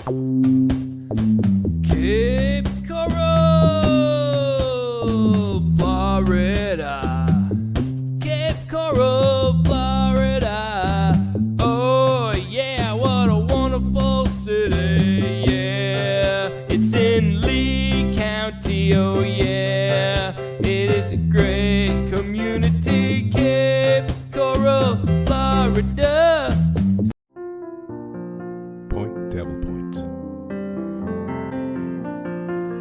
Cape Coral, Florida. Cape Coral, Florida. Oh, yeah, what a wonderful city. Yeah, it's in Lee County. Oh, yeah, it is a great community. Cape Coral, Florida. Point Dabble Point.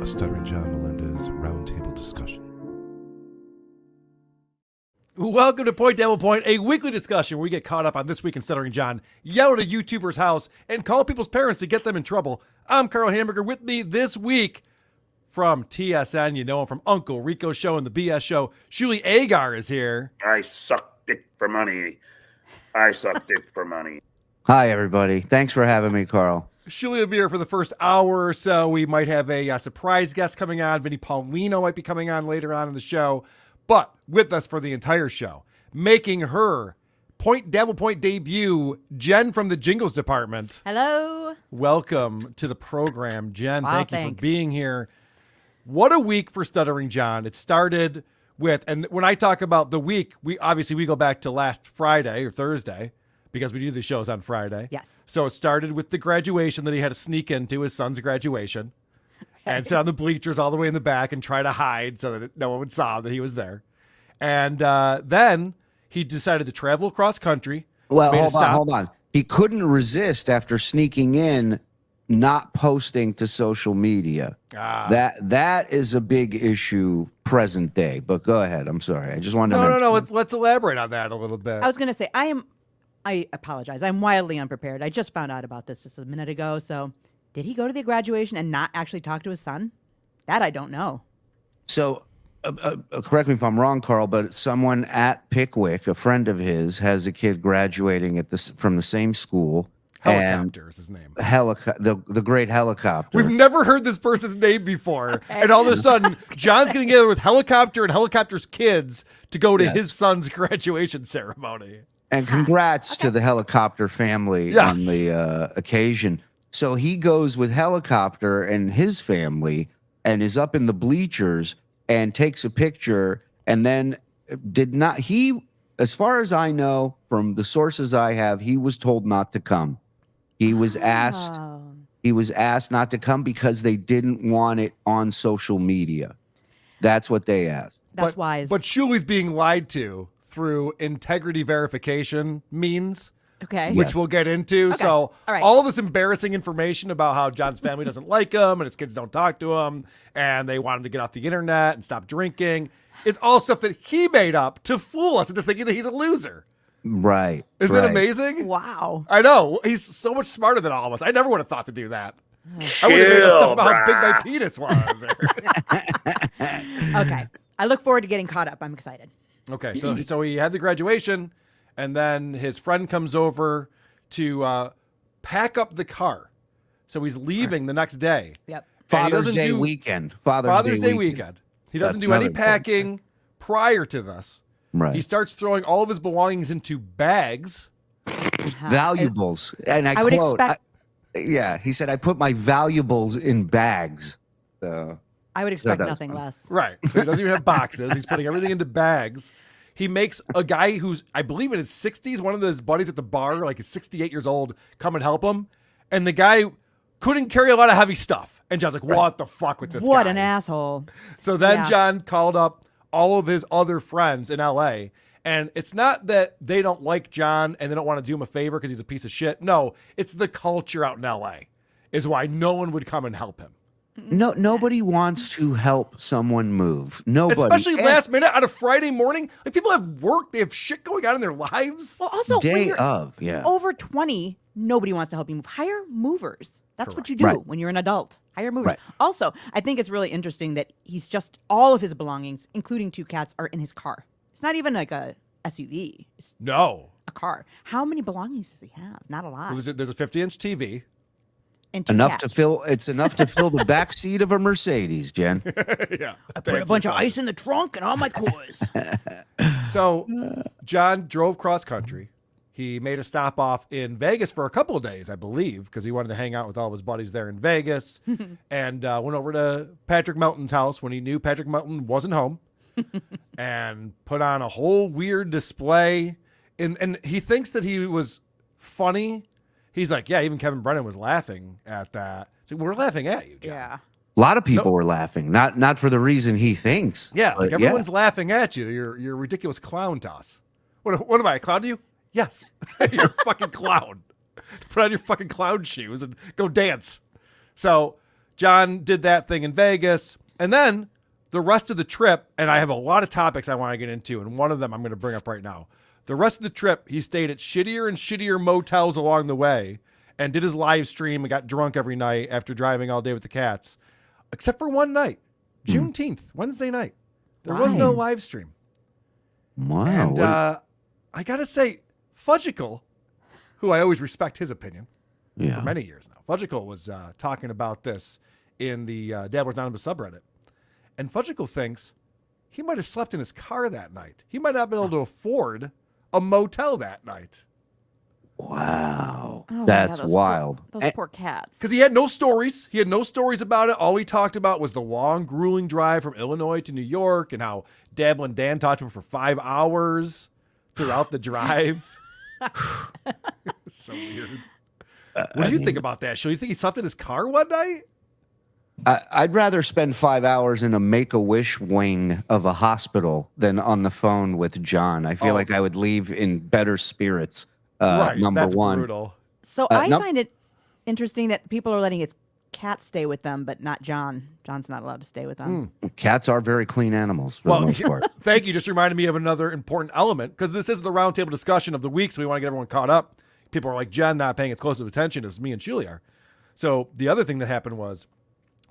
A Stuttering John Melendez roundtable discussion. Welcome to Point Dabble Point, a weekly discussion where we get caught up on This Week in Stuttering John, yell at a YouTuber's house, and call people's parents to get them in trouble. I'm Karl Hamburger. With me this week from TSN, you know him from Uncle Rico's show and the BS show, Shuli Agar is here. I suck dick for money. I suck dick for money. Hi, everybody. Thanks for having me, Karl. Shuli will be here for the first hour or so. We might have a surprise guest coming on. Vinnie Paulino might be coming on later on in the show. But with us for the entire show, making her Point Dabble Point debut, Jen from the Jingles department. Hello. Welcome to the program, Jen. Wow, Thank you thanks. for being here. What a week for Stuttering John. It started with, and when I talk about the week, we go back to last Friday or Thursday because we do the shows on Friday. Yes. So it started with the graduation that he had to sneak into, his son's graduation, and sit on the bleachers all the way in the back and try to hide so that no one would saw that he was there. And then he decided to travel across country. Well, made a hold stop. on. He couldn't resist after sneaking in, not posting to social media. That is a big issue present day. But go ahead. I'm sorry. I just wanted to mention. No. Let's elaborate on that a little bit. I was going to say, I apologize. I'm wildly unprepared. I just found out about this just a minute ago. So did he go to the graduation and not actually talk to his son? That I don't know. So correct me if I'm wrong, Karl, but someone at Pickwick, a friend of his, has a kid graduating from the same school. Helicopter is his name. The great Helicopter. We've never heard this person's name before. And all of a sudden, John's getting together with Helicopter and Helicopter's kids to go to his son's graduation ceremony. And congrats to the Helicopter family on the occasion. So he goes with Helicopter and his family and is up in the bleachers and takes a picture and then as far as I know, from the sources I have, he was told not to come. He was asked not to come because they didn't want it on social media. That's what they asked. That's wise. But Shuli's being lied to through integrity verification means. Okay. Which we'll get into. Okay. So All right. all this embarrassing information about how John's family doesn't like him and his kids don't talk to him and they want him to get off the internet and stop drinking. It's all stuff that he made up to fool us into thinking that he's a loser. Right. Isn't that amazing? Wow. I know. He's so much smarter than all of us. I never would have thought to do that. I would have made up stuff about how big my penis was. Okay. I look forward to getting caught up. I'm excited. Okay, so he had the graduation, and then his friend comes over to pack up the car. So he's leaving the next day. Yep. Father's Day weekend. Father's Day weekend. He doesn't do any packing prior to this. Right. He starts throwing all of his belongings into bags. Valuables. And I would quote. expect. He said, I put my valuables in bags. So I would expect that was nothing fun. less. Right. So he doesn't even have boxes. He's putting everything into bags. He makes a guy who's, I believe in his 60s, one of his buddies at the bar, like he's 68 years old, come and help him. And the guy couldn't carry a lot of heavy stuff. And John's like, what the fuck with this guy? What an asshole. So then Yeah. John called up all of his other friends in LA. And it's not that they don't like John and they don't want to do him a favor because he's a piece of shit. No, it's the culture out in LA is why no one would come and help him. nobody wants to help someone move. Nobody. Especially last minute on a Friday morning. Like people have work, they have shit going on in their lives. Well, also, when Day you're of, yeah. over 20, nobody wants to help you move. Hire movers. That's what you do Right. when you're an adult. Hire movers. Right. Also, I think it's really interesting that he's just all of his belongings, including 2 cats, are in his car. It's not even like a SUV. It's No. a car. How many belongings does he have? Not a lot. There's a 50-inch TV. And 2 enough cats. to fill. It's enough to fill the back seat of a Mercedes, Jen. Yeah. I put a bunch of ice in the trunk and all my toys. So John drove cross country. he made a stop off in Vegas for a couple of days, I believe, because he wanted to hang out with all of his buddies there in Vegas, and went over to Patrick Melton's house when he knew Patrick Melton wasn't home, and put on a whole weird display. And he thinks that he was funny. He's like, yeah, even Kevin Brennan was laughing at that. So we're laughing at you, John. Yeah. A lot of people were laughing, not for the reason he thinks. Yeah, like but everyone's laughing at you. You're a ridiculous clown toss. What am I, a clown to you? Yes. You're a fucking clown. Put on your fucking clown shoes and go dance. So John did that thing in Vegas. And then the rest of the trip, and I have a lot of topics I want to get into, and one of them I'm going to bring up right now. The rest of the trip, he stayed at shittier and shittier motels along the way and did his live stream and got drunk every night after driving all day with the cats. Except for one night, Juneteenth, Wednesday night. There was no live stream. Wow. And I got to say, Fudgicle, who I always respect his opinion for many years now. Fudgicle was talking about this in the Dabblers Anonymous subreddit. And Fudgicle thinks he might have slept in his car that night. He might not have been able to afford a motel that night. Wow. Oh, That's those wild. Those poor cats. Because he had no stories. He had no stories about it. All he talked about was the long, grueling drive from Illinois to New York and how Dabble and Dan talked to him for 5 hours throughout the drive. So weird. What do you think about that show? You think he slept in his car one night? I'd rather spend 5 hours in a Make-A-Wish wing of a hospital than on the phone with John. I feel like I would leave in better spirits. Right, number that's one. brutal. So I find it interesting that people are letting his cat stay with them, but not John. John's not allowed to stay with them. Cats are very clean animals for the most part. Thank you. Just reminded me of another important element, because this is the roundtable discussion of the week, so we want to get everyone caught up. People are like, Jen not paying as close of attention as me and Shuli are. So the other thing that happened was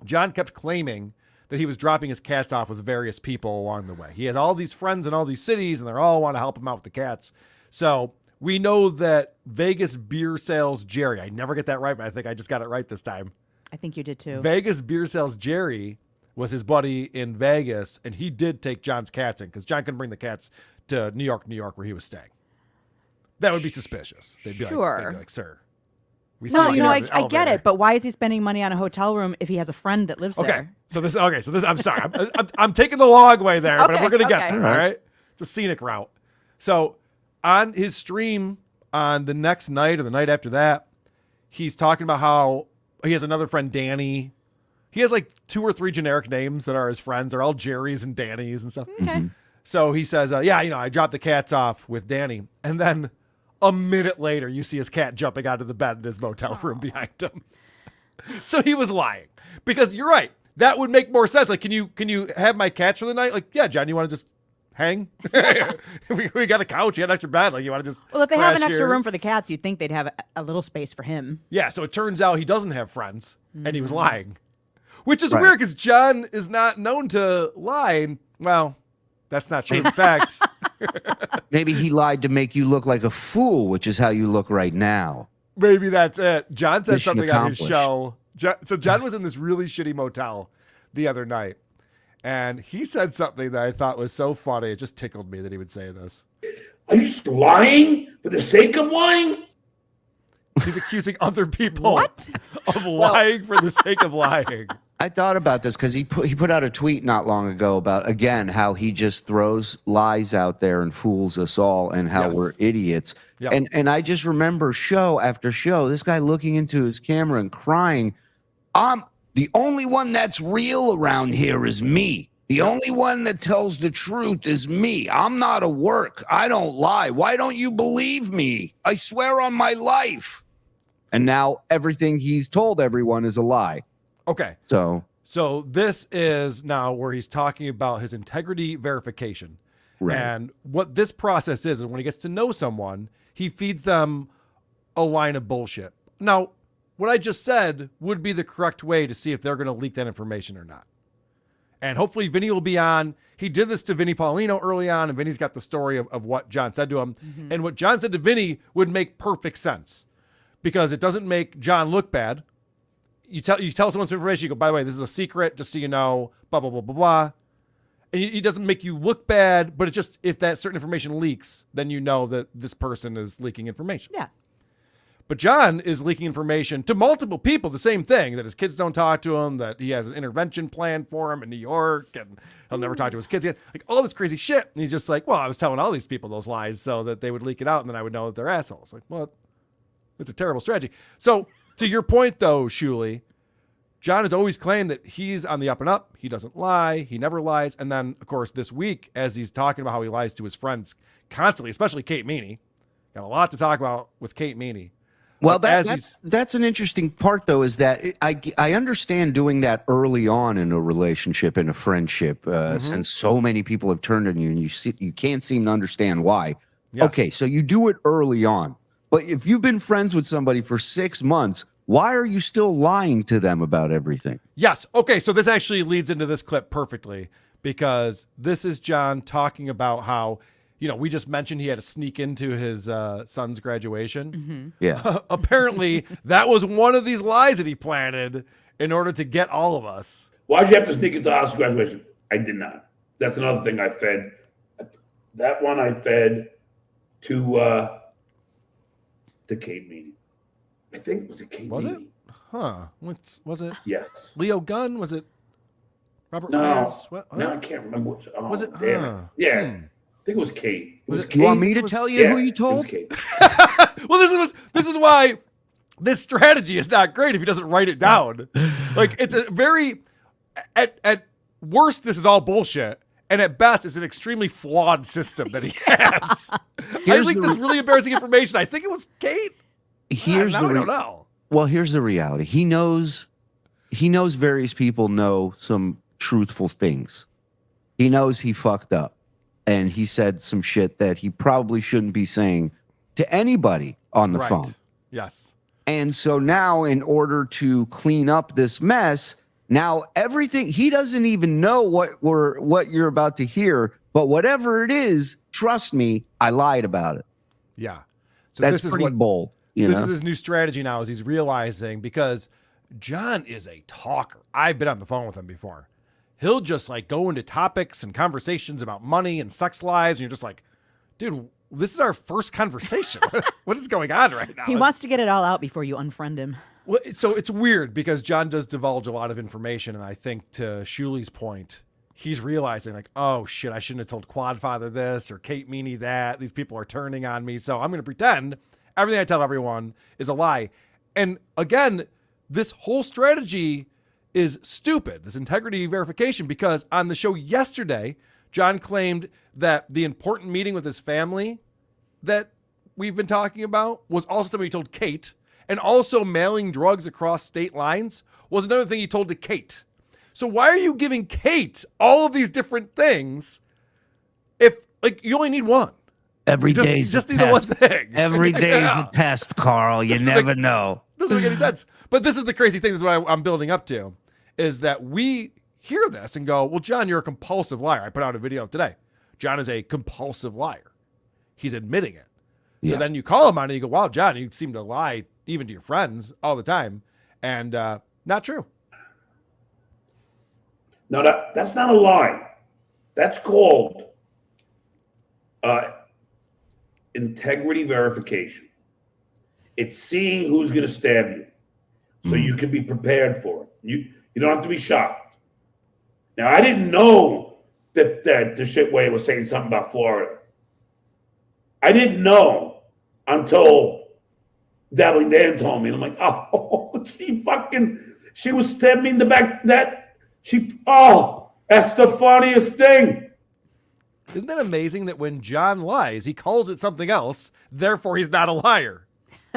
John kept claiming that he was dropping his cats off with various people along the way. He has all these friends in all these cities, and they all want to help him out with the cats. So we know that Vegas Beer Sales Jerry, I never get that right, but I think I just got it right this time. I think you did too. Vegas Beer Sales Jerry was his buddy in Vegas, and he did take John's cats in because John couldn't bring the cats to New York, where he was staying. That would be suspicious. They'd be like, sir. I get it, but why is he spending money on a hotel room if he has a friend that lives there? So this, I'm sorry. I'm taking the long way there, but we're going to get there, all right? It's a scenic route. So on his stream on the next night or the night after that, he's talking about how he has another friend, Danny. He has like 2 or 3 generic names that are his friends. They're all Jerry's and Danny's and stuff. Okay. So he says, I dropped the cats off with Danny. And then a minute later, you see his cat jumping out of the bed in his motel room behind him. So he was lying, because you're right. That would make more sense. Like, can you have my cats for the night? Like, yeah, John, you want to just hang? we got a couch. You got an extra bed. Like, you want to just Well, if they have an crash extra here? room for the cats, you'd think they'd have a little space for him. Yeah, so it turns out he doesn't have friends, and he was lying. Which is weird, because John is not known to lie. And, well, that's not true. In fact, Maybe he lied to make you look like a fool, which is how you look right now. maybe that's it. John said Mission something on his accomplished. show. So John was in this really shitty motel the other night, and he said something that I thought was so funny. It just tickled me that he would say this. Are you just lying for the sake of lying? He's accusing other people of lying for the sake of lying. I thought about this because he put out a tweet not long ago about, again, how he just throws lies out there and fools us all, and how we're idiots. Yep. And I just remember show after show, this guy looking into his camera and crying, the only one that's real around here is me. The only one that tells the truth is me. I'm not a work. I don't lie. Why don't you believe me? I swear on my life. And now everything he's told everyone is a lie. Okay. So this is now where he's talking about his integrity verification. Right. And what this process is when he gets to know someone, he feeds them a line of bullshit. Now, what I just said would be the correct way to see if they're going to leak that information or not. And hopefully Vinnie will be on. He did this to Vinnie Paulino early on, and Vinnie's got the story of what John said to him. Mm-hmm. And what John said to Vinnie would make perfect sense, because it doesn't make John look bad. You tell someone some information, you go, by the way, this is a secret, just so you know, blah, blah, blah, blah, blah. And it doesn't make you look bad, but it just, if that certain information leaks, then you know that this person is leaking information. Yeah. But John is leaking information to multiple people, the same thing, that his kids don't talk to him, that he has an intervention plan for him in New York, and he'll never talk to his kids again. Like all this crazy shit. And he's just like, well, I was telling all these people those lies so that they would leak it out and then I would know that they're assholes. Like, well, it's a terrible strategy. So to your point though, Shuli, John has always claimed that he's on the up and up. He doesn't lie. He never lies. And then, of course, this week, as he's talking about how he lies to his friends constantly, especially Kate Meaney, got a lot to talk about with Kate Meaney. Well, that's an interesting part, though, is that I understand doing that early on in a relationship, in a friendship, since so many people have turned on you and you can't seem to understand why. Yes. Okay, so you do it early on. But if you've been friends with somebody for 6 months, why are you still lying to them about everything? Yes. Okay, so this actually leads into this clip perfectly because this is John talking about how, we just mentioned he had to sneak into his son's graduation. Mm-hmm. Yeah. Apparently, that was one of these lies that he planted in order to get all of us. Why'd you have to sneak into house graduation? I did not. That's another thing I fed. That one I fed to Kate Meaney. I think, was it Kate Was Meaney? it? Huh. Was it Yes. Leo Gunn? Was it Robert No. Myers? What? No, I can't remember. Was it? Damn Huh. it. Yeah. I think it was Kate. Was it You want Kate? me to Was- tell you who you It was told? Kate. Well, this is why this strategy is not great if he doesn't write it down. Like it's a very at worst this is all bullshit, and at best it's an extremely flawed system that he has. I Here's leaked the this really embarrassing information. I think it was Kate. Here's now the I don't know. Well, here's the reality. He knows various people know some truthful things. He knows he fucked up. And he said some shit that he probably shouldn't be saying to anybody on the Right. phone. Yes. And so now, in order to clean up this mess, now everything, he doesn't even know what you're about to hear, but whatever it is, trust me, I lied about it. Yeah. So That's this is pretty what bold. this is his new strategy now is he's realizing because John is a talker. I've been on the phone with him before. He'll just like go into topics and conversations about money and sex lives. And you're just like, dude, this is our first conversation. What is going on right now? He wants to get it all out before you unfriend him. Well, so it's weird because John does divulge a lot of information. And I think to Shuli's point, he's realizing like, oh shit, I shouldn't have told Quadfather this or Kate Meaney that. These people are turning on me. So I'm going to pretend everything I tell everyone is a lie. And again, this whole strategy is stupid, this integrity verification, because on the show yesterday, John claimed that the important meeting with his family that we've been talking about was also something he told Kate, and also mailing drugs across state lines was another thing he told to Kate. So why are you giving Kate all of these different things if like you only need one? Every You day's just a need the one test. thing. Every day's Yeah. a test, Carl. You Doesn't never make- know. Doesn't make any sense. But this is the crazy thing. This is what I'm building up to, is that we hear this and go, well, John, you're a compulsive liar. I put out a video today. John is a compulsive liar. He's admitting it. So Yeah. then you call him on it. You go, wow, John, you seem to lie even to your friends all the time. And not true. No, that's not a lie. That's called integrity verification. It's seeing who's going to stab you, so you can be prepared for it. You don't have to be shocked. Now, I didn't know that the shit way was saying something about Florida. I didn't know until Dabbling Dan told me, and I'm like, oh, she was stabbing me in the back. That's the funniest thing. Isn't that amazing that when John lies, he calls it something else, therefore he's not a liar?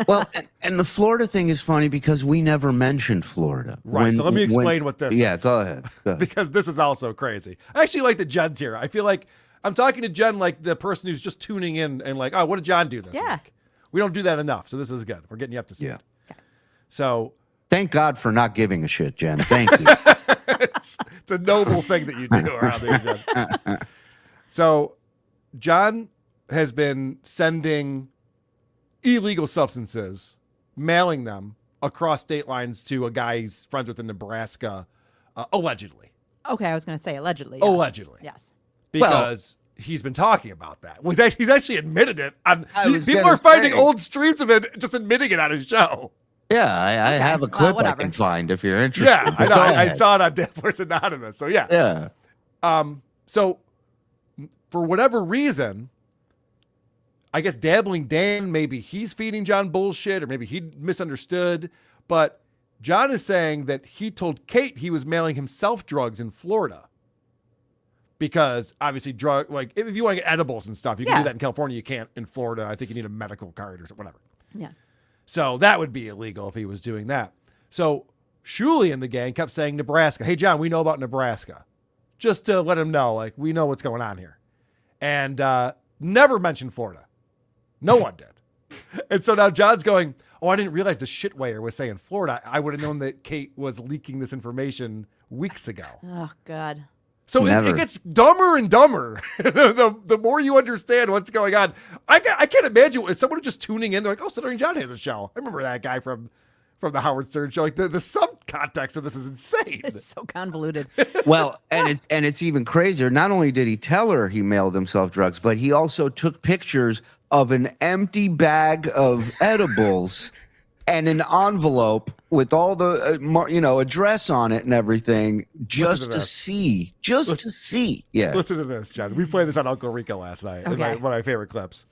Well, and the Florida thing is funny because we never mentioned Florida. Right, so let me explain what this Yeah, is. go ahead. Because this is also crazy. I actually like that Jen's here. I feel like I'm talking to Jen like the person who's just tuning in and like, oh, what did John do this week? We don't do that enough, so this is good. We're getting you up to speed. Yeah. So Thank God for not giving a shit, Jen. Thank you. it's a noble thing that you do around here, Jen. So John has been sending illegal substances, mailing them across state lines to a guy he's friends with in Nebraska, allegedly. Okay, I was going to say allegedly. Yes. Allegedly. Yes. Because he's been talking about that. He's actually admitted it. People gonna are finding say. old streams of it, just admitting it on his show. Yeah, I have a clip I whatever. can find if you're interested. Yeah, I But know. go I ahead. saw it on Dabbler's Anonymous. So yeah. Yeah. So for whatever reason, I guess Dabbling Dan, maybe he's feeding John bullshit, or maybe he misunderstood. But John is saying that he told Kate he was mailing himself drugs in Florida. Because obviously if you want to get edibles and stuff, you can do that in California. You can't in Florida. I think you need a medical card or whatever. Yeah. So that would be illegal if he was doing that. So Shuli and the gang kept saying Nebraska. Hey, John, we know about Nebraska. Just to let him know, like, we know what's going on here. And never mentioned Florida. No one did. And so now John's going, I didn't realize the shitwayer was saying Florida. I would have known that Kate was leaking this information weeks ago. Oh, God. So it gets dumber and dumber the more you understand what's going on. I can't imagine if someone just tuning in, they're like, Stuttering John has a show. I remember that guy from the Howard Stern show. Like the subcontext of this is insane. It's so convoluted. Well, and it's even crazier. Not only did he tell her he mailed himself drugs, but he also took pictures of an empty bag of edibles and an envelope with all the address on it and everything, just to see. Yeah. Listen to this, John. We played this on Uncle Rico last night. Okay. One of my favorite clips.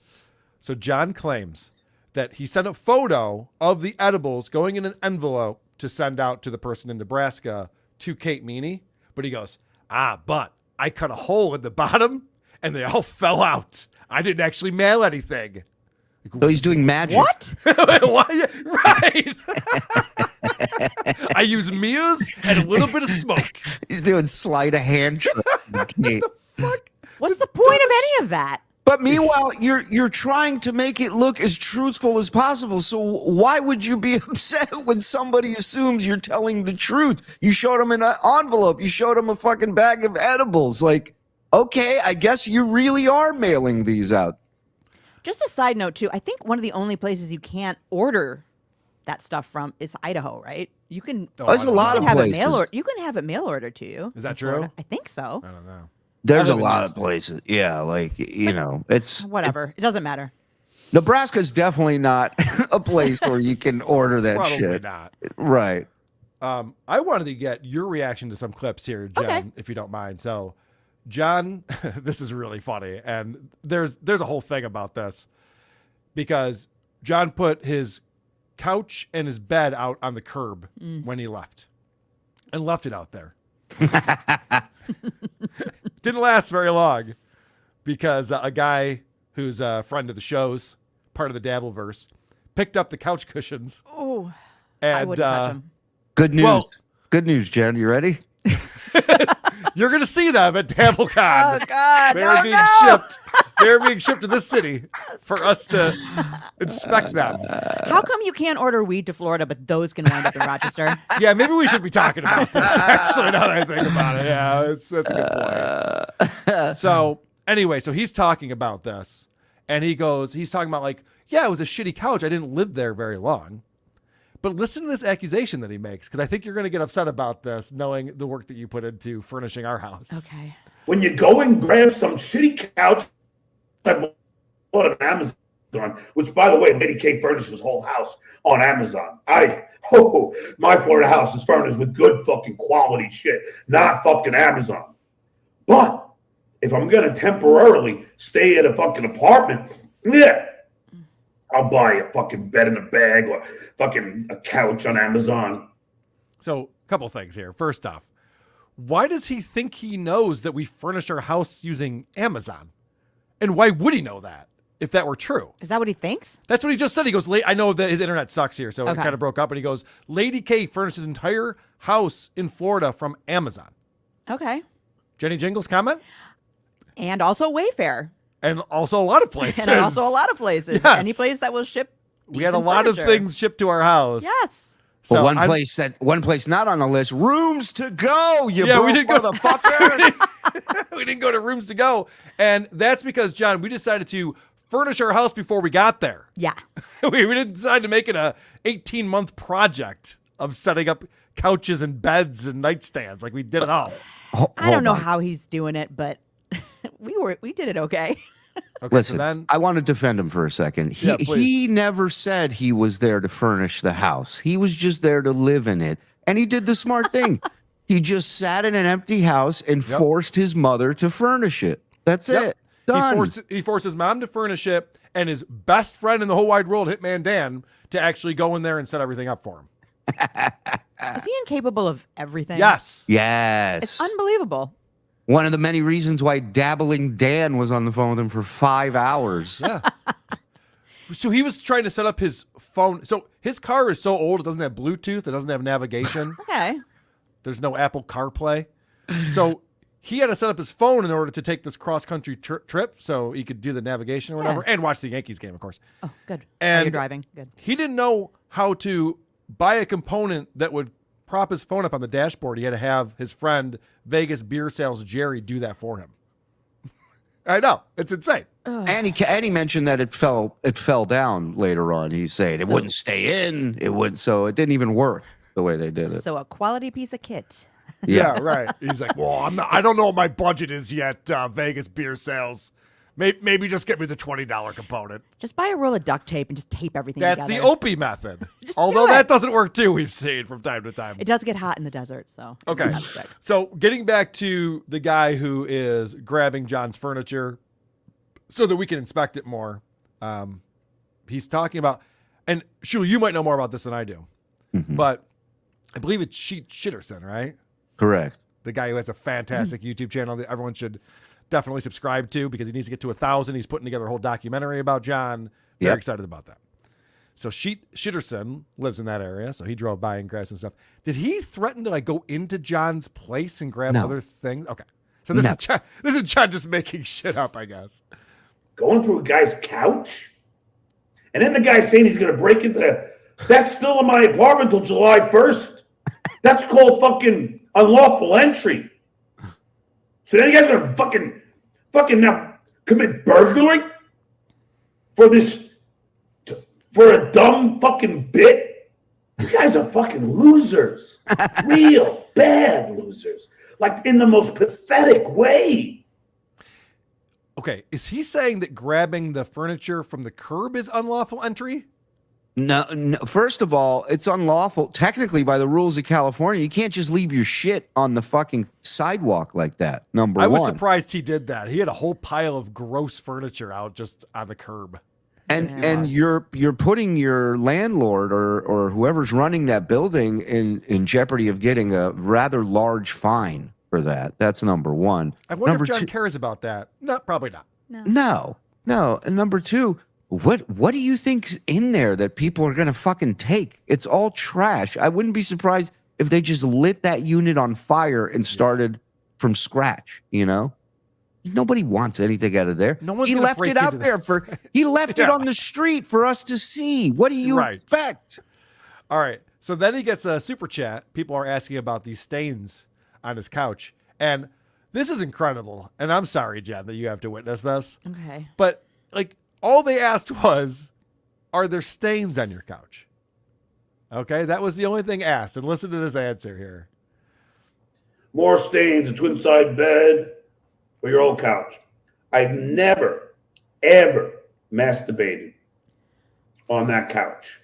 So John claims that he sent a photo of the edibles going in an envelope to send out to the person in Nebraska to Kate Meaney. But he goes, but I cut a hole in the bottom and they all fell out. I didn't actually mail anything. So he's doing magic. What? Why? Right. I use mirrors and a little bit of smoke. He's doing sleight of hand tricks. Fuck. What's the point of any of that? But meanwhile, you're trying to make it look as truthful as possible. So why would you be upset when somebody assumes you're telling the truth? You showed them an envelope. You showed them a fucking bag of edibles. Like, okay, I guess you really are mailing these out. Just a side note, too. I think one of the only places you can't order that stuff from is Idaho, right? You can. There's a lot of have places. You can have it mail ordered to you. Is that in true? Florida. I think so. I don't know. There's I a live in lot New of State. places. Yeah, like, it's Whatever. It doesn't matter. Nebraska's definitely not a place where you can order that Probably shit. not. Right. I wanted to get your reaction to some clips here, Jen, Okay. if you don't mind. So, John, this is really funny, and there's a whole thing about this because John put his couch and his bed out on the curb when he left, and left it out there. Didn't last very long because a guy who's a friend of the show's, part of the Dabbleverse, picked up the couch cushions. Oh, And I wouldn't touch them. Good news. Well- Good news, Jen. You ready? You're going to see them at DabbleCon. Oh, God. They're no, being no. shipped. They're being shipped to this city for us to inspect them. How come you can't order weed to Florida, but those can wind up in Rochester? Yeah, maybe we should be talking about this. Actually, now that I think about it, yeah, that's a good point. So anyway, so he's talking about this, and he's talking about like, yeah, it was a shitty couch. I didn't live there very long. But listen to this accusation that he makes, because I think you're going to get upset about this, knowing the work that you put into furnishing our house. Okay. When you go and grab some shitty couch, I bought on Amazon, which, by the way, Lady Kate furnished his whole house on Amazon. My Florida house is furnished with good fucking quality shit, not fucking Amazon. But if I'm going to temporarily stay at a fucking apartment, yeah, I'll buy a fucking bed in a bag or fucking a couch on Amazon. So, a couple things here. First off, why does he think he knows that we furnished our house using Amazon? And why would he know that if that were true? Is that what he thinks? That's what he just said. He goes, I know that his internet sucks here, so it Okay. kind of broke up. And he goes, Lady K furnished his entire house in Florida from Amazon. Okay. Jenny Jingles comment? And also Wayfair. And also a lot of places. And also a lot of places. Yes. Any place that will ship. We had a decent lot of furniture. things shipped to our house. Yes. So But I'm- one place not on the list, rooms to go, you Yeah, broke we didn't go. motherfucker. We didn't go to rooms to go. And that's because, John, we decided to furnish our house before we got there. Yeah. we didn't decide to make it a 18-month project of setting up couches and beds and nightstands. Like, we did it all. I don't know Hold on. how he's doing it, but we did it okay. Okay, Listen, so then I want to defend him for a second. Yeah, please. He never said he was there to furnish the house. He was just there to live in it. And he did the smart thing. He just sat in an empty house and forced his mother to furnish it. That's it. Done. he forced his mom to furnish it and his best friend in the whole wide world, Hitman Dan, to actually go in there and set everything up for him. Is he incapable of everything? Yes. Yes. It's unbelievable. One of the many reasons why Dabbling Dan was on the phone with him for 5 hours. Yeah. So he was trying to set up his phone. So his car is so old, it doesn't have Bluetooth, it doesn't have navigation. Okay. There's no Apple CarPlay. So he had to set up his phone in order to take this cross-country trip so he could do the navigation or whatever and watch the Yankees game, of course. Oh, good. And you're driving. Good. He didn't know how to buy a component that would prop his phone up on the dashboard. He had to have his friend Vegas beer sales Jerry do that for him. I know, it's insane. And he mentioned that it fell down later on. He's saying it wouldn't stay in. It would, so it didn't even work the way they did it. So a quality piece of kit. Yeah, right. He's like, well, I don't know what my budget is yet. Vegas beer sales. Maybe just get me the $20 component. Just buy a roll of duct tape and just tape everything That's together. the Opie method. Just Although do it. that doesn't work too, we've seen from time to time. It does get hot in the desert, so. it Okay. might not stick. So getting back to the guy who is grabbing John's furniture so that we can inspect it more. He's talking about, and Shuli, you might know more about this than I do, but I believe it's Shitterson, right? Correct. The guy who has a fantastic YouTube channel that everyone should definitely subscribe to because he needs to get to 1,000. He's putting together a whole documentary about John. Very Yep. excited about that. So Shitterson lives in that area, so he drove by and grabbed some stuff. Did he threaten to like go into John's place and grab No. other things? Okay, so this is John just making shit up, I guess. Going through a guy's couch, and then the guy's saying he's going to break into that. That's still in my apartment till July 1st. That's called fucking unlawful entry. So then you guys are gonna fucking now commit burglary for a dumb fucking bit? You guys are fucking losers. Real bad losers. Like in the most pathetic way. Okay, is he saying that grabbing the furniture from the curb is unlawful entry? No, first of all, it's unlawful. Technically, by the rules of California, you can't just leave your shit on the fucking sidewalk like that. Number one. I was surprised he did that. He had a whole pile of gross furniture out just on the curb. And you're putting your landlord or whoever's running that building in jeopardy of getting a rather large fine for that. That's number one. I wonder number if John two, cares about that. No, probably not. No. And number two, what do you think's in there that people are gonna fucking take? It's all trash. I wouldn't be surprised if they just lit that unit on fire and started from scratch, you know? Nobody wants anything out of there. No one's he gonna left break it out into there he left it on the street for us to see. What do you Right. expect? All right. So then he gets a super chat. People are asking about these stains on his couch. And this is incredible. And I'm sorry, Jen, that you have to witness this. Okay. But like all they asked was, are there stains on your couch? Okay, that was the only thing asked. And listen to this answer here. More stains, a twin side bed, or your old couch. I've never, ever masturbated on that couch.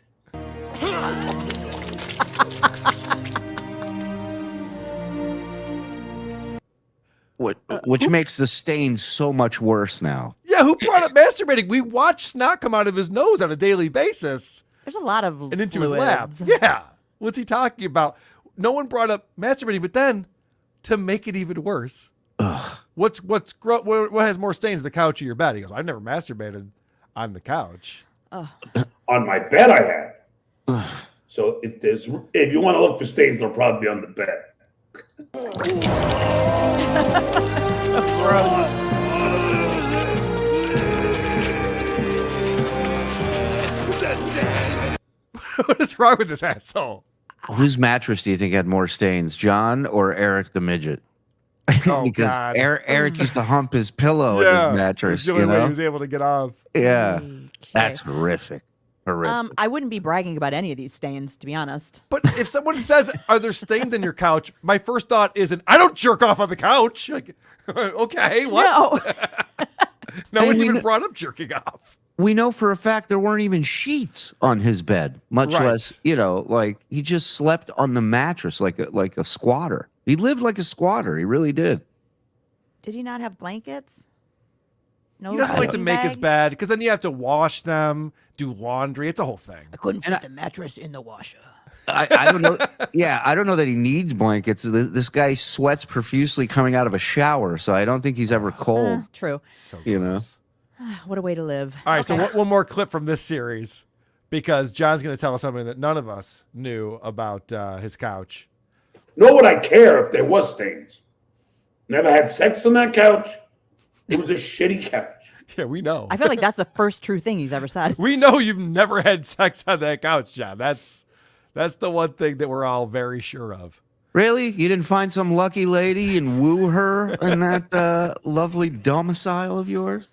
Which makes the stains so much worse now. Yeah, who brought up masturbating? We watch snot come out of his nose on a daily basis There's a lot of and into his lap. Yeah. What's he talking about? No one brought up masturbating, but then to make it even worse, what has more stains, the couch or your bed? He goes, I've never masturbated on the couch. On my bed, I have. So if you want to look for stains, they'll probably be on the bed. What is wrong with this asshole? Whose mattress do you think had more stains, John or Eric the midget? Oh, Because God. Eric used to hump his pillow in his mattress, It's the only you way he know? was able to get off. Yeah. Okay. That's horrific. Horrific. I wouldn't be bragging about any of these stains, to be honest. But if someone says, "Are there stains in your couch?" my first thought isn't, "I don't jerk off on the couch." Like, okay, what? No. No one And we even kn- brought up jerking off. We know for a fact there weren't even sheets on his bed, much Right. less, like he just slept on the mattress like a squatter. He lived like a squatter. He really did. Did he not have blankets? No. He doesn't like to sleeping make his bag? bed because then you have to wash them, do laundry. It's a whole thing. I couldn't fit the mattress in the washer. I don't know. Yeah, I don't know that he needs blankets. This guy sweats profusely coming out of a shower, so I don't think he's ever cold. True. So You know. gross. What a way to live. All right, so one more clip from this series because John's going to tell us something that none of us knew about his couch. Nor would I care if there was stains. Never had sex on that couch. It was a shitty couch. Yeah, we know. I feel like that's the first true thing he's ever said. We know you've never had sex on that couch, John. That's the one thing that we're all very sure of. Really? You didn't find some lucky lady and woo her in that lovely domicile of yours?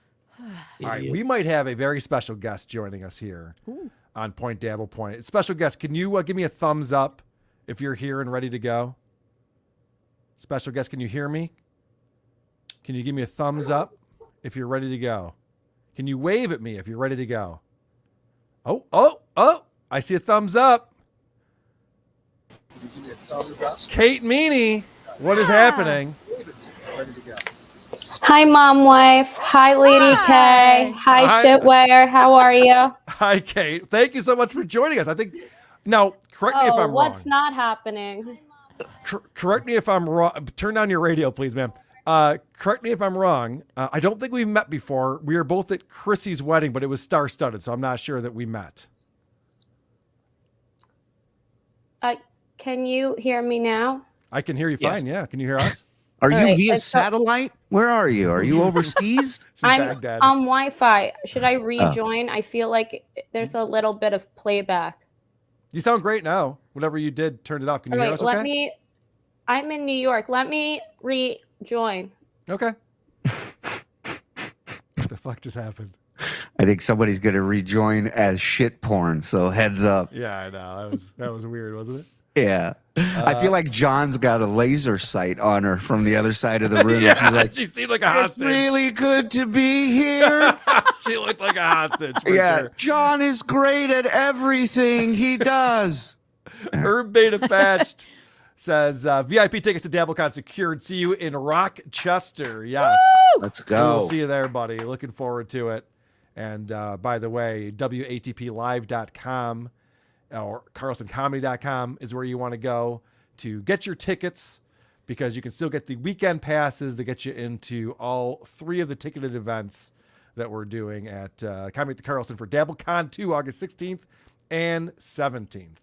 All right, we might have a very special guest joining us here on Point Dabble Point. Special guest, can you give me a thumbs up if you're here and ready to go? Special guest, can you hear me? Can you give me a thumbs up if you're ready to go? Can you wave at me if you're ready to go? Oh, I see a thumbs up. Kate Meaney, what is happening? Hi, mom wife. Hi, Lady K. Hi, Hi. Shitware. How are you? Hi, Kate. Thank you so much for joining us. I think now, correct me if I'm what's wrong. not happening? Correct me if I'm wrong. Turn down your radio, please, ma'am. Correct me if I'm wrong. I don't think we've met before. We were both at Chrissy's wedding, but it was star-studded, so I'm not sure that we met. Can you hear me now? I can hear you Yes. fine. Yeah, can you hear us? Are you All right, via let's go. satellite? Where are you? Are you overseas? It's in I'm Baghdad. on Wi-Fi. Should I rejoin? I feel like there's a little bit of playback. You sound great now. Whatever you did, turned it off. Can you All hear right, us? let Okay. me. I'm in New York. Let me rejoin. Okay. What the fuck just happened? I think somebody's going to rejoin as shit porn, so heads up. Yeah, I know. That was weird, wasn't it? Yeah. I feel like John's got a laser sight on her from the other side of the room. Yeah, She's like, she seemed like a it's hostage. really good to be here. She looked like a hostage. For Yeah. sure. John is great at everything he does. Herb Beta Patched says VIP tickets to DabbleCon secured. See you in Rochester. Yes. Let's We'll go. see you there, buddy. Looking forward to it. And by the way, WATPlive.com or CarlsonComedy.com is where you want to go to get your tickets because you can still get the weekend passes that get you into all three of the ticketed events that we're doing at Comedy at the Carlson for DabbleCon 2, August 16th and 17th.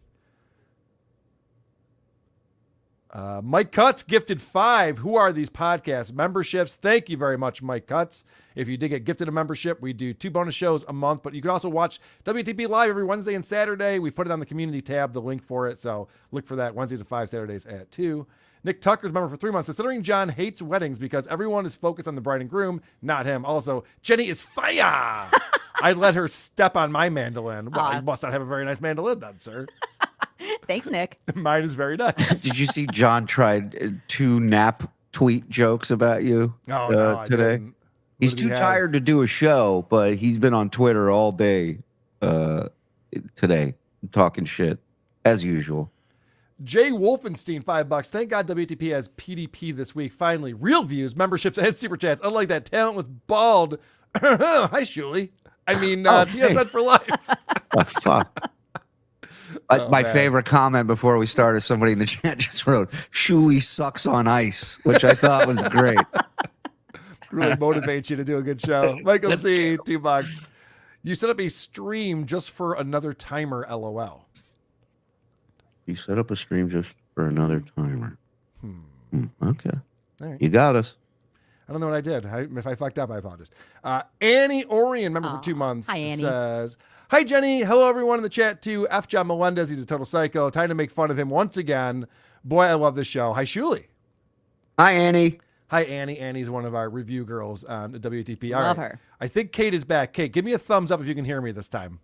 Mike Cutts gifted 5. Who are these podcast memberships? Thank you very much, Mike Cutts. If you did get gifted a membership, we do 2 bonus shows a month, but you can also watch WTP Live every Wednesday and Saturday. We put it on the community tab, the link for it. So look for that Wednesdays at 5, Saturdays at 2. Nick Tucker's member for 3 months. Stuttering John hates weddings because everyone is focused on the bride and groom, not him. Also, Jenny is fire. I let her step on my mandolin. Well, you must not have a very nice mandolin then, sir. Thanks, Nick. Mine is very nice. Did you see John tried 2 nap tweet jokes about you No, I today? didn't. What He's did he too have? tired to do a show, but he's been on Twitter all day today talking shit as usual. Jay Wolfenstein, $5. Thank God WTP has PDP this week. Finally, real views, memberships, and super chats. Unlike that talent with bald. Hi, Shuli. I mean, TSN for life. Oh, fuck. My man. favorite comment before we started, somebody in the chat just wrote, Shuli sucks on ice, which I thought was great. Really motivates you to do a good show. Michael C, $2. You set up a stream just for another timer, LOL. You set up a stream just for another timer. Okay. All right. You got us. I don't know what I did. If I fucked up, I apologize. Annie Orion, member for 2 months, Hi, Annie. says, hi, Jenny. Hello, everyone in the chat, too. F. John Melendez. He's a total psycho. Time to make fun of him once again. Boy, I love this show. Hi, Shuli. Hi, Annie. Hi, Annie. Annie's one of our review girls on WTP. All Love right. her. I think Kate is back. Kate, give me a thumbs up if you can hear me this time.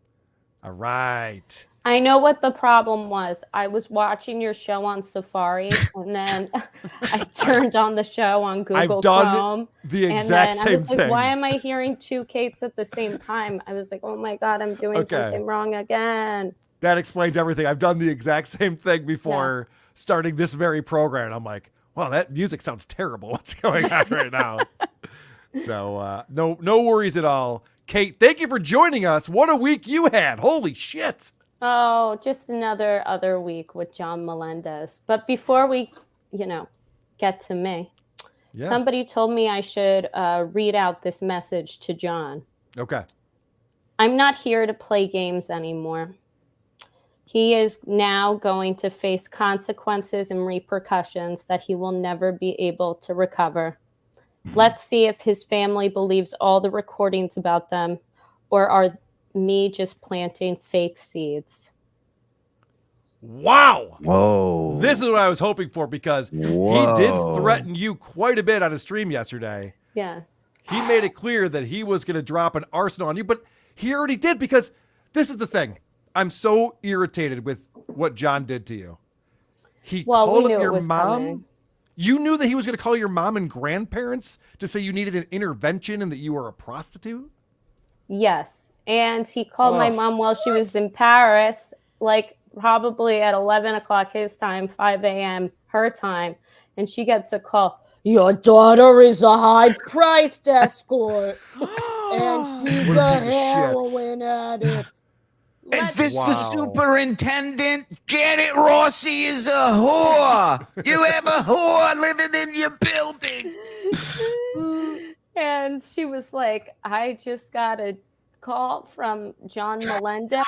All right. I know what the problem was. I was watching your show on Safari, and then I turned on the show on Google I've done Chrome. the And exact then I same was like, thing. why am I hearing two Kates at the same time? I was like, oh my God, I'm doing something wrong again. That explains everything. I've done the exact same thing before starting this very program. And I'm like, wow, that music sounds terrible. What's going on right now? So no worries at all. Kate, thank you for joining us. What a week you had. Holy shit. Oh, just another other week with John Melendez. But before we, get to me, somebody told me I should read out this message to John. Okay. I'm not here to play games anymore. He is now going to face consequences and repercussions that he will never be able to recover. Let's see if his family believes all the recordings about them, or are me just planting fake seeds. Wow. Whoa. This is what I was hoping for, because he did threaten you quite a bit on his stream yesterday. Yes. He made it clear that he was going to drop an arsenal on you, but he already did, because this is the thing. I'm so irritated with what John did to you. He called up your mom. Coming. You knew that he was going to call your mom and grandparents to say you needed an intervention and that you were a prostitute? Yes. And he called my mom while she was in Paris, like probably at 11 o'clock his time, 5 a.m. her time. And she gets a call. Your daughter is a high-priced escort. And she's What a a piece of shit. heroin addict. Is this the superintendent? Janet Rossi is a whore. You have a whore living in your building. And she was like, I just got a call from John Melendez,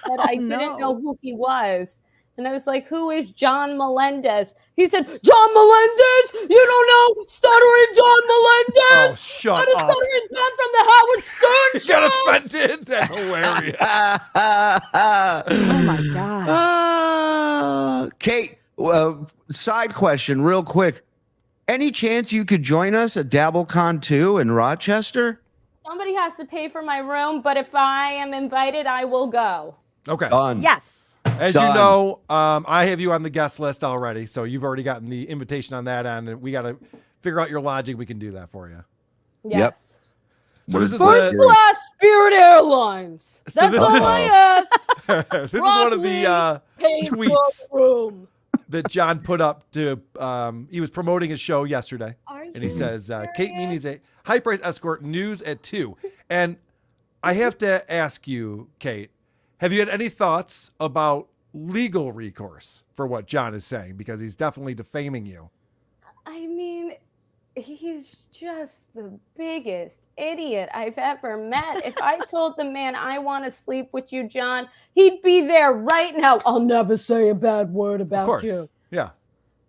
but I didn't know who he was. And I was like, who is John Melendez? He said, John Melendez? You don't know Stuttering John Melendez? Oh, shut That is up. Stuttering John from the Howard Stern You show. got offended? That's hilarious. Oh my God. Kate, side question real quick. Any chance you could join us at DabbleCon 2 in Rochester? Somebody has to pay for my room, but if I am invited, I will go. Okay. Done. Yes. As you know, I have you on the guest list already, so you've already gotten the invitation on that end, and we got to figure out your logic. We can do that for you. Yes. So this is First class Spirit Airlines. That's all I ask. this is one of the Pays for tweets a room. that John put up to. He was promoting his show yesterday, Are and he you says, Kate serious? Meaney's a high-price escort, news at 2. And I have to ask you, Kate, have you had any thoughts about legal recourse for what John is saying? Because he's definitely defaming you. I mean, he's just the biggest idiot I've ever met. If I told the man I want to sleep with you, John, he'd be there right now. I'll never say a bad word Of about course. you. Yeah.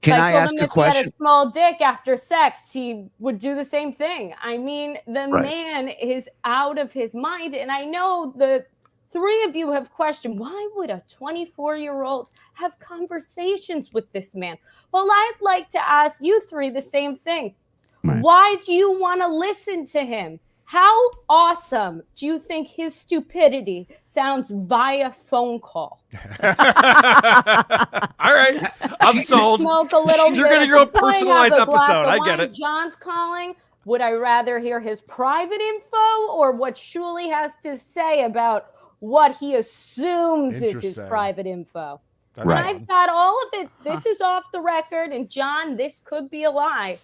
Can If I told ask him a if he had question? a small dick after sex, he would do the same thing. I mean, the Right. man is out of his mind. And I know the three of you have questioned, why would a 24-year-old have conversations with this man? Well, I'd like to ask you three the same thing. Right. Why do you want to listen to him? How awesome do you think his stupidity sounds via phone call? All right. I'm sold. Smoke a little You're bit getting at your own the point personalized of a glass episode. of I get wine. it. John's calling. Would I rather hear his private info or what Shuli has to say about what he assumes is his Interesting. private info? That's Right. I've got all of it. This is off the record. And John, this could be a lie.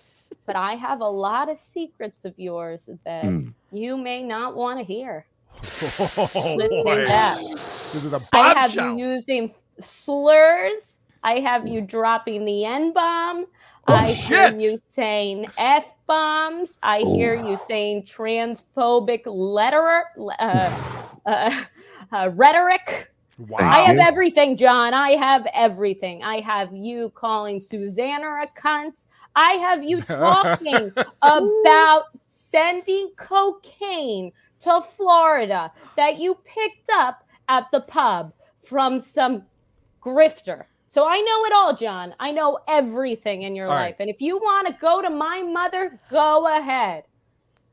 But I have a lot of secrets of yours that you may not want to hear. Oh, Listen boy. to that. This is a I have you bombshell. using slurs. I have you dropping the N-bomb. I hear shit. you saying F-bombs. I hear you saying transphobic rhetoric. Wow. I have everything, John. I have everything. I have you calling Susanna a cunt. I have you talking about sending cocaine to Florida that you picked up at the pub from some grifter. So I know it all, John. I know everything in your All life. right. And if you want to go to my mother, go ahead.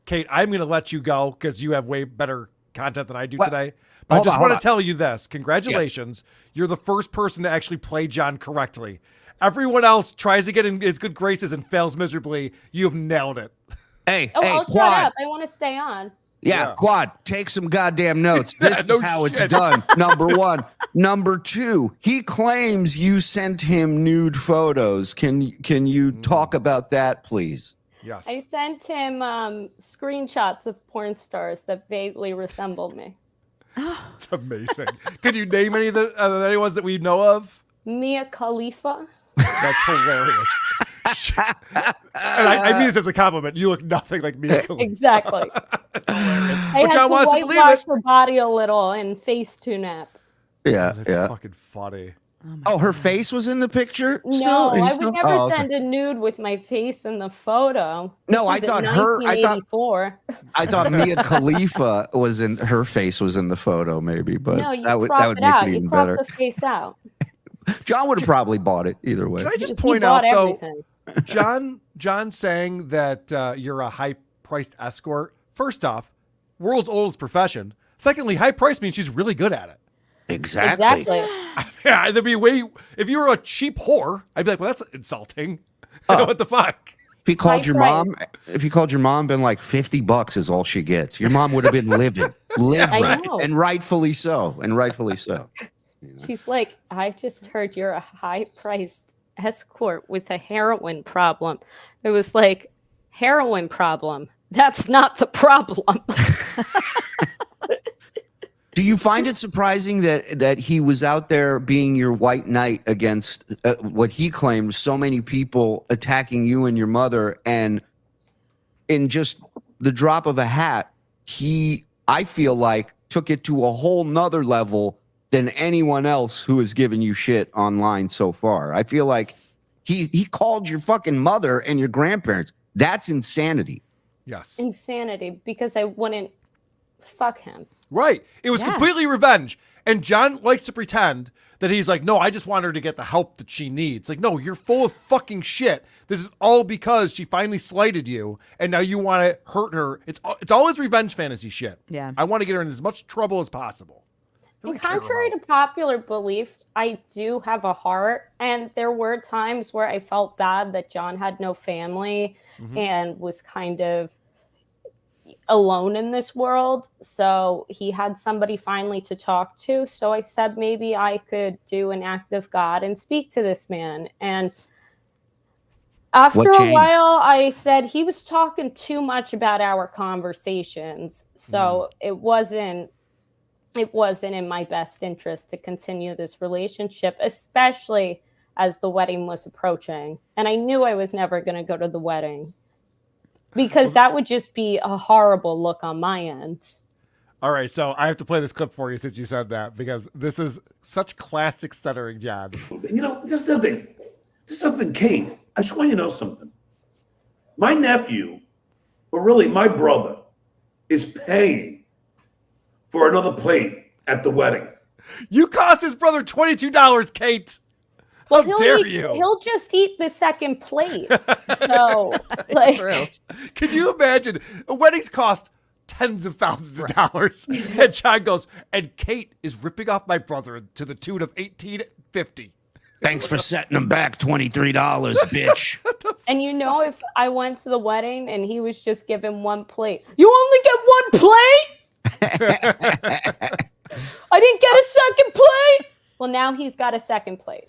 Kate, I'm going to let you go because you have way better content than I do Well, today. But I hold just on, want hold to tell you this. Congratulations. You're the first person to actually play John correctly. Everyone else tries to get in his good graces and fails miserably. You've nailed it. Hey, Oh, hey, I'll Quad. shut up. I want to stay on. Yeah, Quad, take some goddamn notes. This No is how it's shit. done. Number one. Number two, he claims you sent him nude photos. Can you talk about that, please? Yes. I sent him screenshots of porn stars that vaguely resemble me. It's amazing. Could you name any of the any ones that we know of? Mia Khalifa. That's hilarious. And I mean this as a compliment. You look nothing like me. Exactly. I But had John to wants to believe whitewash it. her body a little and face tune up. Yeah, That's yeah. fucking funny. Oh, her face was in the picture No, still? And I still? would never Oh, okay. send a nude with my face in the photo. No, I This is thought in her- I thought- 1984. I thought Mia Khalifa was in her face was in the photo, maybe, but No, you that would crop it make out. it You even crop better. the face out. John would have probably bought it either way. Can I just He point out bought though, everything. John saying that you're a high-priced escort. First off, world's oldest profession. Secondly, high price means she's really good at it. Exactly. Yeah, there'd be way. If you were a cheap whore, I'd be like, well, that's insulting. What the fuck? If he called your High mom, been like $50 is all she gets. Your mom would have been livid, I right, know. and rightfully so, She's like, I just heard you're a high-priced escort with a heroin problem. It was like, heroin problem. That's not the problem. Do you find it surprising that he was out there being your white knight against what he claimed so many people attacking you and your mother, and in just the drop of a hat, I feel like, took it to a whole nother level than anyone else who has given you shit online so far. I feel like he called your fucking mother and your grandparents. That's insanity. Yes. Insanity, because I wouldn't fuck him. Right. It was Yeah. completely revenge. And John likes to pretend that he's like, no, I just want her to get the help that she needs. Like, no, you're full of fucking shit. This is all because she finally slighted you, and now you want to hurt her. It's always revenge fantasy shit. Yeah. I want to get her in as much trouble as possible. And contrary to popular belief, I do have a heart. And there were times where I felt bad that John had no family and was kind of alone in this world. So he had somebody finally to talk to. So I said maybe I could do an act of God and speak to this man. And after a while, I said he was talking too much about our conversations. So it wasn't in my best interest to continue this relationship, especially as the wedding was approaching. And I knew I was never going to go to the wedding because that would just be a horrible look on my end. All right, so I have to play this clip for you since you said that, because this is such classic Stuttering John. You know, there's something, Kate. I just want you to know something. My nephew, or really my brother, is paying for another plate at the wedding. You cost his brother $22, Kate. How dare you? He'll just eat the second plate. So, like, True. Can you imagine? Weddings cost tens of thousands of dollars. And John goes, and Kate is ripping off my brother to the tune of $18.50. Thanks for setting him back $23, bitch. and you know, if I went to the wedding and he was just given one plate, you only get one plate? I didn't get a second plate. Well, now he's got a second plate.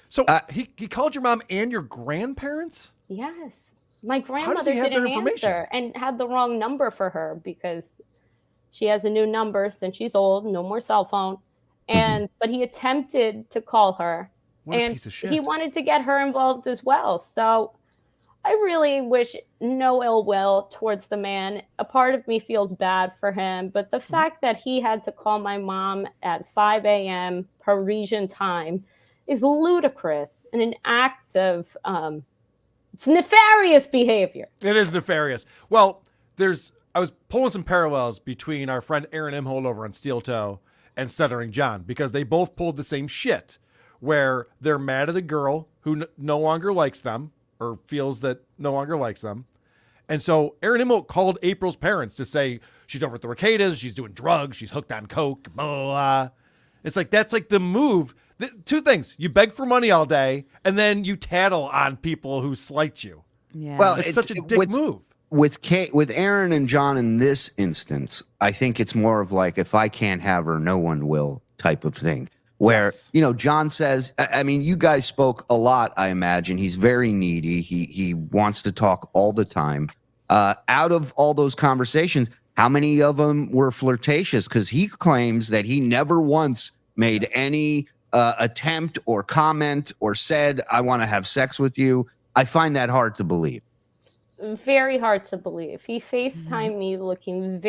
So he called your mom and your grandparents? Yes. My does grandmother he have their didn't information? answer and had the wrong number for her because she has a new number since she's old, no more cell phone. And but he attempted to call her. What a and piece of shit. he wanted to get her involved as well. So I really wish no ill will towards the man. A part of me feels bad for him, but the fact that he had to call my mom at 5 a.m. Parisian time is ludicrous and an act of it's nefarious behavior. It is nefarious. Well, I was pulling some parallels between our friend Aaron Imhold over on Steel Toe and Stuttering John, because they both pulled the same shit, where they're mad at a girl who no longer likes them, or feels that no longer likes them. And so Aaron Imhold called April's parents to say, she's over at the Ricadas, she's doing drugs, she's hooked on coke, blah, blah, blah. It's like, that's like the move. Two things. You beg for money all day, and then you tattle on people who slight you. Yeah. Well, It's such a dick move. With Aaron and John in this instance, I think it's more of like, if I can't have her, no one will type of thing. Where, Yes. you know, John says, I mean, you guys spoke a lot, I imagine. He's very needy. He wants to talk all the time. Out of all those conversations, how many of them were flirtatious? Because he claims that he never once made any attempt or comment or said, I want to have sex with you. I find that hard to believe. Very hard to believe. He FaceTimed me looking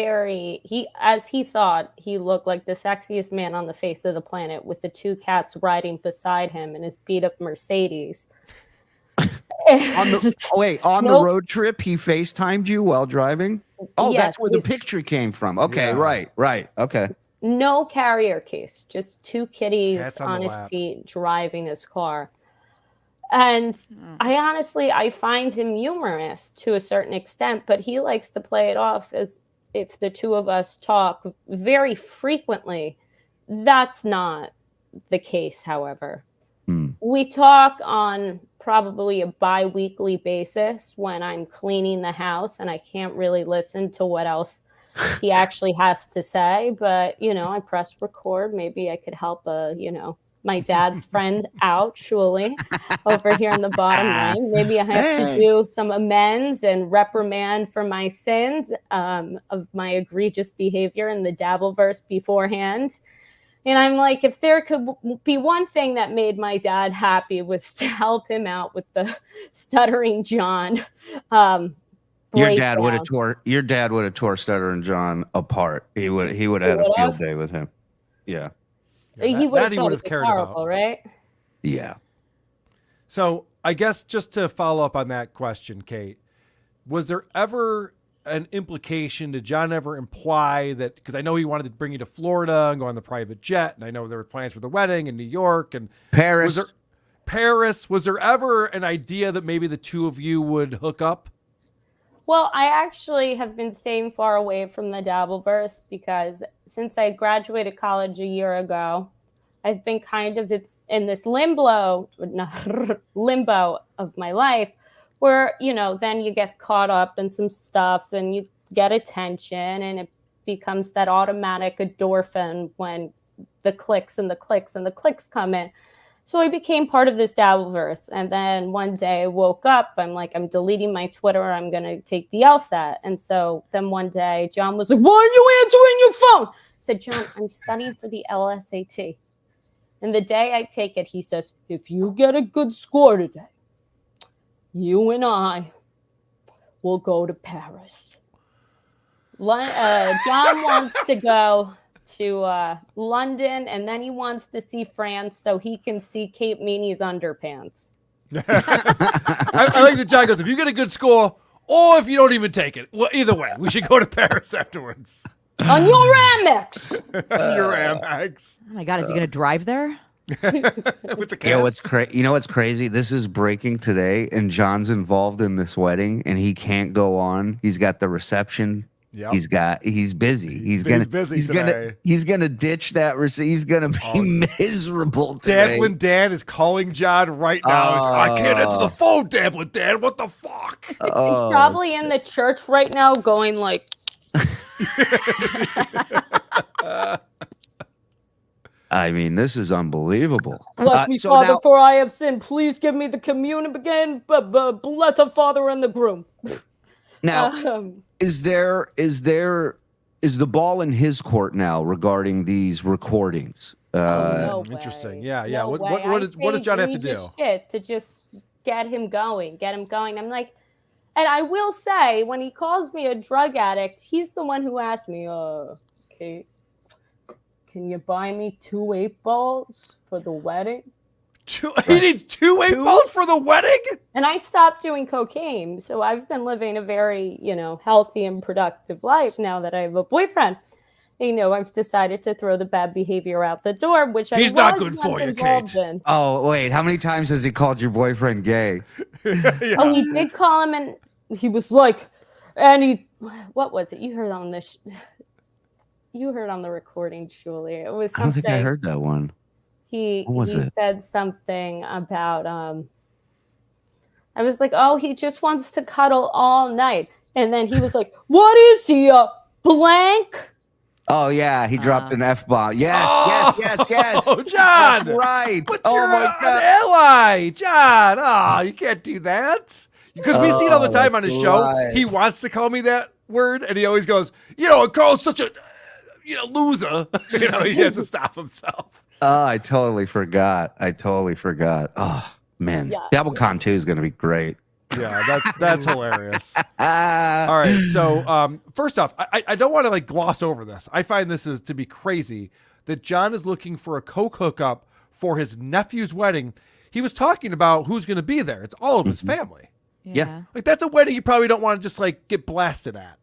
as he thought he looked like the sexiest man on the face of the planet, with the 2 cats riding beside him in his beat up Mercedes. On the road trip, he FaceTimed you while driving? Oh, Yes, that's where the picture came from. Okay, Yeah. right. Okay. No carrier case, just 2 kitties Cats on on the his lap. seat driving his car. And I find him humorous to a certain extent, but he likes to play it off as if the 2 of us talk very frequently. That's not the case, however. We talk on probably a bi-weekly basis when I'm cleaning the house and I can't really listen to what else he actually has to say. But, you know, I press record. Maybe I could help my dad's friend out, Shuli, over here in the bottom line. Maybe I have to do some amends and reprimand for my sins of my egregious behavior in the Dabble verse beforehand. And I'm like, if there could be one thing that made my dad happy, was to help him out with the Stuttering John. Your dad would have tore Stuttering John apart. He would have had a field day with him. Yeah. He would have would've cared about. horrible, right? Yeah. So I guess just to follow up on that question, Kate, was there ever an implication? Did John ever imply that, because I know he wanted to bring you to Florida and go on the private jet, and I know there were plans for the wedding in New York and Paris. Was there ever an idea that maybe the 2 of you would hook up? Well, I actually have been staying far away from the Dabbleverse because since I graduated college a year ago, I've been kind of in this limbo of my life where, you know, then you get caught up in some stuff and you get attention and it becomes that automatic endorphin when the clicks and the clicks and the clicks come in. So I became part of this Dabbleverse. And then one day I woke up, I'm like, I'm deleting my Twitter. I'm going to take the LSAT. And so then one day John was like, why aren't you answering your phone? I said, John, I'm studying for the LSAT. And the day I take it, he says, if you get a good score today, you and I will go to Paris. John wants to go to London, and then he wants to see France so he can see Kate Meaney's underpants. I like that John goes, if you get a good score, or if you don't even take it. Well, either way, we should go to Paris afterwards. On your Amex! Your Amex. Oh my God, is he going to drive there? With the cats. You know what's crazy? This is breaking today, and John's involved in this wedding, and he can't go on. He's got the reception. Yep. He's busy. He's gonna ditch that. He's gonna be miserable today. Dabblin' Dan is calling John right now. I can't answer the phone, Dabblin' Dan. What the fuck? He's probably in the church right now going like... I mean, this is unbelievable. Bless me, Father, for I have sinned. Please give me the communion again. But bless our Father and the groom. Now, is the ball in his court now regarding these recordings? No Interesting. way. Yeah. No What does John have to do? Shit to just get him going. I'm like, and I will say, when he calls me a drug addict, he's the one who asked me, Kate, can you buy me 2 8-balls for the wedding? He needs 2 8-balls for the wedding? And I stopped doing cocaine. So I've been living a very, healthy and productive life now that I have a boyfriend. I've decided to throw the bad behavior out the door, which he's not good for you, Kate. In. Oh, wait. How many times has he called your boyfriend gay? Yeah. Oh, he did call him, and he was like, and he what was it? You heard on the you heard on the recording, Shuli. It was I don't something. think I heard that one. He What was it? said something about I was like, oh, he just wants to cuddle all night. And then he was like, what is he, blank? Oh yeah, he dropped an F-bomb. Yes, Oh, yes. John! That's right. But oh you're my an God. ally, John. Oh, you can't do that. Because we see it all the time on his that's show. right. He wants to call me that word, and he always goes, Carl's such a loser. He has to stop himself. Oh, I totally forgot. Oh man, Yeah. DabbleCon 2 is going to be great. Yeah, that's hilarious. All right, so first off, I don't want to like gloss over this. I find this is to be crazy that John is looking for a coke hookup for his nephew's wedding. He was talking about who's going to be there. It's all of his family. Yeah. Like that's a wedding you probably don't want to just like get blasted at.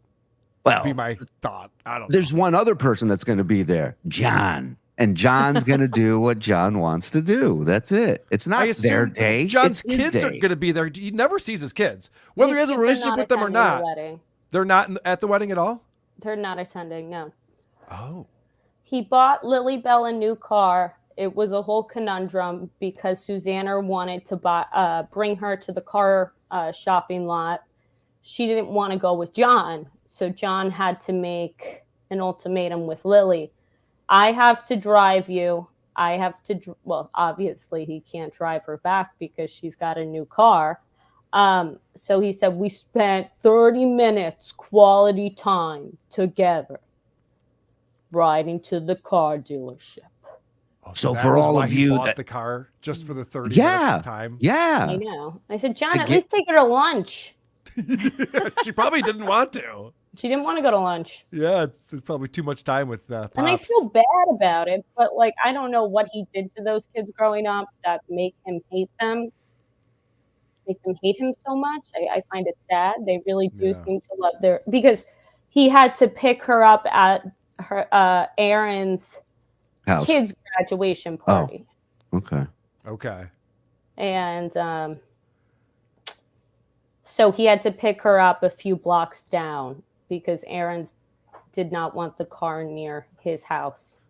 Well, Would be my thought. I don't know. there's one other person that's going to be there, John. And John's going to do what John wants to do. That's it. It's not I assume their day. John's it's his kids are day. going to be there. He never sees his kids, whether he has a They're relationship not with them or attending the not. wedding. They're not at the wedding at all. They're not attending, no. Oh, He bought Lily Bell a new car. It was a whole conundrum because Susanna wanted to bring her to the car shopping lot. She didn't want to go with John, so John had to make an ultimatum with Lily. I have to drive you. Well, obviously he can't drive her back because she's got a new car. So he said, we spent 30 minutes quality time together riding to the car dealership. Oh, So that for was all why of he you bought that- the car just for the 30 Yeah. minutes of time. Yeah. I know. I said, John, To at get- least take her to lunch. She probably didn't want to. She didn't want to go to lunch. Yeah, it's probably too much time with Pops. And I feel bad about it, but like I don't know what he did to those kids growing up that make them hate him so much. I find it sad. They really do Yeah. seem to love because he had to pick her up at her Aaron's House. kids' graduation party. Okay. Okay. And so he had to pick her up a few blocks down because Aaron's did not want the car near his house.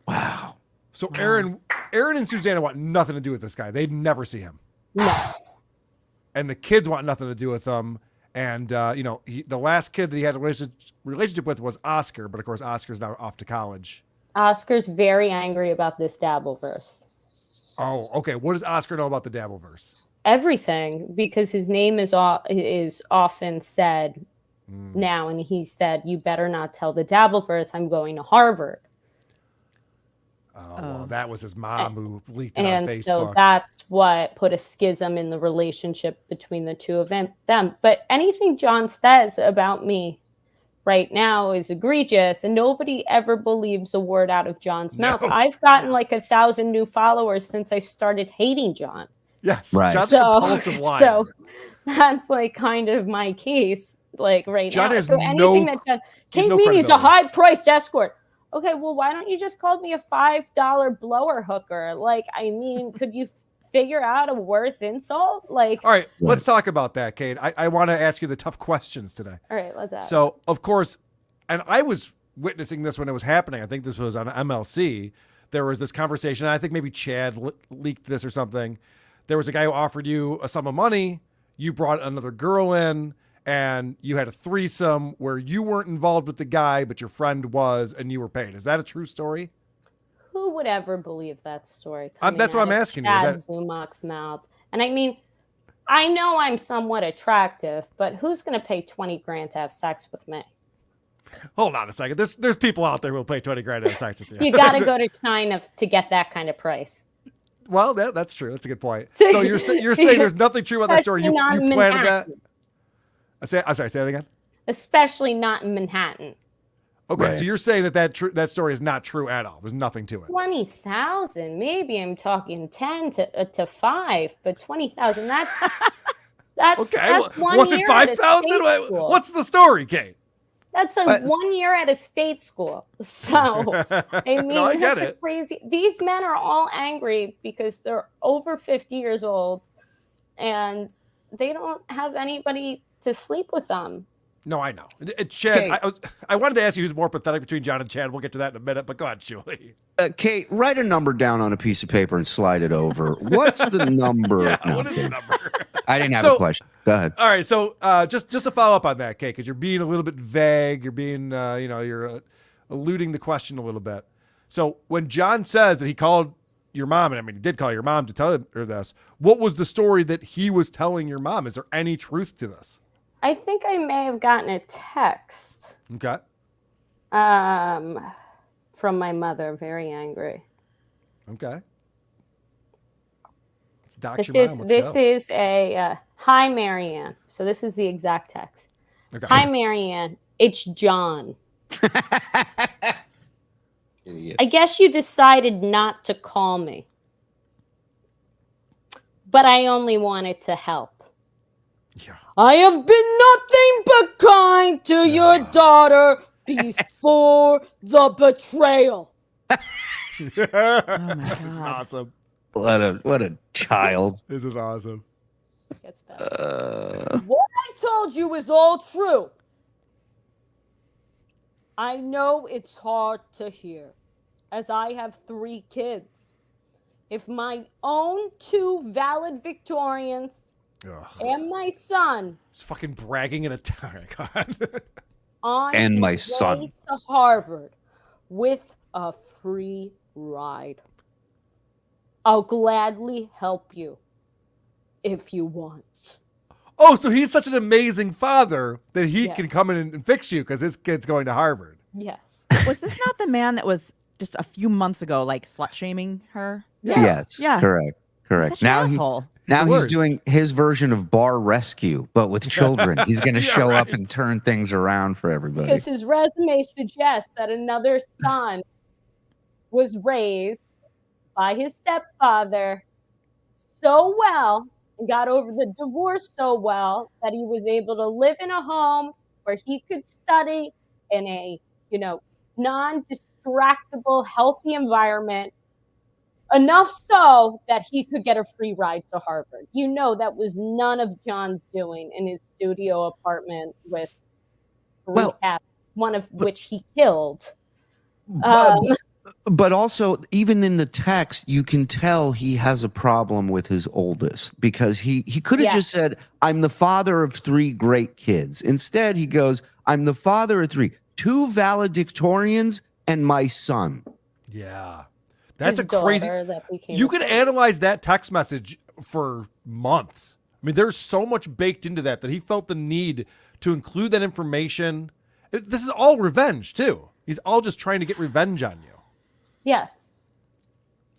Wow. So Aaron and Susanna want nothing to do with this guy. They'd never see him. No. And the kids want nothing to do with him. And, the last kid that he had a relationship with was Oscar. But, of course, Oscar's now off to college. Oscar's very angry about this Dabbleverse. Oh, okay. What does Oscar know about the Dabbleverse? Everything, because his name is often said now. And he said, you better not tell the Dabbleverse I'm going to Harvard. Oh, well, that was his mom who leaked it on And Facebook. so that's what put a schism in the relationship between the two of them. But anything John says about me right now is egregious, and nobody ever believes a word out of John's mouth. I've gotten like 1,000 new followers since I started hating John. Yes. Right. John's a compulsive liar. So that's like kind of my case, like right John now. has So anything that John, Kate no Meaney's a credibility. high-priced escort. Okay, well, why don't you just call me a $5 blower hooker? Like, I mean, could you figure out a worse insult? Like, All right, let's talk about that, Kate. I want to ask you the tough questions today. all right, let's ask. So, of course, and I was witnessing this when it was happening. I think this was on MLC. There was this conversation. I think maybe Chad leaked this or something. There was a guy who offered you a sum of money. You brought another girl in, and you had a threesome where you weren't involved with the guy, but your friend was, and you were paid. Is that a true story? Who would ever believe that story? That's what I'm asking you. Is Chad that- Zumach's mouth. And I mean, I know I'm somewhat attractive, but who's going to pay 20 grand to have sex with me? Hold on a second. There's people out there who will pay 20 grand to have sex with you. You got to go to China to get that kind of price. Well, that's true. That's a good point. So you're saying there's nothing true about that story. You Especially not in planted that? Manhattan. I'm sorry, say that again. Especially not in Manhattan. Okay, Right. so you're saying that story is not true at all. There's nothing to it. 20,000, maybe I'm talking 10 to 5, but 20,000. That's Okay, that's well, 1 was it year at a 5,000? state school. What's the story, Kate? That's a But- 1 year at a state school. So I mean, No, I get that's a it. crazy. These men are all angry because they're over 50 years old, and they don't have anybody to sleep with them. No, I know. Chad, I wanted to ask you who's more pathetic between John and Chad. We'll get to that in a minute, but go on, Shuli. Kate, write a number down on a piece of paper and slide it over. What's the number? Yeah, No, what is the number? I didn't have a question. Go ahead. All right, so just to follow up on that, Kate, because you're being a little bit vague. You're being, you're eluding the question a little bit. So when John says that he called your mom, and I mean, he did call your mom to tell her this, what was the story that he was telling your mom? Is there any truth to this? I think I may have gotten a text. Okay. From my mother, very angry. Okay. Let's dox This your is mom. Let's go. a hi, Marianne. So this is the exact text. Okay. Hi, Marianne. It's John. I guess you decided not to call me, but I only wanted to help. Yeah. I have been nothing but kind to your daughter before the betrayal. Oh my This is God. awesome. What a child. This is awesome. Gets better. What I told you is all true. I know it's hard to hear, as I have 3 kids. If my own 2 valid Victorians Ugh. and my son It's fucking bragging in a time. God. on And his my way son. to Harvard with a free ride, I'll gladly help you if you want. Oh, so he's such an amazing father that he Yeah. can come in and fix you because his kid's going to Harvard. Yes. Was this not the man that was just a few months ago, like slut shaming her? Yes. Yeah. Correct. Such an Now asshole. Now The he's worst. doing his version of bar rescue, but with children. He's going to Yeah, show up right. and turn things around for everybody. Because his resume suggests that another son was raised by his stepfather so well and got over the divorce so well that he was able to live in a home where he could study in a, non-distractible, healthy environment, enough so that he could get a free ride to Harvard. That was none of John's doing in his studio apartment with 3 cats, one of which he killed. But also, even in the text, you can tell he has a problem with his oldest because he could have just said, I'm the father of 3 great kids. Instead, he goes, I'm the father of 3, 2 valedictorians and my son. Yeah. That's His a crazy. daughter that became You a could son. analyze that text message for months. I mean, there's so much baked into that he felt the need to include that information. This is all revenge, too. He's all just trying to get revenge on you. Yes.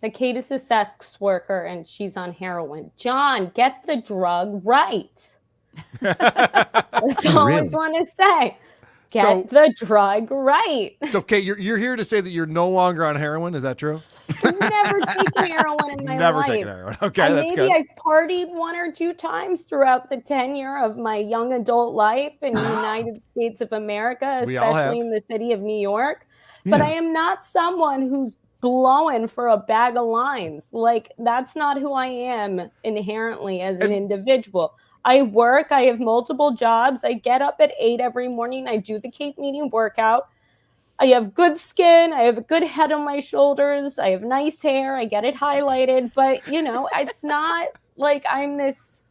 That Kate is a sex worker and she's on heroin. John, get the drug right. That's all I always want to say. Get the drug right. So, Kate, you're here to say that you're no longer on heroin. Is that true? I've never taken heroin in my Never life. taken heroin. Okay, that's Maybe good. I've partied 1 or 2 times throughout the tenure of my young adult life in the United States of America, We all have. especially in the city of New York. But I am not someone who's blowing for a bag of lines. Like, that's not who I am inherently as an individual. I work. I have multiple jobs. I get up at 8 every morning. I do the Kate Meaney workout. I have good skin. I have a good head on my shoulders. I have nice hair. I get it highlighted. But, it's not like I'm this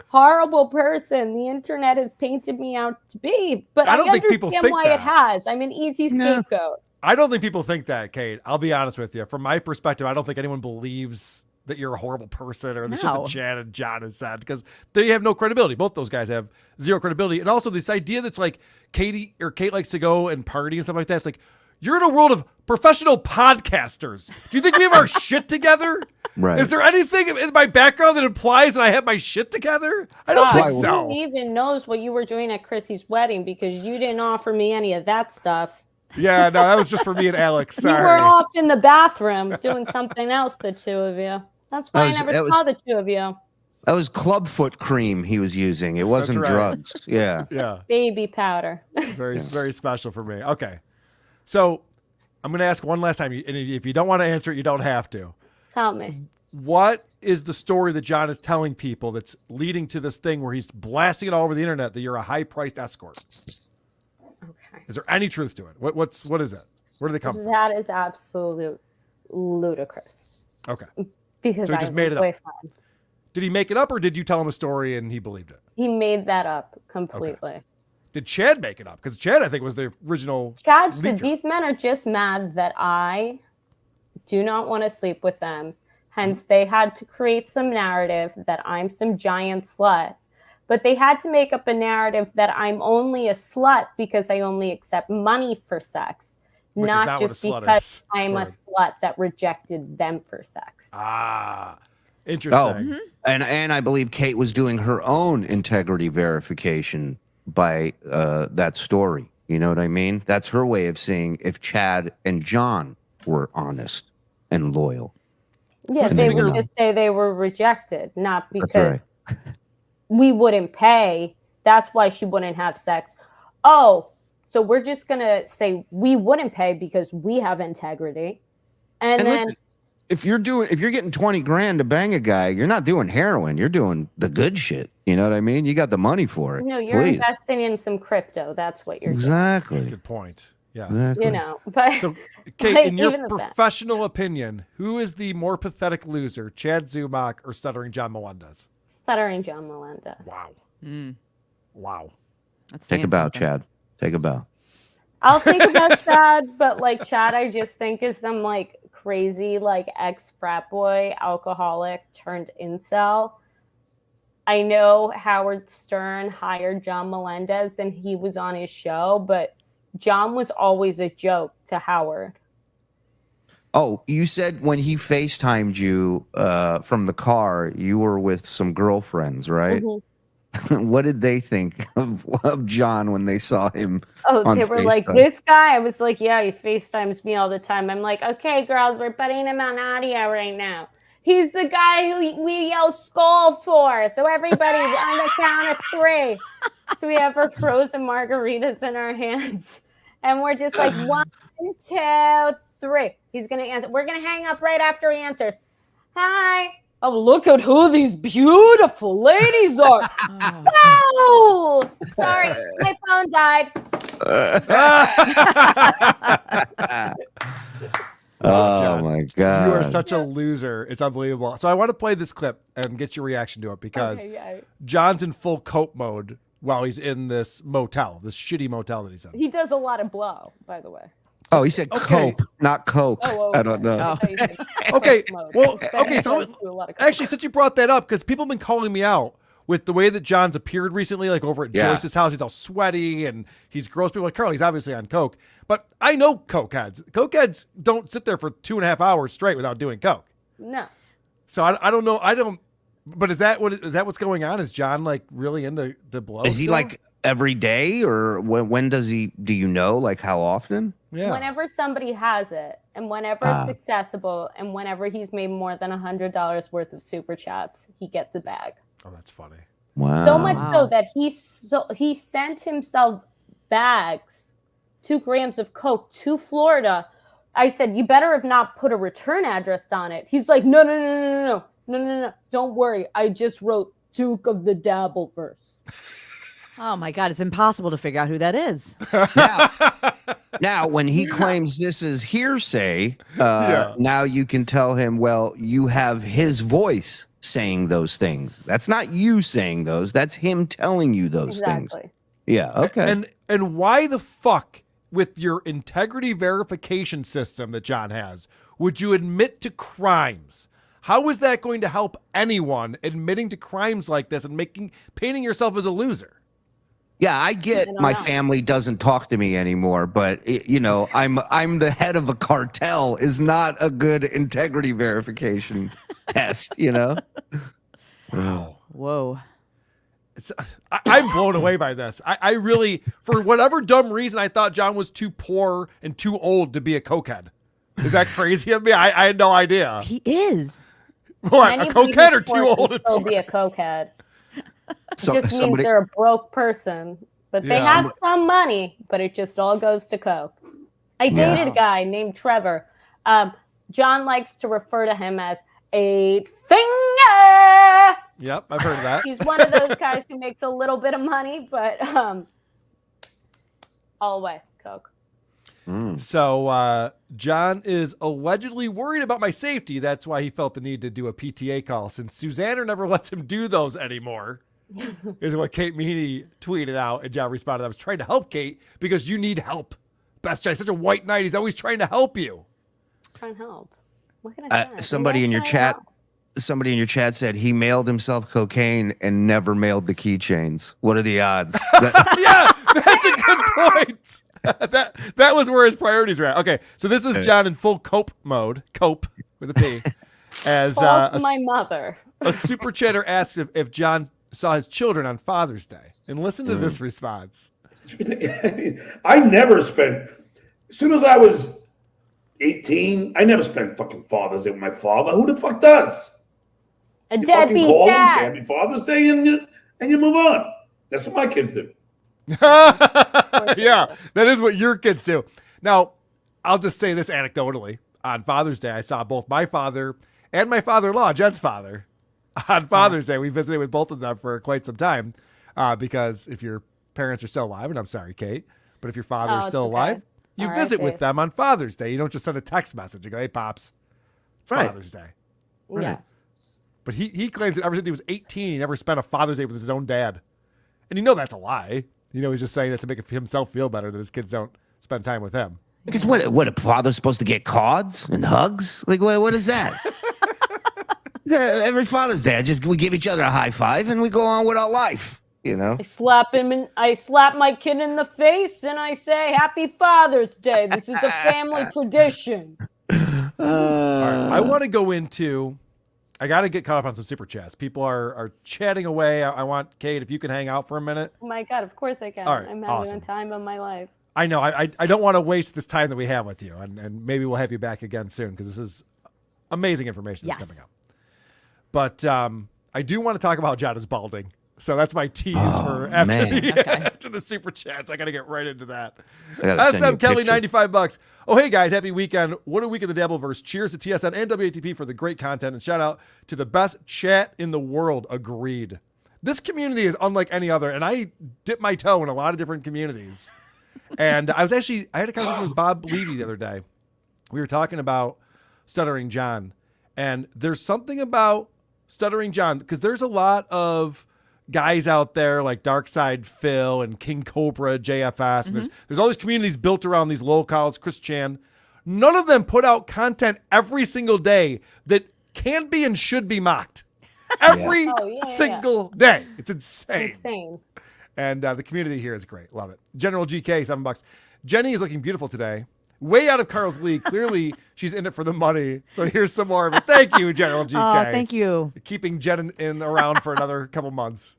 horrible person the internet has painted me out to be. But I don't think people understand think why that. it has. I'm an easy scapegoat. I don't think people think that, Kate. I'll be honest with you. From my perspective, I don't think anyone believes that you're a horrible person or the shit that Chad and John has said because they have no credibility. Both those guys have 0 credibility. And also this idea that's like Kate likes to go and party and stuff like that. It's like, you're in a world of professional podcasters. Do you think we have our shit together? Right. Is there anything in my background that implies that I have my shit together? I don't think so. Who even knows what you were doing at Chrissy's wedding because you didn't offer me any of that stuff. Yeah, no, that was just for me and Alex. Sorry. You were off in the bathroom doing something else, the 2 of you. That's why I never saw the 2 of you. That was clubfoot cream he was using. It wasn't right. drugs. Yeah. Yeah. Baby powder. Very, very special for me. Okay. So I'm going to ask one last time. And if you don't want to answer it, you don't have to. Tell me. what is the story that John is telling people that's leading to this thing where he's blasting it all over the internet that you're a high-priced escort? Okay. Is there any truth to it? What is it? Where do they come from? That is absolute ludicrous. Okay. Because So he I just have made it up. boyfriend. Did he make it up or did you tell him a story and he believed it? He made that up completely. Did Chad make it up? Because Chad, I think, was the original. Chad said leaker. these men are just mad that I do not want to sleep with them. Hence, they had to create some narrative that I'm some giant slut. But they had to make up a narrative that I'm only a slut because I only accept money for sex. Which is not not what just a slut because is. I'm a slut that rejected them for sex. Ah, interesting. And I believe Kate was doing her own integrity verification by that story. You know what I mean? That's her way of seeing if Chad and John were honest and loyal. Yeah, they would just say they were rejected, not because we wouldn't pay. That's why she wouldn't have sex. Oh, so we're just going to say we wouldn't pay because we have integrity. And then listen, if you're getting 20 grand to bang a guy, you're not doing heroin. You're doing the good shit. You know what I mean? You got the money for it. no, you're Please. investing in some crypto. That's what you're Exactly. Good point. Yeah. Exactly. doing. But So, Kate, like, in your even with that. professional opinion, who is the more pathetic loser, Chad Zumach or Stuttering John Melendez? Stuttering John Melendez. Wow. Mm. Wow. That's Take saying a bow, something. Chad. Take a bow. I'll think about Chad, but like Chad, I just think is some like crazy like ex frat boy, alcoholic turned incel. I know Howard Stern hired John Melendez and he was on his show, but John was always a joke to Howard. Oh, you said when he FaceTimed you from the car, you were with some girlfriends, right? Mhm. What did they think of John when they saw him? Oh, on they were like, FaceTime? this guy? I was like, yeah, he FaceTimes me all the time. I'm like, okay, girls, we're putting him on audio right now. He's the guy who we yell skull for. So everybody on the count of 3. So we have our frozen margaritas in our hands. And we're just like, 1, 2, 3. He's going to answer. We're going to hang up right after he answers. Hi. Oh, look at who these beautiful ladies are. Oh, sorry. My phone died. Oh John, my God. You are such a loser. It's unbelievable. So I want to play this clip and get your reaction to it because Okay, yeah. John's in full cope mode while he's in this motel, this shitty motel that he's in. He does a lot of blow, by the way. Oh, he said Okay. cope, not coke. Oh, I don't know. I thought you said Okay, mode. well, He okay, does so do a lot of coke. actually, since you brought that up, because people have been calling me out with the way that John's appeared recently, like over at Yeah. Joyce's house, he's all sweaty and he's gross. People are like, Karl, he's obviously on coke. But I know coke heads. Coke heads don't sit there for 2.5 hours straight without doing coke. No. So I don't know. But is that what's going on? Is John like really into the blow? Is he still? like every day or when does he, do you know, like how often? Yeah. Whenever somebody has it and whenever it's accessible and whenever he's made more than $100 worth of super chats, he gets a bag. Oh, that's funny. Wow. So much so that he sent himself bags, 2 grams of coke to Florida. I said, you better have not put a return address on it. He's like, no. Don't worry. I just wrote Duke of the Dabble verse. Oh my God, it's impossible to figure out who that is. Now, when he claims this is hearsay, now you can tell him, well, you have his voice saying those things. That's not you saying those. That's him telling you those things. Exactly. Yeah, okay. And why the fuck, with your integrity verification system that John has, would you admit to crimes? How is that going to help anyone admitting to crimes like this and painting yourself as a loser? Yeah, I get my family doesn't talk to me anymore, but I'm the head of a cartel is not a good integrity verification test, Wow. Whoa. I'm blown away by this. I really, for whatever dumb reason, I thought John was too poor and too old to be a cokehead. Is that crazy of me? I had no idea. He is. What, a Anybody cokehead or who's too poor old? can still be a cokehead. So It just means somebody, they're a broke person. But they Yeah. have some money, but it just all goes to coke. I dated a guy named Trevor. John likes to refer to him as a finger. Yep, I've heard of that. He's one of those guys who makes a little bit of money, but all the way, Coke. So John is allegedly worried about my safety. That's why he felt the need to do a PTA call, since Susanna never lets him do those anymore. Is what Kate Meaney tweeted out, and John responded, I was trying to help Kate because you need help. Best John, he's such a white knight. He's always trying to help you. Try and help. What can I say? Somebody in your chat said he mailed himself cocaine and never mailed the keychains. What are the odds? Yeah, that's a good point. that was where his priorities were at. Okay, so this is John in full cope mode, cope with a P. As my mother. A super chatter asks if John saw his children on Father's Day, and listen to this response. I never spent. As soon as I was 18, I never spent fucking Father's Day with my father. Who the fuck does? A You fucking deadbeat call him, say dad. Happy Father's Day, and you move on. That's what my kids do. Yeah, that is what your kids do. Now, I'll just say this anecdotally. On Father's Day, I saw both my father and my father-in-law, Jen's father, on Father's Day. We visited with both of them for quite some time because if your parents are still alive, and I'm sorry, Kate, but if your father is still alive, you visit with them on Father's Day. You don't just send a text message and go, hey, Pops, it's Father's Day. Yeah. But he claims that ever since he was 18, he never spent a Father's Day with his own dad. And you know that's a lie. You know, he's just saying that to make himself feel better that his kids don't spend time with him. Because what a father's supposed to get cards and hugs? Like what is that? Every Father's Day, we give each other a high five and we go on with our life. You know, I slap my kid in the face and I say, Happy Father's Day. This is a family tradition. All right, I want to go into, I got to get caught up on some super chats. People are chatting away. I want, Kate, if you can hang out for a minute. Oh my God, of course I can. All right, I'm having awesome. the time of my life. I know. I don't want to waste this time that we have with you. And maybe we'll have you back again soon because this is amazing information that's coming up. But I do want to talk about John is balding. So that's my tease for after the super chats. I got to get right into that. SM Kelly, $95. Oh, hey guys, happy weekend. What a week of the Dabbleverse. Cheers to TSN and WATP for the great content, and shout out to the best chat in the world. Agreed. This community is unlike any other, and I dip my toe in a lot of different communities. And I had a conversation with Bob Levy the other day. We were talking about Stuttering John, and there's something about Stuttering John because there's a lot of guys out there like Darkside Phil and King Cobra JFS, and there's all these communities built around these locales. Chris Chan, none of them put out content every single day that can be and should be mocked. Every single day. It's insane. And the community here is great. Love it. General GK, $7. Jenny is looking beautiful today. Way out of Karl's league. Clearly, she's in it for the money. So here's some more of it. Thank you, General GK. Oh, thank you. Keeping Jen in around for another couple months.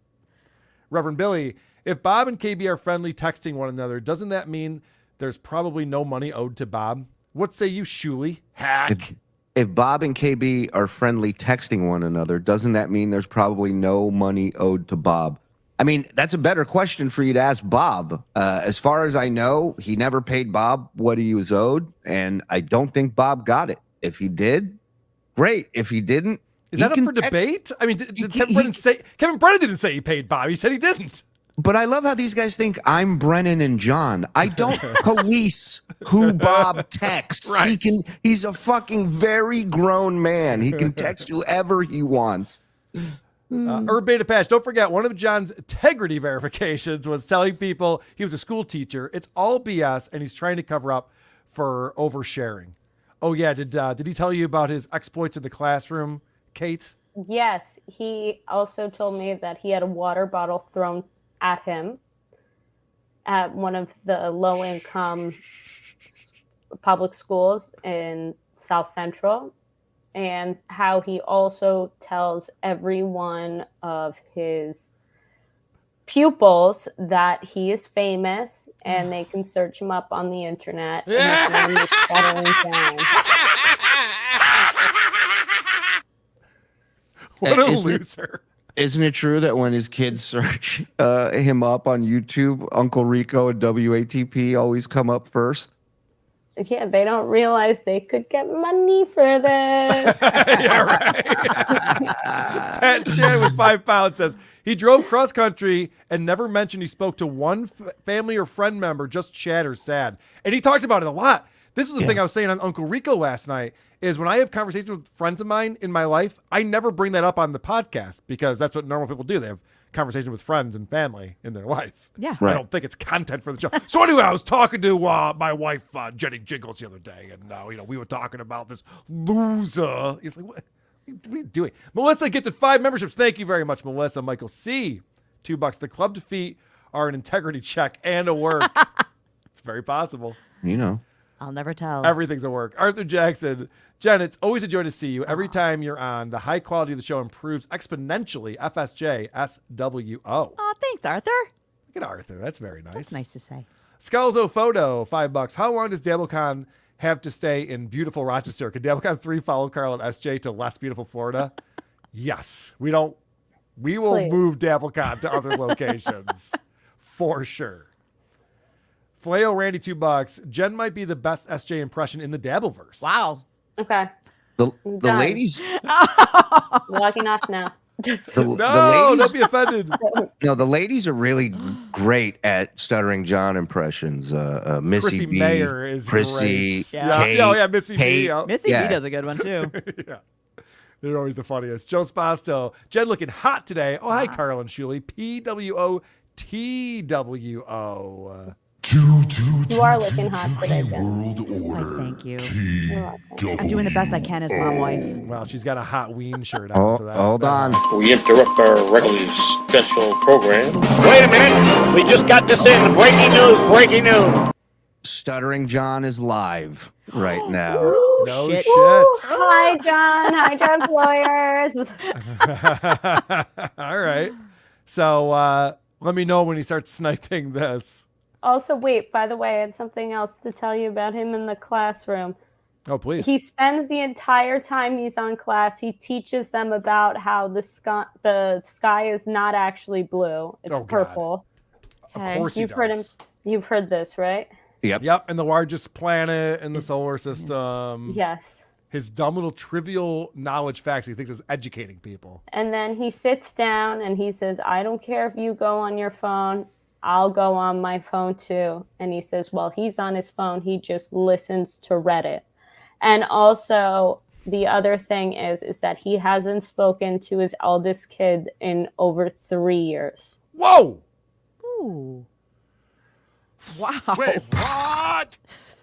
Reverend Billy, if Bob and KB are friendly texting one another, doesn't that mean there's probably no money owed to Bob? What say you, Shuli? Hack. If Bob and KB are friendly texting one another, doesn't that mean there's probably no money owed to Bob? I mean, that's a better question for you to ask Bob. As far as I know, he never paid Bob what he was owed, and I don't think Bob got it. If he did, great. If he didn't, is that up for debate? I mean, did Kevin Brennan didn't say he paid Bob. He said he didn't. But I love how these guys think I'm Brennan and John. I don't police who Bob texts. Right. He's a fucking very grown man. He can text whoever he wants. Beta Patch, don't forget, one of John's integrity verifications was telling people he was a school teacher. It's all BS, and he's trying to cover up for oversharing. Oh, yeah. Did he tell you about his exploits in the classroom, Kate? Yes. He also told me that he had a water bottle thrown at him at one of the low-income public schools in South Central, and how he also tells every one of his pupils that he is famous and they can search him up on the internet. And his name is Stuttering John. What a loser. Isn't it true that when his kids search him up on YouTube, Uncle Rico and WATP always come up first? Yeah, they don't realize they could get money for this. Yeah, right. Pat Shannon with 5 pounds says he drove cross country and never mentioned he spoke to one family or friend member, just chat or sad. And he talked about it a lot. This is the thing I was saying on Uncle Rico last night is when I have conversations with friends of mine in my life, I never bring that up on the podcast because that's what normal people do. They have conversation with friends and family in their life. Yeah. I don't think it's content for the show. So anyway, I was talking to my wife, Jenny Jingles, the other day, and we were talking about this loser. He's like, what are you doing? Melissa gets 5 memberships. Thank you very much, Melissa. Michael C, $2. The club defeat are an integrity check and a work. It's very possible. I'll never tell. Everything's a work. Arthur Jackson. Jen, it's always a joy to see you. Every time you're on, the high quality of the show improves exponentially. FSJ, SWO. Oh, thanks, Arthur. Look at Arthur. That's very nice. That's nice to say. Scalzo Photo, $5. How long does DabbleCon have to stay in beautiful Rochester? Could DabbleCon 3 follow Karl and SJ to less beautiful Florida? Yes. We will Please. move DabbleCon to other locations for sure. Flayo Randy, $2. Jen might be the best SJ impression in the Dabbleverse. Wow. Okay. The Done. ladies, Walking off now. the No, ladies, don't be offended. no, the ladies are really great at Stuttering John impressions. Missy Chrissy B, Mayer is Chrissy, great. Yeah. Kate, Oh, yeah, Missy B. Kate. Yeah. Missy Yeah. B does a good one, too. Yeah. They're always the funniest. Joe Spasto. Jen looking hot today. Oh, hi, Karl and Shuli. PWOTWO. You are looking hot today, Jen. World Why, Order. thank you. You're welcome. I'm doing the best I can as mom wife. Well, she's got a hot ween shirt on. So that, Hold on. We interrupt our regularly special program. Wait a minute. We just got this in. Breaking news. Breaking news. Stuttering John is live right now. No shit. shit. Hi, John. Hi, John's lawyers. All right. So let me know when he starts sniping this. Also, wait, by the way, I had something else to tell you about him in the classroom. Oh, please. He spends the entire time he's on class, he teaches them about how the sky is not actually blue. It's Oh, God. purple. Of Hey. course he You've heard him. does. You've heard this, right? Yep. And the largest planet in the solar system. Yes. His dumb little trivial knowledge facts he thinks is educating people. And then he sits down and he says, I don't care if you go on your phone. I'll go on my phone too. And he says, well, he's on his phone. He just listens to Reddit. And also the other thing is that he hasn't spoken to his eldest kid in over 3 years. Whoa! Ooh. Wow. Wait, what?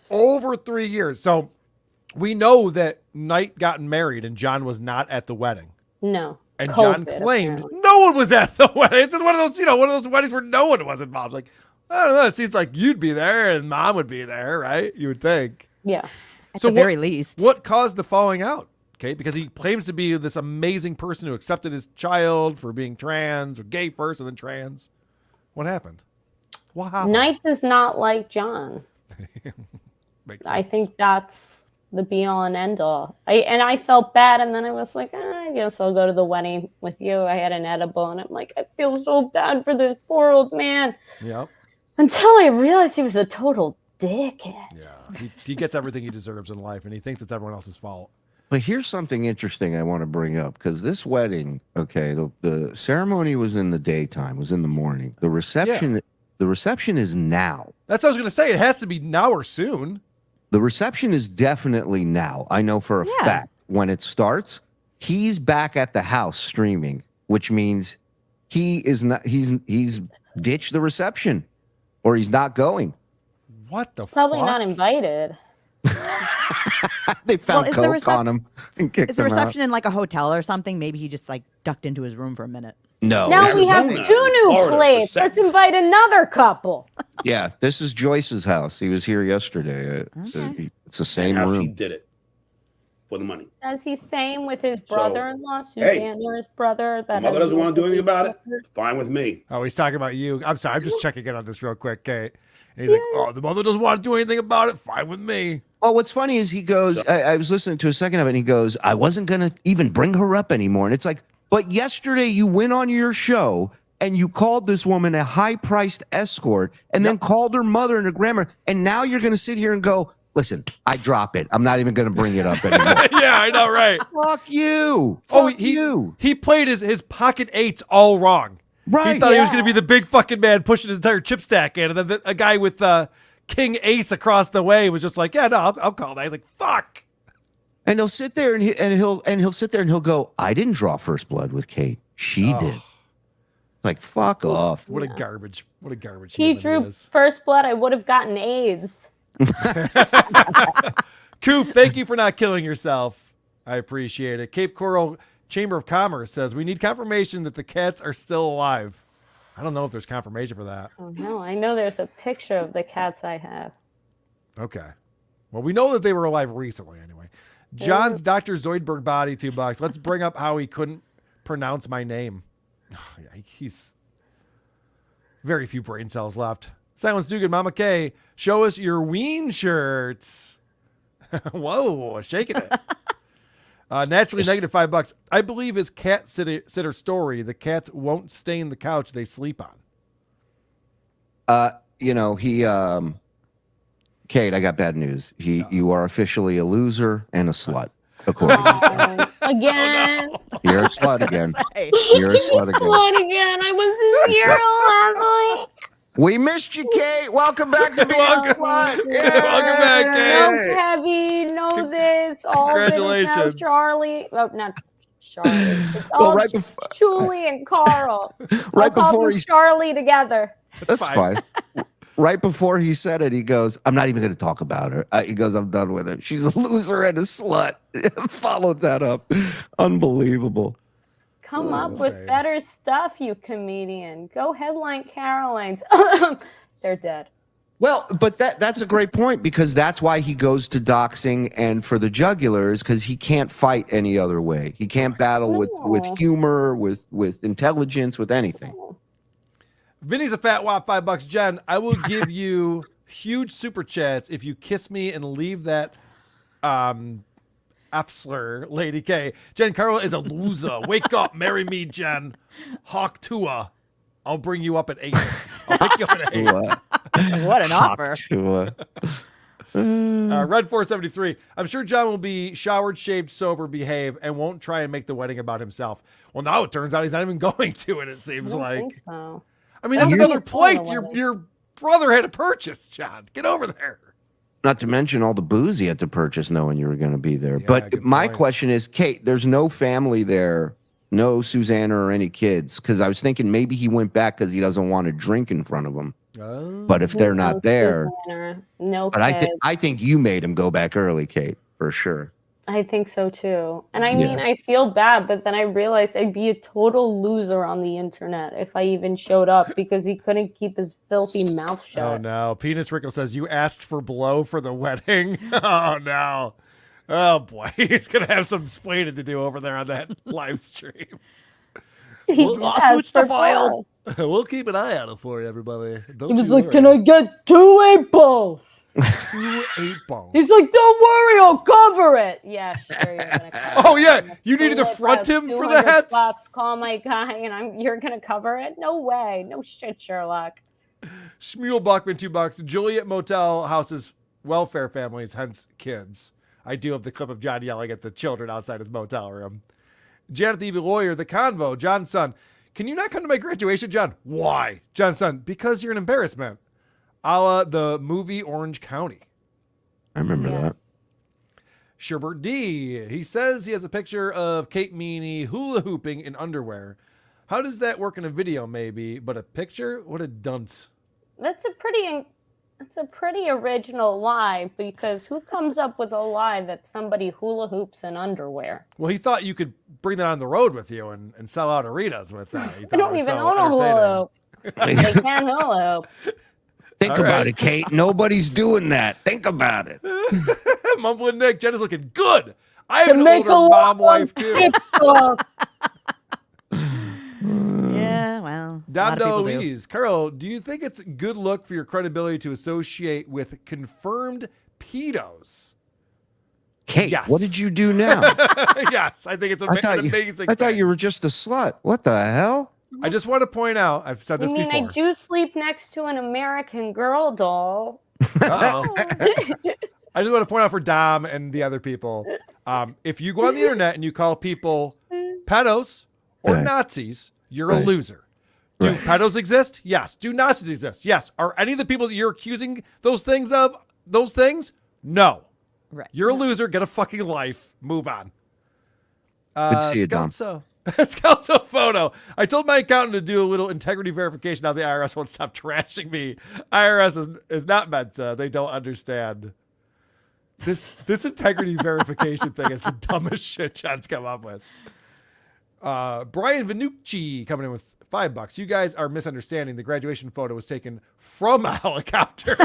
Over 3 years. So we know that Knight got married and John was not at the wedding. No. And COVID, John claimed apparently. no one was at the wedding. It's just one of those weddings where no one was involved. Like, I don't know. It seems like you'd be there and mom would be there, right? You would think. Yeah. At So the very least. What caused the falling out, Kate? Because he claims to be this amazing person who accepted his child for being trans or gay first and then trans. What happened? What happened? Knight does not like John. Makes I sense. think that's the be all and end all. I felt bad, and then I was like, I guess I'll go to the wedding with you. I had an edible, and I'm like, I feel so bad for this poor old man. Yep. Until I realized he was a total dickhead. Yeah. He gets everything he deserves in life, and he thinks it's everyone else's fault. But here's something interesting I want to bring up because this wedding, okay, the ceremony was in the daytime, was in the morning. The reception is now. That's what I was going to say. It has to be now or soon. The reception is definitely now. I know for a fact when it starts, he's back at the house streaming, which means he is not. He's ditched the reception, or he's not going. What the Probably fuck? not invited. They found is the coke on him and kicked Is the him out. reception in like a hotel or something? Maybe he just like ducked into his room for a minute. No. Now this we is- have Arizona, 2 new Florida, plates. for Let's seconds. invite another couple. Yeah, this is Joyce's house. He was here yesterday. Okay. It's the same And how she room. did it for the money. As he's saying with his So, brother-in-law, hey, Susanna's brother. The That mother has doesn't want to do anything about it. record. Fine with me. Oh, he's talking about you. I'm sorry. I'm just checking in on this real quick, Kate. And he's like, oh, the mother doesn't want to do anything about it. Fine with me. Well, what's funny is he goes, I was listening to a second of it, and he goes, I wasn't going to even bring her up anymore. And it's like, but yesterday you went on your show and you called this woman a high-priced escort and then called her mother and her grandma, and now you're going to sit here and go, Listen, I drop it. I'm not even going to bring it up anymore. Yeah, I know, right? Fuck you. Oh, Fuck you. He played his pocket eights all wrong. Right. He thought he was going to be the big fucking man pushing his entire chip stack in, and then a guy with King Ace across the way was just like, yeah, no, I'll call that. He's like, fuck. And he'll sit there and he'll sit there and he'll go, I didn't draw first blood with Kate. She did. Like, fuck off. What a garbage. What a garbage. He drew first blood. I would have gotten AIDS. Coof, thank you for not killing yourself. I appreciate it. Cape Coral Chamber of Commerce says, we need confirmation that the cats are still alive. I don't know if there's confirmation for that. Oh, no. I know there's a picture of the cats I have. Okay. Well, we know that they were alive recently anyway. John's Dr. Zoidberg body, $2. Let's bring up how he couldn't pronounce my name. Oh, yeah, he's very few brain cells left. Silence Dugan, Mama K, show us your ween shirts. Whoa, shaking it. Naturally negative $5. I believe his cat sitter story. The cats won't stain the couch they sleep on. Kate, I got bad news. You are officially a loser and a slut, according to me. Again. Oh, no. You're a slut again. You're a slut again. Slut again. I was in zero last week. We missed you, Kate. Welcome back to being a slut. Welcome back, Kate. No heavy, no this. All Congratulations. this now Charlie. Oh, not Charlie. It's all Well, right before, Shuli and Karl. right I'll call before them Charlie together. That's fine. Right before he said it, he goes, I'm not even going to talk about her. He goes, I'm done with it. She's a loser and a slut. Followed that up. Unbelievable. Come up with better stuff, you comedian. Go headline Carolines. They're dead. Well, but that's a great point, because that's why he goes to doxing and for the jugulars, because he can't fight any other way. He can't battle with humor, with intelligence, with anything. Vinny's a fat wop, $5. Jen, I will give you huge super chats if you kiss me and leave that F slur, Lady K. Jen, Karl is a loser. Wake up, marry me, Jen. Hawk Tua. I'll bring you up at 8. I'll pick you up at 8. What an offer. Red 473. I'm sure John will be showered, shaved, sober, behave, and won't try and make the wedding about himself. Well, now it turns out he's not even going to it, it seems like. Think so. I mean, that's another plate your brother had to purchase, John. Get over there. Not to mention all the booze he had to purchase knowing you were going to be there. Yeah, but good my point. question is, Kate, there's no family there, no Susanna or any kids, because I was thinking maybe he went back because he doesn't want to drink in front of them. Oh. But if they're not there, no. but I think you made him go back early, Kate, for sure. I think so too. And I mean, I feel bad, but then I realized I'd be a total loser on the internet if I even showed up, because he couldn't keep his filthy mouth shut. Oh no. Penis Rickle says you asked for blow for the wedding. Oh no. Oh boy. He's gonna have some explaining to do over there on that live stream. We'll switch the file. We'll keep an eye out for you, everybody. Don't He was you like, worry. "Can I get 2 8 balls?" 2 8 balls. He's like, "Don't worry, I'll cover it." Yeah, sure. You're gonna cover Oh yeah, it. you needed to Flip front out him for 200 that? bucks, call my guy, and you're gonna cover it? No way, no shit, Sherlock. Shmuel Buckman, $2. Juliet Motel houses welfare families, hence kids. I do have the clip of John yelling at the children outside his motel room. Janet the Evil Lawyer, The Convo, John's son. Can you not come to my graduation, John? Why? John's son, because you're an embarrassment. A la the movie Orange County. I remember that. Sherbert D. He says he has a picture of Kate Meaney hula hooping in underwear. How does that work in a video, maybe? But a picture? What a dunce. That's a pretty original lie, because who comes up with a lie that somebody hula hoops in underwear? Well, he thought you could bring that on the road with you and sell out arenas with that. He I thought don't it was even so own a hula entertaining. hoop. They can't hula hoop. Think All about right. it, Kate. Nobody's doing that. Think about it. Mumbling Nick, Jen is looking good. I have To an make older a mom lot wife of too. people. Yeah, well, a lot of people do. Louise, Karl, do you think it's a good look for your credibility to associate with confirmed pedos? Kate, Yes. what did you do now? Yes, I think it's I thought an amazing I thought thing. you were just a slut. What the hell? I just want to point out, I've said I this mean, before. I do sleep next to an American Girl doll. Uh-oh. I just want to point out for Dom and the other people, if you go on the internet and you call people pedos or Right. Nazis, you're a Right. loser. Do Right. pedos exist? Yes. Do Nazis exist? Yes. Are any of the people that you're accusing those things of those things? No. Right. You're a loser. Get a fucking life. Move on. Good to see you, Dom. Scalzo photo. I told my accountant to do a little integrity verification. Now the IRS won't stop trashing me. IRS is not meant to. They don't understand. This integrity verification thing is the dumbest shit John's come up with. Brian Vanucci coming in with $5. You guys are misunderstanding. The graduation photo was taken from a helicopter.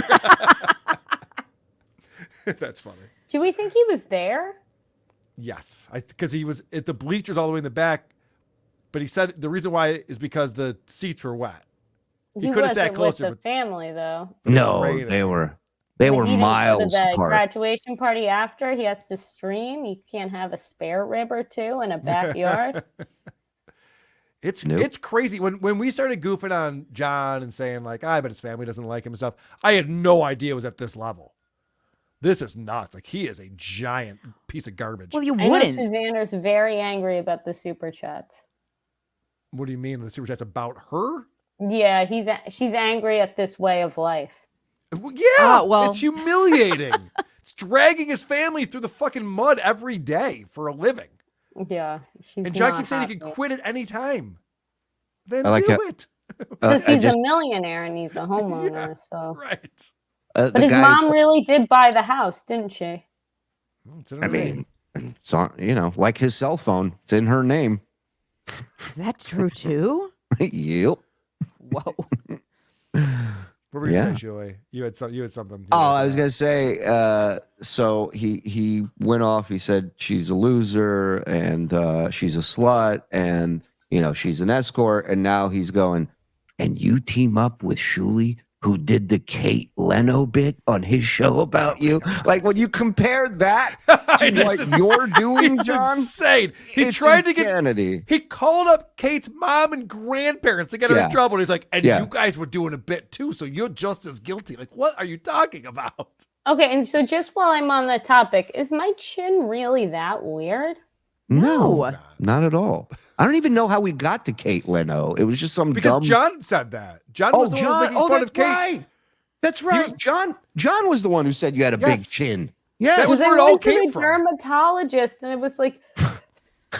That's funny. Do we think he was there? Yes, because he was at the bleachers all the way in the back, but he said the reason why is because the seats were wet. He could have sat wasn't closer, with the family though. but it was No, raining. they were Like, he didn't go to miles the apart. graduation party after. He has to stream. He can't have a spare rib or two in a backyard. Nope. It's crazy when we started goofing on John and saying like, I bet his family doesn't like him and stuff. I had no idea it was at this level. This is nuts. Like he is a giant piece of garbage. Well, you I know wouldn't. Susanna's very angry about the super chats. What do you mean the super chat's about her? Yeah, she's angry at this way of life. Well, yeah, well. it's humiliating. It's dragging his family through the fucking mud every day for a living. Yeah, she's And John not keeps saying he happy. can quit at any time. Then I like do how- it. Because I he's just- a millionaire and he's a homeowner. So, Right. but the his guy- mom really did buy the house, didn't she? It's in I her name. mean, it's on, like his cell phone. It's in her name. Is that true too? Yep. Whoa. What were you Yeah. saying, Shuli? You had something. Oh, I was gonna say. So he went off. He said she's a loser and she's a slut and she's an escort. And now he's going. And you team up with Shuli, who did the Kate Leno bit on his show about you. Like when you compare that to what you're doing, He's John, insane. He it's tried to get. insanity. He called up Kate's mom and grandparents to get her in Yeah. trouble. And he's like, and Yeah. you guys were doing a bit too, so you're just as guilty. Like, what are you talking about? Okay, and so just while I'm on the topic, is my chin really that weird? No, not at all. I don't even know how we got to Kate Leno. It was just some Because dumb. John said that. John was the one who was making fun that's of Kate. right. That's right. John was the one who said you had a big Yes. chin. That Yes. was Because I where it all went to came the from. dermatologist, and it was like,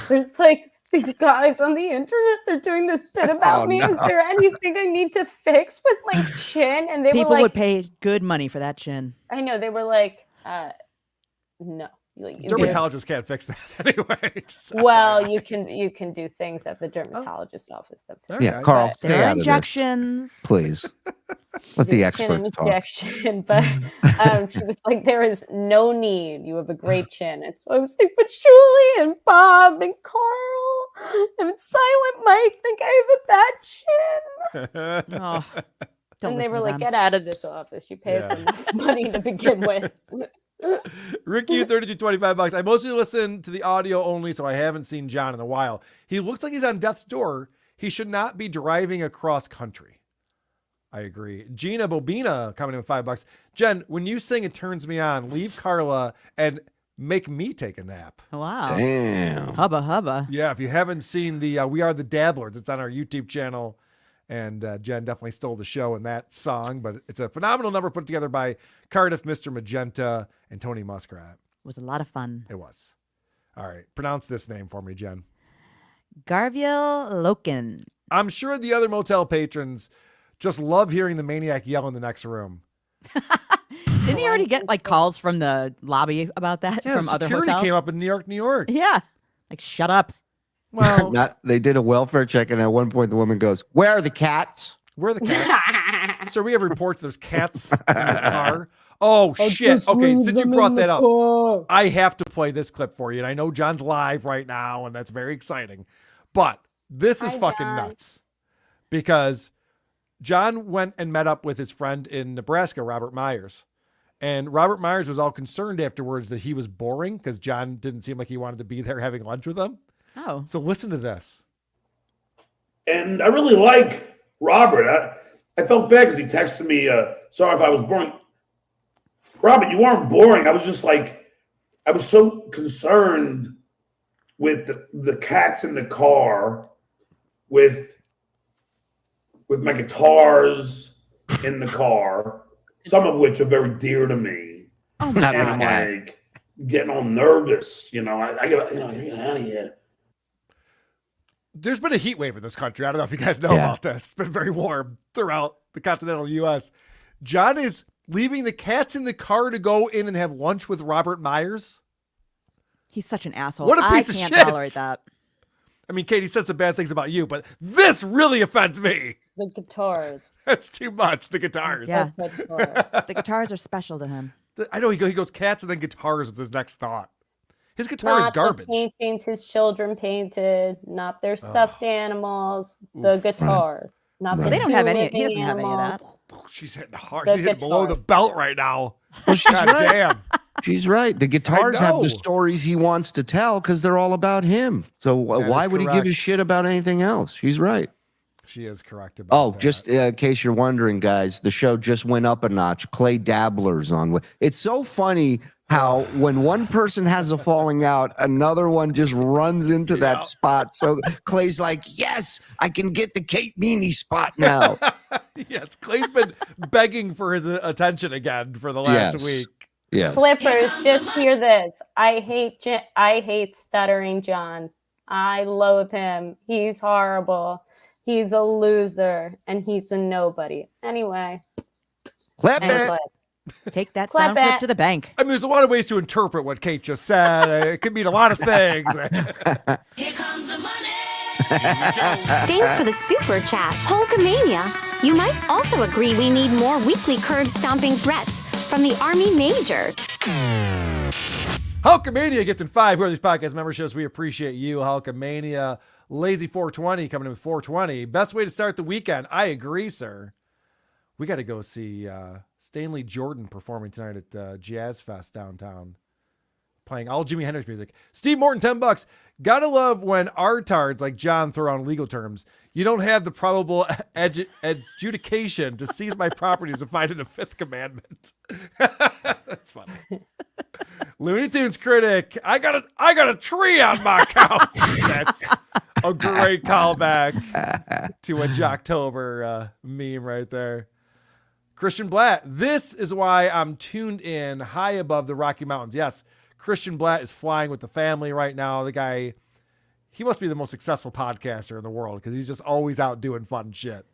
there's like these guys on the internet. They're doing this bit about Oh, me. no. Is there anything I need to fix with my chin? And they People were like, would pay good money for that chin. I know they were like, no. Like, Dermatologists can't fix that anyway. Just well, FYI. you can do things at the dermatologist office. That fix Yeah, Okay. Carl, But stay There are out of this, injections. please. Let the chin experts talk. injection, but she was like, "There is no need. You have a great chin." And so I was like, "But Shuli and Bob and Karl and Silent Mike think I have a bad chin." Oh, don't And they listen were to like, them. "Get out of this office. You pay us Yeah. enough money to begin with." Ricky, $32.25. I mostly listen to the audio only, so I haven't seen John in a while. He looks like he's on death's door. He should not be driving across country. I agree. Gina Bobina coming in with $5. Jen, when you sing It Turns Me On, leave Carla and make me take a nap. Wow. Damn. Hubba hubba. Yeah, if you haven't seen the We Are the Dabblers, it's on our YouTube channel. And Jen definitely stole the show in that song, but it's a phenomenal number put together by Cardiff, Mr. Magenta, and Tony Muskrat. It was a lot of fun. It was. All right. Pronounce this name for me, Jen. Garviel Loken. I'm sure the other motel patrons just love hearing the maniac yell in the next room. Didn't he already get like calls from the lobby about that Yeah, from other security hotels? came up in New York, New York. Yeah. Like, shut up. Well, They did a welfare check, and at one point the woman goes, "Where are the cats?" where are the cats? So we have reports there's cats in the car. Oh, shit. Okay, since you brought that up, I have to play this clip for you. And I know John's live right now, and that's very exciting. But this is Hi, fucking John. nuts. Because John went and met up with his friend in Nebraska, Robert Myers. And Robert Myers was all concerned afterwards that he was boring because John didn't seem like he wanted to be there having lunch with him. Oh. So listen to this. And I really like Robert. I felt bad because he texted me, sorry if I was boring. Robert, you weren't boring. I was just like, I was so concerned with the cats in the car, with my guitars in the car, some of which are very dear to me. Oh And my I'm God. like getting all nervous, I got, get out of here. There's been a heat wave in this country. I don't know if you guys know about this. It's been very warm throughout the continental U.S. John is leaving the cats in the car to go in and have lunch with Robert Myers. He's such an asshole. What a piece of I can't shit. tolerate that. I mean, Katie said some bad things about you, but this really offends me. The guitars. That's too much. The guitars. Yeah. The guitars. The guitars are special to him. I know he goes cats and then guitars was his next thought. His guitar is Not garbage. the paintings his children painted, not their stuffed animals, the guitars. Not the They don't two have any. He living doesn't have any of that. animals. Oh, she's hitting hard. The She's hitting below the guitar. belt right now. Well, she's God right. damn. She's right. The guitars have know. the stories he wants to tell because they're all about him. So That why is would he give correct. a shit about anything else? She's right. She is correct about Oh, that. just in case you're wondering, guys, the show just went up a notch. Clay Dabbler's on. It's so funny how when one person has a falling out, another one just runs into that spot. So Clay's like, yes, I can get the Kate Meaney spot now. Yes, Clay's been begging for his attention again for the last Yes. week. Yes. Flippers, just hear this. I hate Stuttering John. I loathe him. He's horrible. He's a loser and he's a nobody. Anyway. Clap and it. clip. Take that Clap sound clip it. to the bank. I mean, there's a lot of ways to interpret what Kate just said. It could mean a lot of things. Here comes the money. Thanks for the super chat, Hulkamania. You might also agree we need more weekly curb stomping threats from the Army Major. Hulkamania gifting 5 Who These Podcast memberships. We appreciate you, Hulkamania. Lazy 420 coming in with 420. Best way to start the weekend. I agree, sir. We got to go see Stanley Jordan performing tonight at Jazz Fest downtown, playing all Jimi Hendrix music. Steve Morton, $10. Gotta love when artards like John throw on legal terms. You don't have the probable adjudication to seize my properties and find in the 5th commandment. That's funny. Looney Tunes critic, I got a tree on my couch. That's a great callback to a Jocktober meme right there. Christian Blatt, this is why I'm tuned in high above the Rocky Mountains. Yes, Christian Blatt is flying with the family right now. The guy, he must be the most successful podcaster in the world because he's just always out doing fun shit.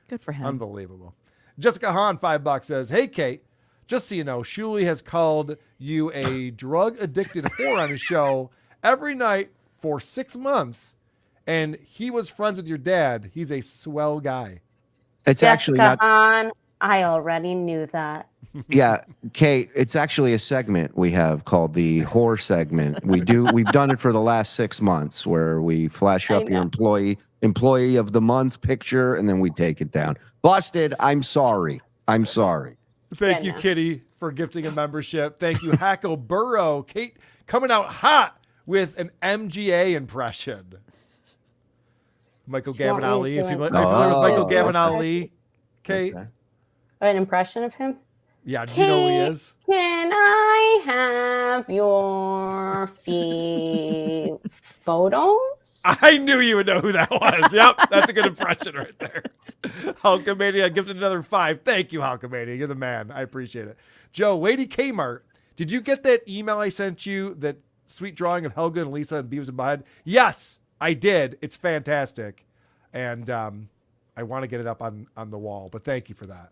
Good for him. Unbelievable. Jessica Hahn, $5 says, hey, Kate, just so you know, Shuli has called you a drug-addicted whore on his show every night for 6 months, and he was friends with your dad. He's a swell guy. It's actually not. Hahn, I already knew that. Yeah, Kate, it's actually a segment we have called the whore segment. We've done it for the last 6 months where we flash up your employee of the month picture and then we take it down. Busted. I'm sorry. Thank you, Kitty, for gifting a membership. Thank you, Hacko Burrow. Kate coming out hot with an MGA impression. Michael Gavin Ali. If you're familiar with Michael Gavin Ali, Kate. Okay. An impression of him? Yeah, do you know who he is? Can I have your photos? I knew you would know who that was. Yep, that's a good impression right there. Hulkamania gifted another 5. Thank you, Hulkamania. You're the man. I appreciate it. Joe, Lady Kmart, did you get that email I sent you, that sweet drawing of Helga and Lisa and Beavis and Butthead? Yes, I did. It's fantastic. And I want to get it up on the wall, but thank you for that.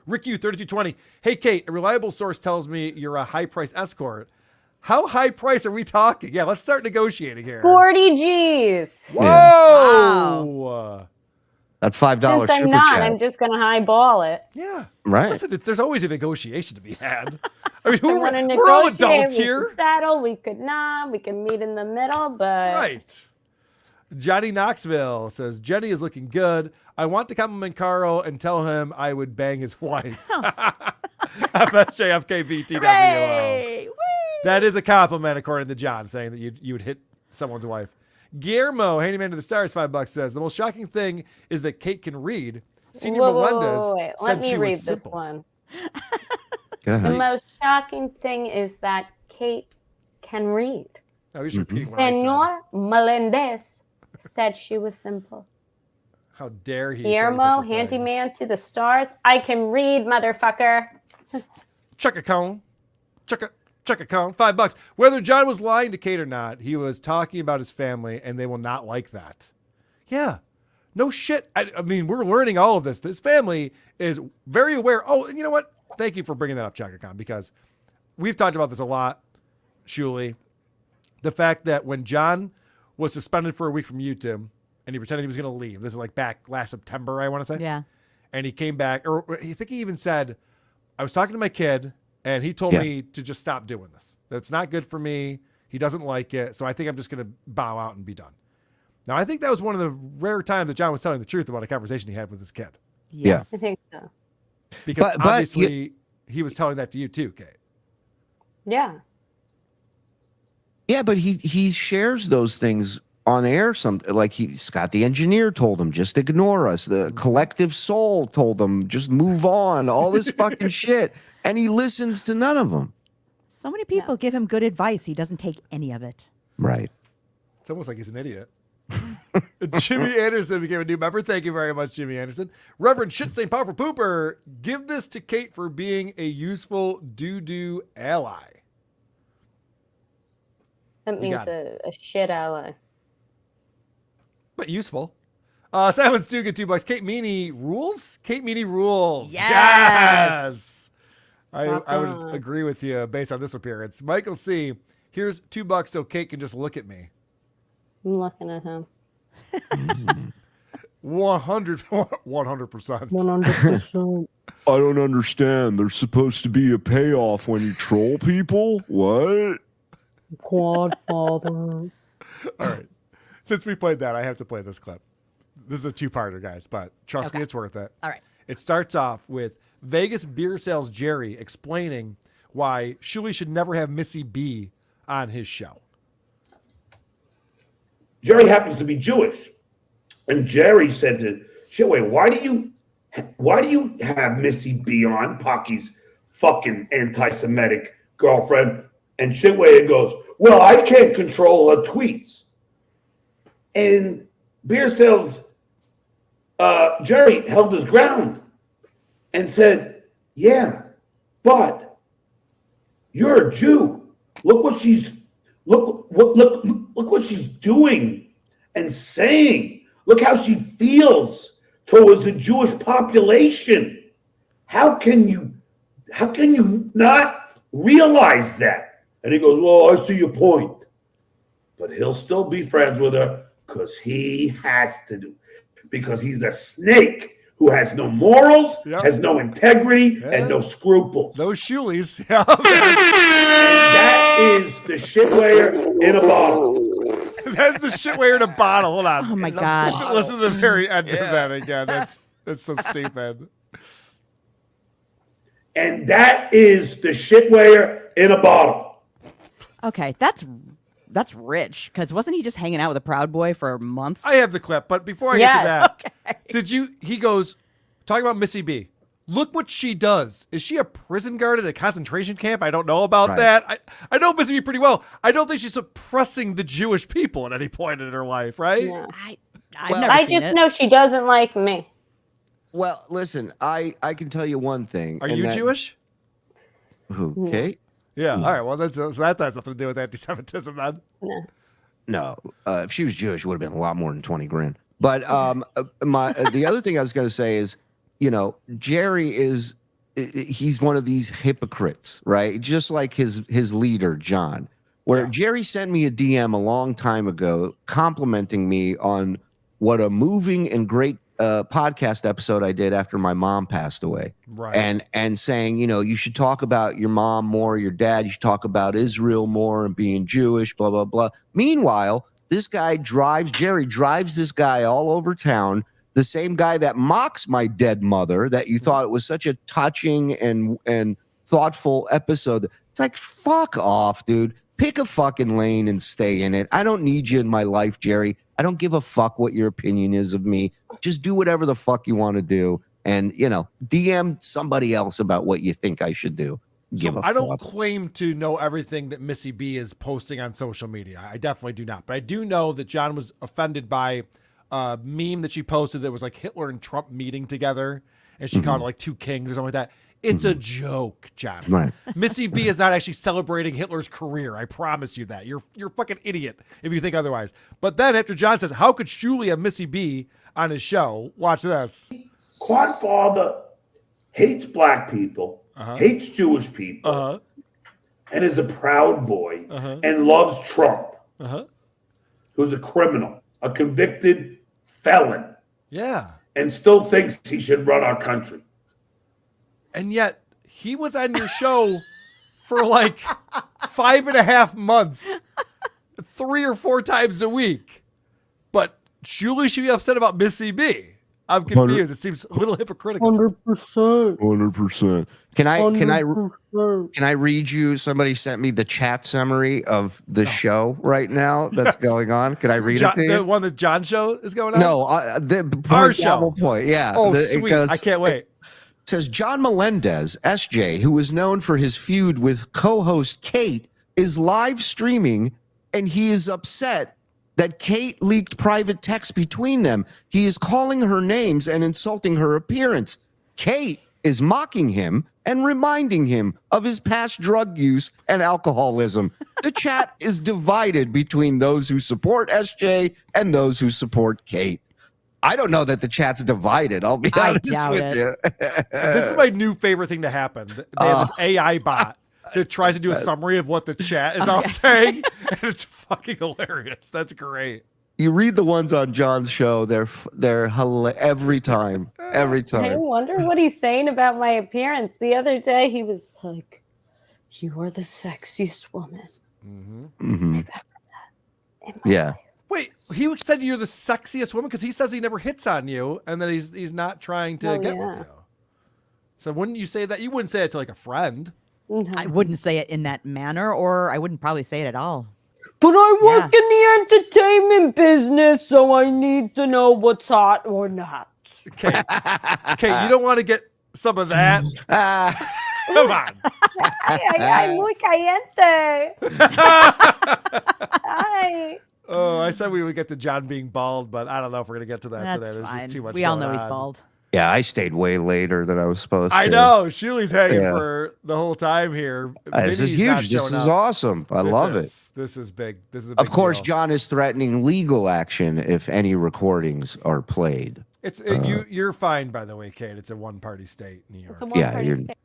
Rick U, 3220. Hey, Kate, a reliable source tells me you're a high-price escort. How high price are we talking? Yeah, let's start negotiating here. 40 G's. Whoa! That $5 Since I'm super not, chat. I'm just going to highball it. Yeah. Right. Listen, there's always a negotiation to be had. I mean, I wanna we're all negotiate, adults we here. could settle, we could not, we can meet in the middle, but Right. Johnny Knoxville says, Jenny is looking good. I want to compliment Karl and tell him I would bang his wife. FSJFKBTWO. Hooray! Woo! That is a compliment, according to John, saying that you would hit someone's wife. Guillermo, Handyman to the Stars, $5 says, the most shocking thing is that Kate can read. Senior wait, Melendez wait. said Let me she read was this simple. one. The most shocking thing is that Kate can read. Oh, he's repeating what I said. Senor Melendez said she was simple. How dare he? Guillermo, handyman to the stars. I can read, motherfucker. Chuck a cone. Chuck a cone. $5. Whether John was lying to Kate or not, he was talking about his family, and they will not like that. Yeah. No shit. I mean, we're learning all of this. This family is very aware. Oh, and you know what? Thank you for bringing that up, Chaka Khan, because we've talked about this a lot, Shuli. The fact that when John was suspended for a week from YouTube and he pretended he was going to leave, this is like back last September, I want to say. Yeah. And he came back, or I think he even said, I was talking to my kid and he told me to just stop doing this. That's not good for me. He doesn't like it. So I think I'm just going to bow out and be done. Now, I think that was one of the rare times that John was telling the truth about a conversation he had with his kid. Yeah. I think so. Because obviously he was telling that to you too, Kate. Yeah. Yeah, but he shares those things on air. Like Scott the engineer told him, just ignore us. The collective soul told him, just move on. All this fucking shit. And he listens to none of them. So many people give him good advice. He doesn't take any of it. Right. It's almost like he's an idiot. Jimmy Anderson became a new member. Thank you very much, Jimmy Anderson. Reverend Shitstain Powerful Pooper, give this to Kate for being a useful doo-doo ally. That means a shit ally. But useful. Simon Stu, get $2. Kate Meaney rules? Kate Meaney rules. Yes! I would agree with you based on this appearance. Michael C., here's $2 so Kate can just look at me. I'm looking at him. 100%. 100%. I don't understand. There's supposed to be a payoff when you troll people? What? Godfather. All right. Since we played that, I have to play this clip. This is a two-parter, guys, but trust me, it's worth it. All right. It starts off with Vegas beer sales Jerry explaining why Shuli should never have Missy B on his show. Jerry happens to be Jewish. And Jerry said to Shitway, why do you have Missy B on, Pocky's fucking anti-Semitic girlfriend? And Shitway goes, well, I can't control her tweets. And beer sales Jerry held his ground and said, yeah, but you're a Jew. Look what she's doing and saying. Look how she feels towards the Jewish population. How can you not realize that? And he goes, well, I see your point. But he'll still be friends with her because he has to do. Because he's a snake who has no morals, has no integrity, and no scruples. Those Shulies. Yeah. And that is the shitware in a bottle. That's the shitware in a bottle. Hold on. Oh, my God. Listen to the very end of that again. That's so stupid. And that is the shitware in a bottle. Okay, that's rich, because wasn't he just hanging out with a Proud Boy for months? I have the clip, but before I get to that, he goes, talking about Missy B. Look what she does. Is she a prison guard at a concentration camp? I don't know about that. I know Missy B pretty well. I don't think she's suppressing the Jewish people at any point in her life, right? Yeah. I just know she doesn't like me. Well, listen, I can tell you one thing. Are you Jewish? Who, Kate? Yeah. All right. Well, that has nothing to do with anti-Semitism, man. No. If she was Jewish, it would have been a lot more than 20 grand. But the other thing I was going to say is, Jerry he's one of these hypocrites, right? Just like his leader, John, where Jerry sent me a DM a long time ago complimenting me on what a moving and great podcast episode I did after my mom passed away. Right. And saying, you should talk about your mom more, your dad, you should talk about Israel more and being Jewish, blah, blah, blah. Meanwhile, Jerry drives this guy all over town, the same guy that mocks my dead mother, that you thought it was such a touching and thoughtful episode. It's like, fuck off, dude. Pick a fucking lane and stay in it. I don't need you in my life, Jerry. I don't give a fuck what your opinion is of me. Just do whatever the fuck you want to do. And, DM somebody else about what you think I should do. give a I don't fuck. claim to know everything that Missy B is posting on social media. I definitely do not. But I do know that John was offended by a meme that she posted that was like Hitler and Trump meeting together, and she called it like two kings or something like that. It's a joke, John. Right. Missy B is not actually celebrating Hitler's career. I promise you that. You're a fucking idiot if you think otherwise. But then after John says, how could Shuli have Missy B on his show? Watch this. Quadfather hates black people, hates Jewish people, and is a proud boy and loves Trump, who's a criminal, a convicted felon, and still thinks he should run our country. And yet he was on your show for like 5.5 months, 3 or 4 times a week. But Shuli should be upset about Missy B. I'm confused. It seems a little hypocritical. 100%. Can I read you? Somebody sent me the chat summary of the show right now that's going on. Can I read it to you? The one that John show is going on? No, our show. Dabble Point. Yeah. Oh, sweet. I can't wait. It says John Melendez, SJ, who is known for his feud with co-host Kate, is live streaming, and he is upset that Kate leaked private texts between them. He is calling her names and insulting her appearance. Kate is mocking him and reminding him of his past drug use and alcoholism. The chat is divided between those who support SJ and those who support Kate. I don't know that the chat's divided. I'll be honest with you. This is my new favorite thing to happen. They have this AI bot that tries to do a summary of what the chat is all saying, and it's fucking hilarious. That's great. You read the ones on John's show; they're every time. I wonder what he's saying about my appearance. The other day, he was like, "You are the sexiest woman I've ever met." Yeah. Wait, he said you're the sexiest woman because he says he never hits on you, and that he's not trying to get with you. So wouldn't you say that? You wouldn't say it to like a friend. I wouldn't say it in that manner, or I wouldn't probably say it at all. But I work in the entertainment business, so I need to know what's hot or not. Okay, you don't want to get some of that. Come on. Ay, muy caliente. Ay. Oh, I said we would get to John being bald, but I don't know if we're going to get to that That's today. There's fine. just too much We all going know he's on. bald. Yeah, I stayed way later than I was supposed to. I know. Shuli's hanging for the whole time here. This is huge. This is awesome. I love it. This is big. This is a big Of course, deal. John is threatening legal action if any recordings are played. You're fine, by the way, Kate. It's a one-party state, New York. It's a one-party state.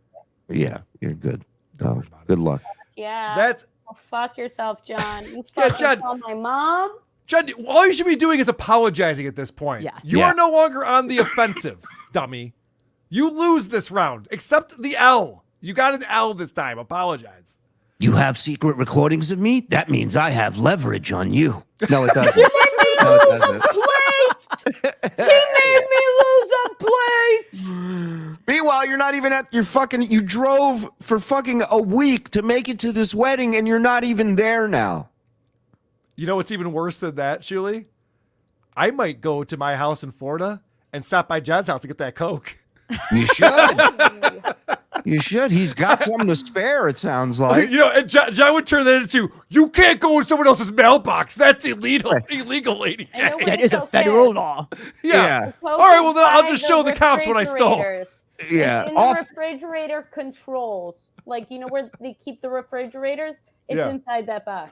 You're good. Oh, good luck. Yeah. That's fuck yourself, John. You fucking call my mom. John, all you should be doing is apologizing at this point. Yeah. You are no longer on the offensive, dummy. You lose this round. Accept the L. You got an L this time. Apologize. You have secret recordings of me? That means I have leverage on you. No, it doesn't. No, it doesn't. He made me lose a plate. Meanwhile, you're not even you drove for fucking a week to make it to this wedding and you're not even there now. You know what's even worse than that, Shuli? I might go to my house in Florida and stop by John's house to get that Coke. You should. You should. He's got something to spare, it sounds like. You know, and John would turn that into, you can't go in someone else's mailbox. That's illegal. Illegal, lady. That is a federal law. Yeah. All right, well, then I'll just show the cops what I stole. Yeah. It's in the refrigerator controls. Like, you know where they keep the refrigerators? It's inside that box.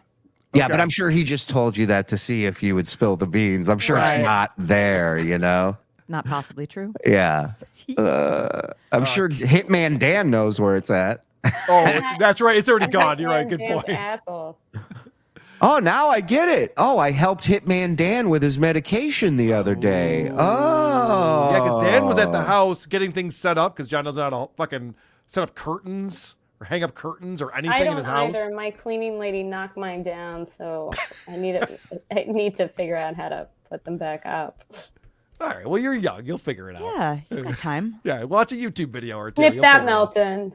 Yeah, but I'm sure he just told you that to see if you would spill the beans. I'm sure it's not there, you know? Not possibly true. Yeah. I'm sure Hitman Dan knows where it's at. Oh, that's right. It's already gone. You're right. Good point. Asshole. Oh, now I get it. Oh, I helped Hitman Dan with his medication the other day. Oh. Yeah, because Dan was at the house getting things set up because John doesn't know how to fucking set up curtains or hang up curtains or anything in his house. Either. My cleaning lady knocked mine down, so I need to figure out how to put them back up. All right. Well, you're young. You'll figure it out. Yeah, you got time. Yeah, watch a YouTube video or two. Snip that, Melton.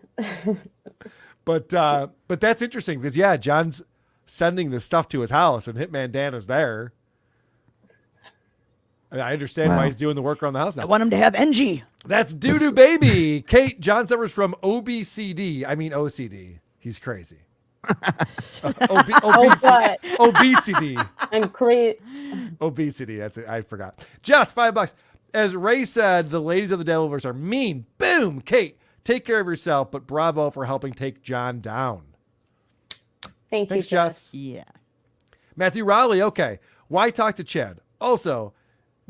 But that's interesting because John's sending this stuff to his house and Hitman Dan is there. I understand why he's doing the work around the house now. I want him to have NG. That's doo-doo baby. Kate, John suffers from OBCD. I mean OCD. He's crazy. Obesity. I'm crazy. Obesity. That's it. I forgot. Just $5. As Ray said, the ladies of the Devilverse are mean. Boom. Kate, take care of yourself, but bravo for helping take John down. Thanks, Thanks, Jess. Yeah. Matthew Raleigh. Okay. Why talk to Chad? Also,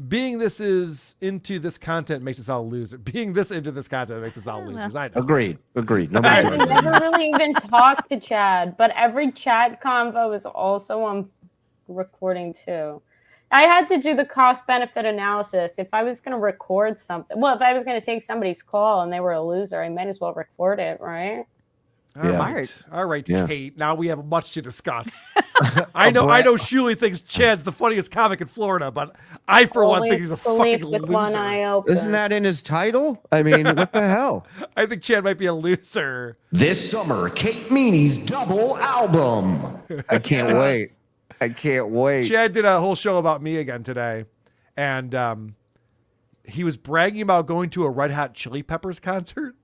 being this is into this content makes us all losers. Being this into this content makes us all losers. I know. Agreed. I never really even talked to Chad, but every chat convo is also on recording too. I had to do the cost benefit analysis. If I was going to record something, well, if I was going to take somebody's call and they were a loser, I might as well record it, right? All right, yeah. Kate. Now we have much to discuss. I know Shuli thinks Chad's the funniest comic in Florida, but I, for one, think he's a fucking loser. One eye open. Isn't that in his title? I mean, what the hell? I think Chad might be a loser. This summer, Kate Meaney's double album. I can't wait. I can't wait. Chad did a whole show about me again today, and he was bragging about going to a Red Hot Chili Peppers concert.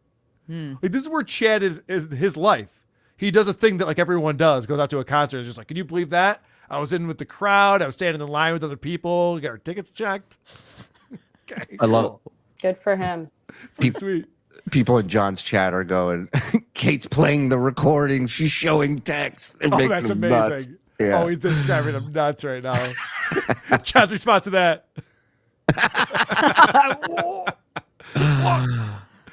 Like, this is where Chad is his life. He does a thing that like everyone does, goes out to a concert and is just like, can you believe that? I was in with the crowd. I was standing in line with other people. Got our tickets checked. Okay, I love it. Good for him. Sweet. People in John's chat are going, Kate's playing the recording. She's showing text. That's amazing. Nuts. Yeah. Oh, he's describing him nuts right now. John's response to that.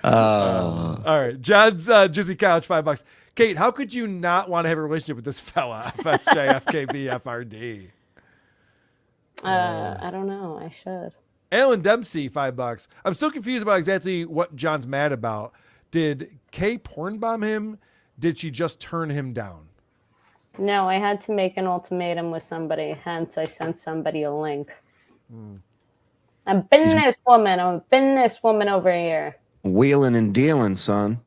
All right. John's Jizzy Couch, $5. Kate, how could you not want to have a relationship with this fella? FSJ, FKB, FRD. I don't know. I should. Alan Dempsey, $5. I'm so confused about exactly what John's mad about. Did Kay porn bomb him? Did she just turn him down? No, I had to make an ultimatum with somebody. Hence, I sent somebody a link. I'm a businesswoman over here. Wheeling and dealing, son.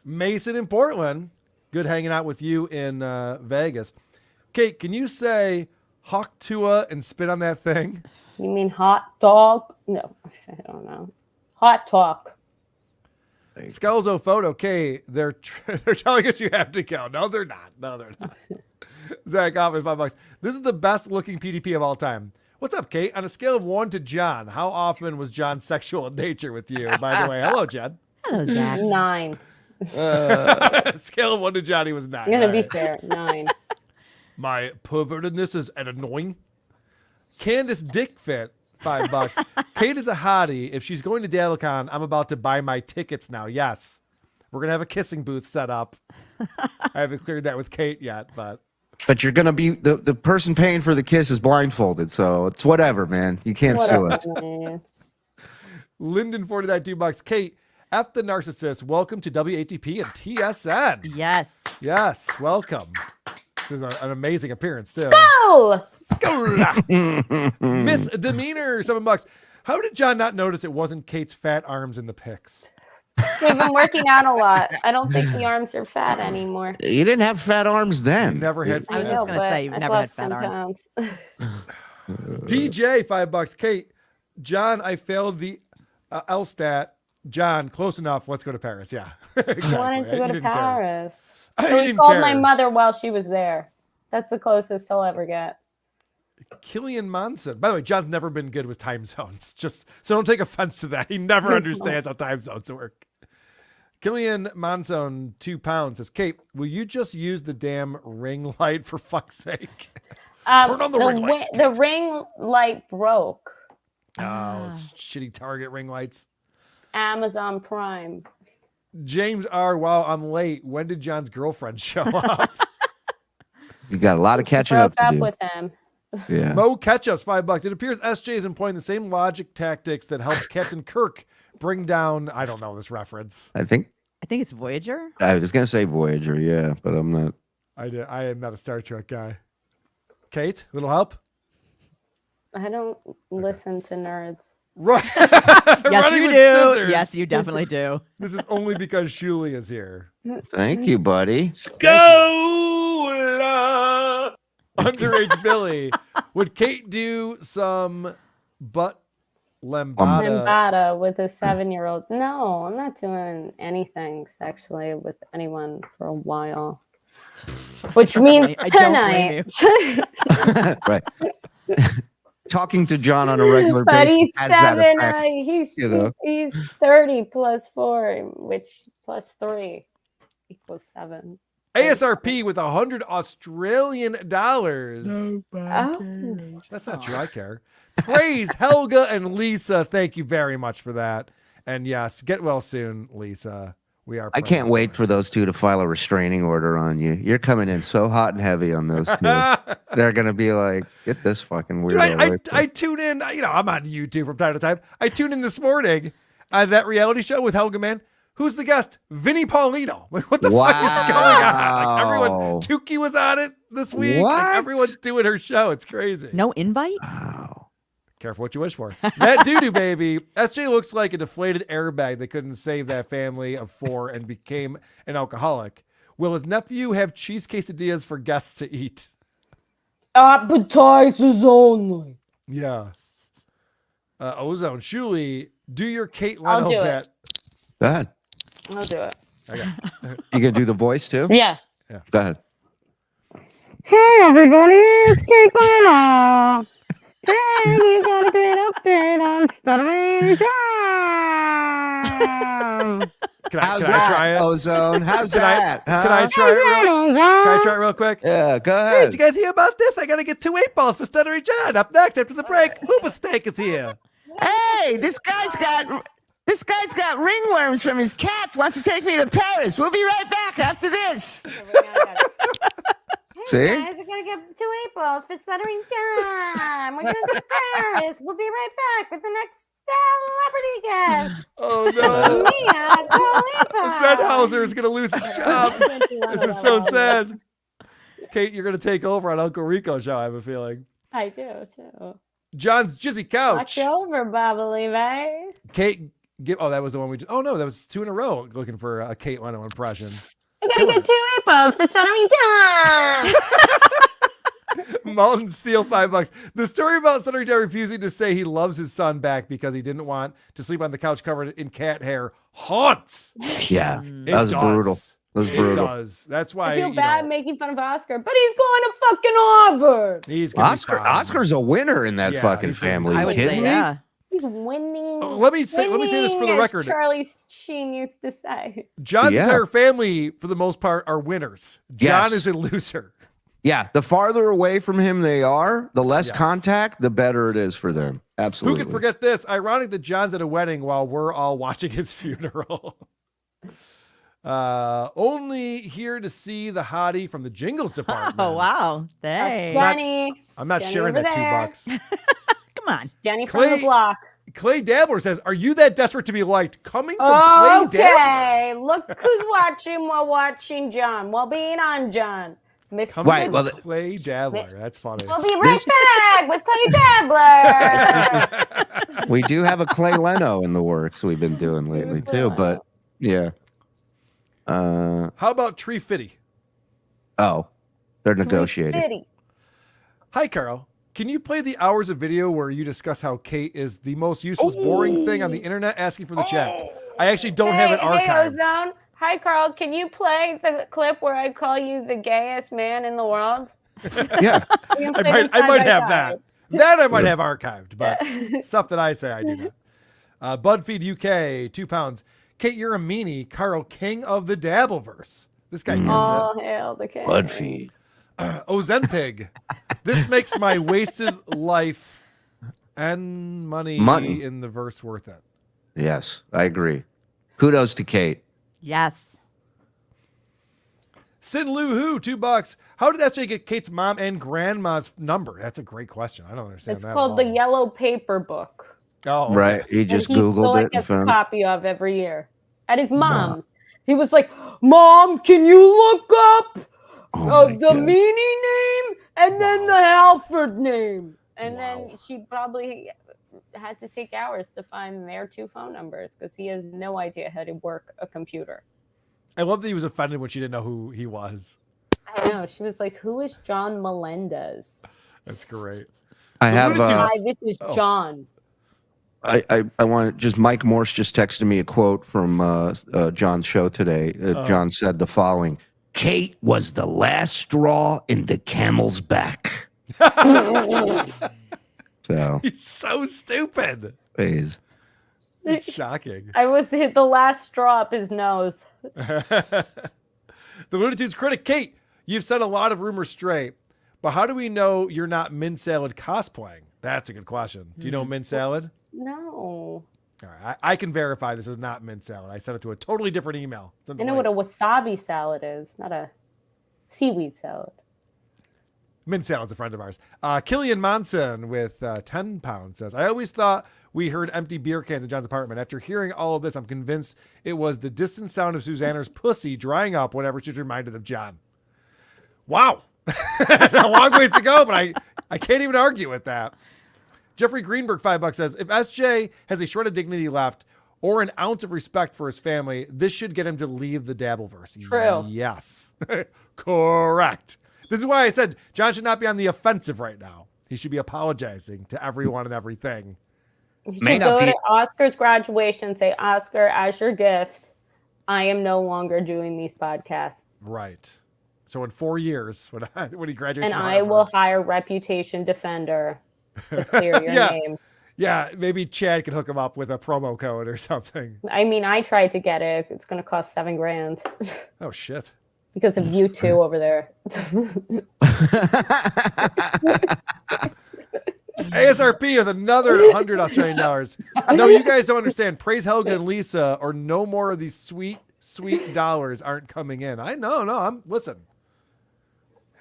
Mason in Portland. Good hanging out with you in Vegas. Kate, can you say Hawk Tua and spit on that thing? You mean hot dog? No, I don't know. Hot talk. Scalzo photo. Okay, they're telling us you have to go. No, they're not. Zach Hoffman, $5. This is the best looking PDP of all time. What's up, Kate? On a scale of 1 to John, how often was John sexual in nature with you? By the way, hello, Jen. Hello, Zach. 9. Scale of 1 to John, he was 9. I'm gonna be fair. 9. My pervertedness is annoying. Candace Dickfit, $5. Kate is a hottie. If she's going to DabbleCon, I'm about to buy my tickets now. Yes. We're going to have a kissing booth set up. I haven't cleared that with Kate yet, but you're going to be, the person paying for the kiss is blindfolded, so it's whatever, man. You can't sue us. Lyndon, $49, $2. Kate, F the narcissist. Welcome to WATP and TSN. Yes. Yes, welcome. This is an amazing appearance, too. Skull! Miss Demeanor, $7. How did John not notice it wasn't Kate's fat arms in the pics? We've been working out a lot. I don't think the arms are fat anymore. You didn't have fat arms then. You never had I was just going to say, you've never had fat arms. DJ, $5. Kate, John, I failed the LSTAT. John, close enough. Let's go to Paris. Yeah. Exactly. I wanted to go to Paris. So he called my mother while she was there. That's the closest he'll ever get. Killian Monson. By the way, John's never been good with time zones. Just so don't take offense to that. He never understands how time zones work. Killian Monson, £2 says, Kate, will you just use the damn ring light for fuck's sake? Turn on the ring light. The ring light broke. Oh, it's shitty Target ring lights. Amazon Prime. James R. Wow, I'm late. When did John's girlfriend show up? You got a lot of catching up to do. Broke up with him. Yeah. Mo Ketchup's $5. It appears SJ is employing the same logic tactics that helped Captain Kirk bring down, I don't know this reference. I think it's Voyager. I was going to say Voyager, yeah, but I'm not. I am not a Star Trek guy. Kate, little help? I don't listen to nerds. Right. Yes, you do. Scissors. Yes, you definitely do. This is only because Shuli is here. Thank you, buddy. Underage Billy. Would Kate do some butt Lambada with a 7-year-old. No, I'm not doing anything sexually with anyone for a while. Which means I don't blame tonight. Right. Talking to John on a regular But basis he's has that 7. effect, He's 30 plus 4, which plus 3 equals 7. ASRP with $100 Australian dollars. Oh. That's not true. I care. Praise Helga and Lisa. Thank you very much for that. And yes, get well soon, Lisa. We are. I can't wait for those two to file a restraining order on you. You're coming in so hot and heavy on those two. They're gonna be like, get this fucking weirdo. Dude, I tune in. I'm on YouTube from time to time. I tuned in this morning on that reality show with Helga Man. Who's the guest? Vinnie Paulino. Like, what the fuck is going on? Like, everyone, Tukey was on it this week. Like, everyone's doing her show. It's crazy. No invite? Wow. Careful what you wish for. That doo-doo baby. SJ looks like a deflated airbag that couldn't save that family of 4 and became an alcoholic. Will his nephew have cheese quesadillas for guests to eat? Appetizers only. Yes. Ozone. Shuli, do your Kate I'll Leno do bet. it. Go ahead. I'll do it. Okay. You gonna do the voice too? Yeah. Go ahead. Hey everybody, it's Kate Meaney. Hey, we got a great update on Stuttering John. Can How's I that, try it? Ozone? How's that? Can I try it real quick? Yeah, go Hey, ahead. did you guys hear about this? I gotta get 2 8-balls for Stuttering John. Up next after the break, Hoopa Steak is here. Hey, this guy's got ringworms from his cats. Wants to take me to Paris. We'll be right back after this. See? Guys, I gotta get 2 8-balls for Stuttering John. We're gonna go to Paris. We'll be right back with the next celebrity guest. Oh no. Mia Khalifa. Zenhauser is gonna lose his job. This is so sad. Kate, you're gonna take over on Uncle Rico's show, I have a feeling. I do too. John's Jizzy Couch. Watch over, Bubbly, babe. Kate, that was the one we just. Oh no, that was 2 in a row looking for a Kate Leno impression. I gotta get 2 8-balls for Stuttering John. Malton Steele $5. The story about Stuttering John refusing to say he loves his son back because he didn't want to sleep on the couch covered in cat hair haunts. Yeah, that was brutal. That was brutal. It does. That's why I feel bad making fun of Oscar, but he's going to fucking Harvard. He's Oscar's a winner in that fucking family. I You would kidding say, me? yeah. He's winning. Let me say this for the Winning, as record. Charlie Sheen used to say. John's Yeah. entire family, for the most part, are winners. John Yes. is a loser. Yeah, the farther away from him they are, the less Yes. contact, the better it is for them. Absolutely. Who could forget this? Ironic that John's at a wedding while we're all watching his funeral. Only here to see the hottie from the Jingles department. Oh, wow. Thanks. Jenny. I'm not Jenny sharing over that there. $2. Come on. Jenny from the block. Clay Dabbler says, "Are you that desperate to be liked?" Coming from Clay Dabbler. Okay, look who's watching while watching John. While being on John. Miss Coming Right, from Clay Dabbler. That's funny. We'll be right back with Clay Dabbler. We do have a Clay Leno in the works we've been doing lately too, but yeah. How about Tree Fitty? Oh, they're negotiating. Fitty. Hi, Karl. Can you play the hours of video where you discuss how Kate is the most useless, boring thing on the internet asking for the chat? I actually don't have it Hey, archived. Ozone. Hi, Karl. Can you play the clip where I call you the gayest man in the world? Yeah. We can I play them might side by have side. that. That I might have archived, but stuff that I say I do not. BudFeed UK, £2. Kate, you're a meanie. Karl, king of the Dabbleverse. This guy gets Oh, it. hail the king. Budfeed. Ozenpig. This makes my wasted life and money in the verse worth it. Yes, I agree. Kudos to Kate. Yes. Sin Lu Hu, $2. How did SJ get Kate's mom and grandma's number? That's a great question. I don't understand It's that. called the Yellow Paper Book. Oh, Right. He just and he Googled it and gets a found it. copy of every year at his mom's. He was like, "Mom, can you look up the Meaney name and then the Halford name?" And then she probably had to take hours to find their 2 phone numbers because he has no idea how to work a computer. I love that he was offended when she didn't know who he was. I know. She was like, "Who is John Melendez?" That's great. I have Hi, this is John. I want just Mike Morse just texted me a quote from John's show today. John said the following: Kate was the last straw in the camel's back. So he's so stupid. It's shocking. I was hit the last straw up his nose. The Looney Tunes critic, Kate, you've said a lot of rumors straight, but how do we know you're not Mint Salad cosplaying? That's a good question. Do you know Mint Salad? No. All right, I can verify this is not Mint Salad. I sent it to a totally different email. I know what a wasabi salad is, not a seaweed salad. Mint Salad's a friend of ours. Killian Monson with 10 pounds says, I always thought we heard empty beer cans in John's apartment. After hearing all of this, I'm convinced it was the distant sound of Susanna's pussy drying up whenever she's reminded of John. Wow. A long ways to go, but I can't even argue with that. Jeffrey Greenberg, $5 says, if SJ has a shred of dignity left or an ounce of respect for his family, this should get him to leave the Dabbleverse. True. Yes. Correct. This is why I said John should not be on the offensive right now. He should be apologizing to everyone and everything. You should go to Oscar's graduation and say, Oscar, as your gift, I am no longer doing these podcasts. Right. So in 4 years, when he graduates, and I will hire Reputation Defender to clear your name. Yeah, maybe Chad can hook him up with a promo code or something. I mean, I tried to get it. It's going to cost $7,000. Oh shit! Because of you two over there. ASRP with another $100 Australian dollars. No, you guys don't understand. Praise Helga and Lisa, or no more of these sweet dollars aren't coming in. I know. No, listen.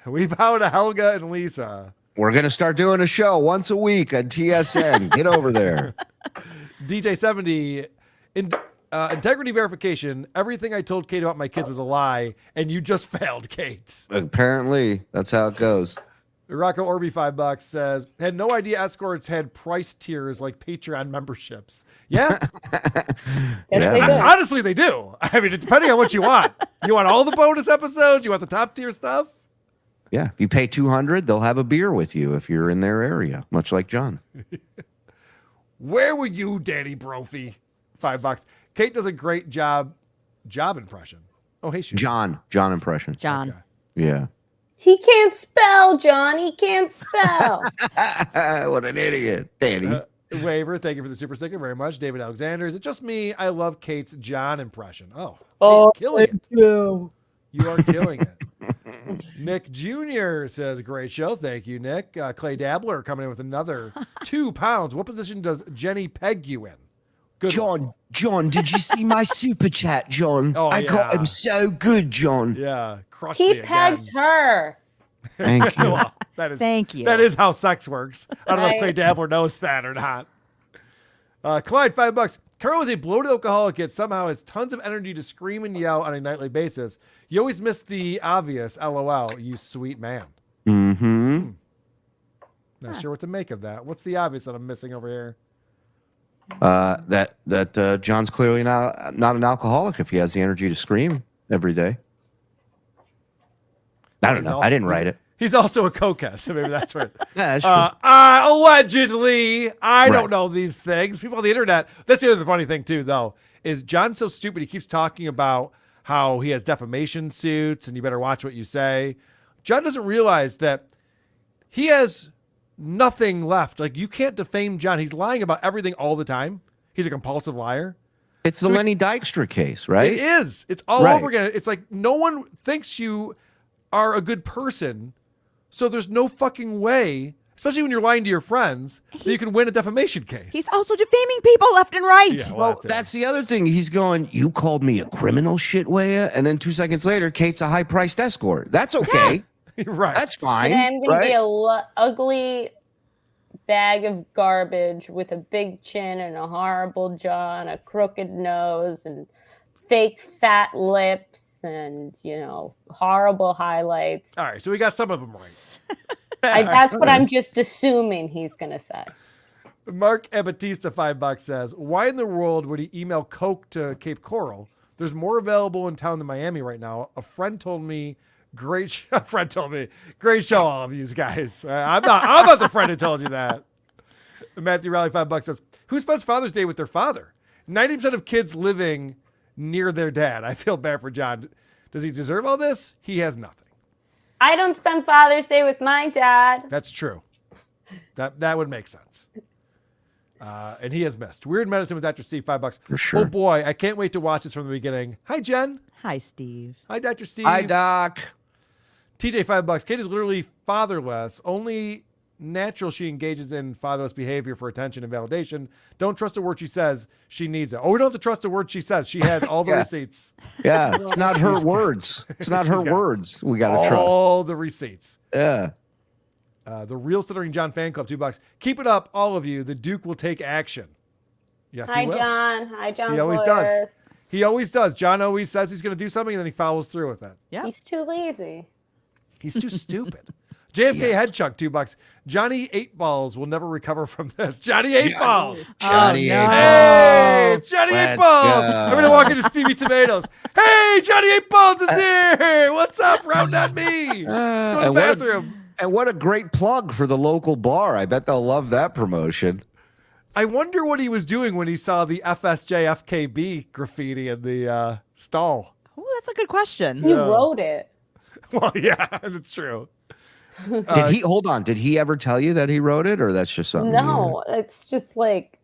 We bow to Helga and Lisa. We're going to start doing a show once a week on TSN. Get over there. DJ70, integrity verification. Everything I told Kate about my kids was a lie, and you just failed, Kate. Apparently, that's how it goes. Rocco Orby, $5 says, had no idea escorts had price tiers like Patreon memberships. Yeah. Yes, they do. Honestly, they do. I mean, it's depending on what you want. You want all the bonus episodes? You want the top tier stuff? Yeah, if you pay $200, they'll have a beer with you if you're in their area, much like John. Where were you, Danny Brophy? $5. Kate does a great job impression. Oh, hey, shoot. John impression. John. Okay. Yeah. He can't spell, John. He can't spell. What an idiot, Danny. Waiver, thank you for the super sticker very much. David Alexander, is it just me? I love Kate's John impression. Oh, killing it. You are killing it. Nick Jr. says, great show. Thank you, Nick. Clay Dabbler coming in with another 2 pounds. What position does Jenny peg you in? Good John, did you see my super chat, John? Oh, I got him so good, John. Yeah, crushed me He again. pegs her. Thank you. Well, Thank you. That is how sex works. I don't know if Right. Clay Dabbler knows that or not. Clyde, $5. Karl is a bloated alcoholic, yet somehow has tons of energy to scream and yell on a nightly basis. You always miss the obvious. LOL, you sweet man. Mm-hmm. Not sure what to make of that. What's the obvious that I'm missing over here? That John's clearly not an alcoholic if he has the energy to scream every day. I don't know. I didn't write it. He's also a cokehead, so maybe that's right. Yeah, that's true. Allegedly, I don't Right. know these things. People on the internet. That's the other funny thing too, though, is John's so stupid. He keeps talking about how he has defamation suits, and you better watch what you say. John doesn't realize that he has nothing left. Like, you can't defame John. He's lying about everything all the time. He's a compulsive liar. It's the Lenny Dykstra case, right? It is. It's all Right. over again. It's like no one thinks you are a good person. So there's no fucking way, especially when you're lying to your friends, that you can win a defamation case. He's also defaming people left and right. Yeah, Well, that's the other thing. He's going, you called me a criminal, shitwaya, and then 2 seconds later, Kate's a high-priced escort. That's okay. Right. That's fine. And I'm going to be right? a ugly bag of garbage with a big chin and a horrible jaw and a crooked nose and fake fat lips and, horrible highlights. All right, so we got some of them right. That's what I'm just assuming he's going to say. Mark Ebatista, $5 says, why in the world would he email Coke to Cape Coral? There's more available in town than Miami right now. A friend told me, great show, all of you guys. I'm not the friend who told you that. Matthew Raleigh, $5 says, who spends Father's Day with their father? 90% of kids living near their dad. I feel bad for John. Does he deserve all this? He has nothing. I don't spend Father's Day with my dad. That's true. That would make sense. And he has missed. Weird Medicine with Dr. Steve, $5. For sure. Oh boy, I can't wait to watch this from the beginning. Hi, Jen. Hi, Steve. Hi, Dr. Steve. Hi, Doc. TJ, $5. Kate is literally fatherless. Only natural she engages in fatherless behavior for attention and validation. Don't trust a word she says. She needs it. Oh, we don't have to trust a word she says. She has all the receipts. Yeah, it's not her words. It's not her words. We got to trust. All the receipts. Yeah. The real Stuttering John fan club, $2. Keep it up, all of you. The Duke will take action. Yes, Hi, he will. John. Hi, John. He always does. He always does. John always says he's going to do something, and then he follows through with it. Yeah. He's too lazy. He's too stupid. JFK Head Chuck, $2. Johnny 8 Balls will never recover from this. Johnny 8 Balls. Johnny 8 Balls. Hey, it's Johnny 8 Let's Balls. go. I'm going to walk into Stevie Tomatoes. Hey, Johnny 8 Balls is here. What's up? Round on me. Let's go to the bathroom. And what a great plug for the local bar. I bet they'll love that promotion. I wonder what he was doing when he saw the FSJ FKB graffiti in the stall. Oh, that's a good question. He wrote it. Well, yeah, that's true. Did he hold on? Did he ever tell you that he wrote it, or that's just something? No, it's just like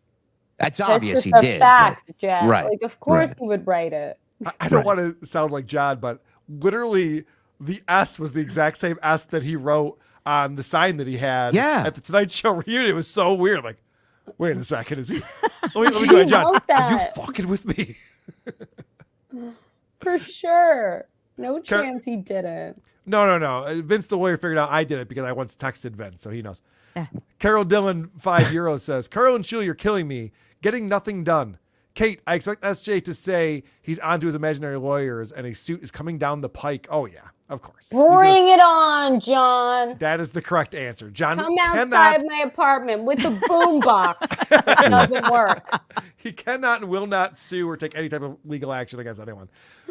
That's obvious. just He a did. fact, Jack. Right, Like, of course right. he would write it. I don't want to sound like John, but literally the S was the exact same S that he wrote on the sign that he had at the Tonight Show reunion. It was so weird. Like, wait a second, is he? Let me do it, John. Are you fucking with me? For sure. No chance he didn't. No. Vince the lawyer figured out I did it because I once texted Vince, so he knows. Carol Dillon, €5 says, Karl and Shuli are killing me. Getting nothing done. Kate, I expect SJ to say he's onto his imaginary lawyers and a suit is coming down the pike. Oh, yeah, of course. Bring it on, John. That is the correct answer. John Come outside my apartment with the boombox. It doesn't work. He cannot and will not sue or take any type of legal action against anyone.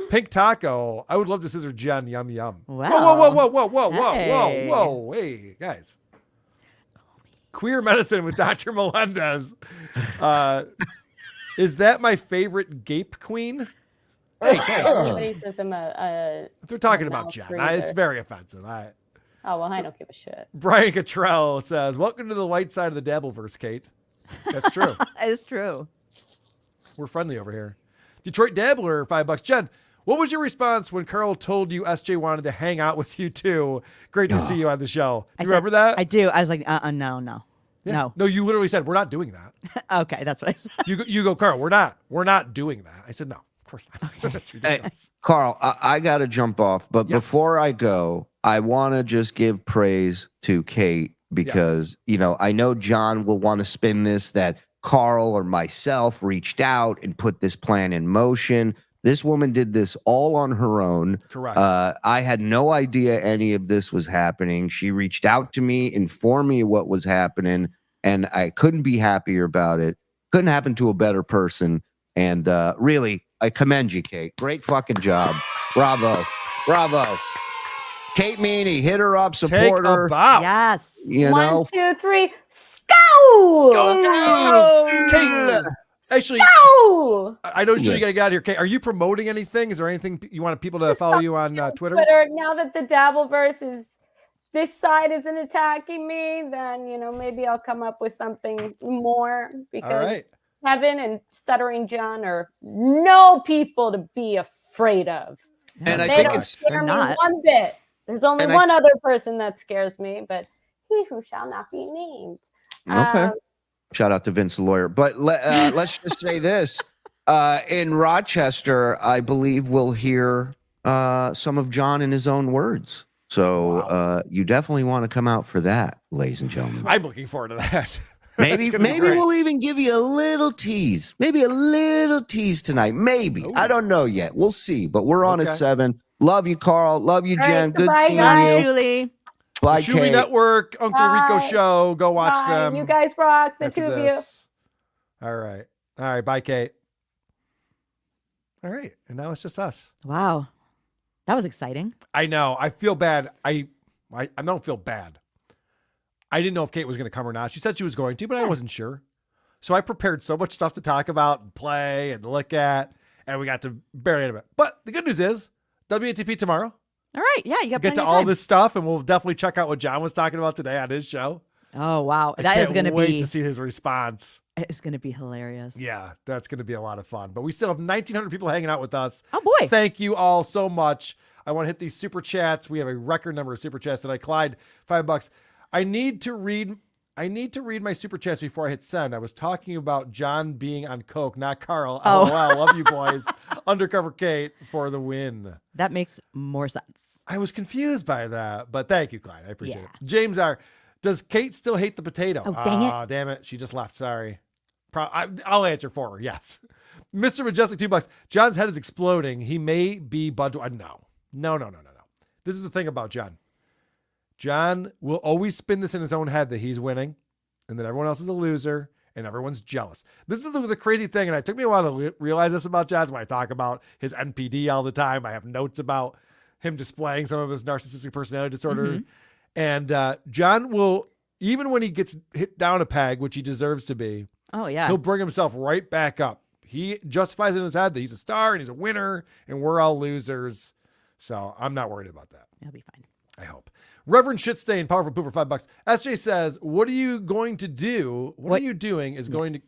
Pink Taco, I would love to scissor Jen. Yum, yum. Wow. Whoa. Hey, guys. Queer Medicine with Dr. Melendez. Is that my favorite gape queen? Hey, Somebody says I'm a they're talking about Jen. It's very offensive. Oh, well, I don't give a shit. Brian Cottrell says, welcome to the light side of the Dabbleverse, Kate. That's true. It's true. We're friendly over here. Detroit Dabbler, $5. Jen, what was your response when Karl told you SJ wanted to hang out with you too? Great to see you on the show. You remember that? I do. I was like, no. Yeah. No. No, you literally said, we're not doing that. Okay, that's what I said. You go, Karl, we're not doing that. I said, no, of course not. Okay. That's ridiculous. Hey, Karl, I got to jump off, but before I go, I want to just give praise to Kate because, I know John will want to spin this that Karl or myself reached out and put this plan in motion. This woman did this all on her own. Correct. I had no idea any of this was happening. She reached out to me, informed me what was happening, and I couldn't be happier about it. Couldn't happen to a better person. And really, I commend you, Kate. Great fucking job. Bravo. Kate Meaney, hit her up, support her. Yes. One, two, three, scout! Kate, actually, Scout! I know you got to get out of here. Kate, are you promoting anything? Is there anything you want people to follow you on Twitter? Now that the Dabbleverse is, this side isn't attacking me, then, maybe I'll come up with something more because Kevin and Stuttering John are no people to be afraid of. And I they think don't it's scare me one bit. There's only one other person that scares me, but he who shall not be named. Okay. Shout out to Vince the lawyer. But let's just say this. In Rochester, I believe we'll hear some of John in his own words. So you definitely want to come out for that, ladies and gentlemen. I'm looking forward to that. Maybe we'll even give you a little tease. Maybe a little tease tonight. Maybe. Ooh. I don't know yet. We'll see. But we're on at 7. Love you, Karl. Love you, Jen. Good seeing you. Shuli. Bye, Shuli Kate. Network, Uncle Rico Show. Go watch Bye. them. You guys rock, the after two of this. All right. Bye, Kate. All right. And now it's just us. Wow. That was exciting. I know. I feel bad. I don't feel bad. I didn't know if Kate was going to come or not. She said she was going to, but I wasn't sure. So I prepared so much stuff to talk about and play and look at, and we got to barely into it. But the good news is WATP tomorrow. All right. Yeah, you got Get to all this stuff, and we'll definitely check out what John was talking about today on his show. Oh, wow. I That is can't going to wait be to see his response. It's going to be hilarious. Yeah, that's going to be a lot of fun. But we still have 1,900 people hanging out with us. Oh, boy. Thank you all so much. I want to hit these super chats. We have a record number of super chats today. Clyde, $5. I need to read my super chats before I hit send. I was talking about John being on coke, not Karl. Oh. LOL. Love you boys. Undercover Kate for the win. That makes more sense. I was confused by that, but thank you, Clyde. I appreciate Yeah. it. James R. Does Kate still hate the potato? Oh, dang it. Ah, damn it. She just left. Sorry. I'll answer for her. Yes. Mr. Majestic, $2. John's head is exploding. He may be Bud. No. This is the thing about John. John will always spin this in his own head that he's winning and that everyone else is a loser and everyone's jealous. This is the crazy thing. And it took me a while to realize this about John when I talk about his NPD all the time. I have notes about him displaying some of his narcissistic personality disorder. Mm-hmm. And John will, even when he gets hit down a peg, which he deserves to be, Oh, yeah. he'll bring himself right back up. He justifies in his head that he's a star and he's a winner and we're all losers. So I'm not worried about that. It'll be fine. I hope. Reverend Shitstain, Powerful Pooper, $5. SJ says, what are you going to do? What are you doing is going to,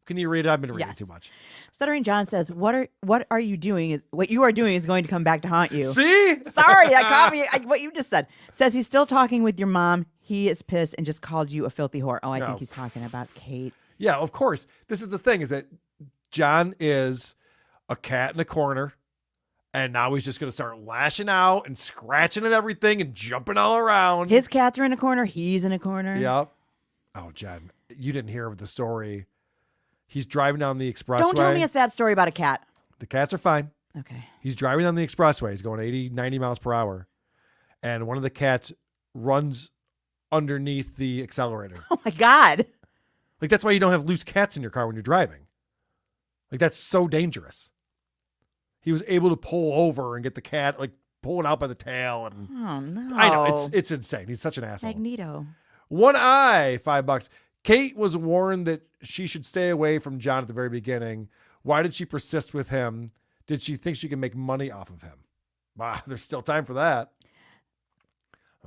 can you read it? I've been reading too much. Stuttering John says, what are you doing? What you are doing is going to come back to haunt you. See? Sorry, that caught me. What you just said. Says he's still talking with your mom. He is pissed and just called you a filthy whore. Oh, I think he's talking about Kate. Yeah, of course. This is the thing, is that John is a cat in a corner. And now he's just going to start lashing out and scratching at everything and jumping all around. His cats are in a corner. He's in a corner. Yep. Oh, John, you didn't hear the story. He's driving down the expressway. Don't tell me a sad story about a cat. The cats are fine. Okay. He's driving down the expressway. He's going 80, 90 miles per hour. And one of the cats runs underneath the accelerator. Oh, my God. Like, that's why you don't have loose cats in your car when you're driving. Like, that's so dangerous. He was able to pull over and get the cat, like, pull it out by the tail. And Oh, no. I know, it's insane. He's such an asshole. Magneto. One eye, $5. Kate was warned that she should stay away from John at the very beginning. Why did she persist with him? Did she think she could make money off of him? Wow, there's still time for that.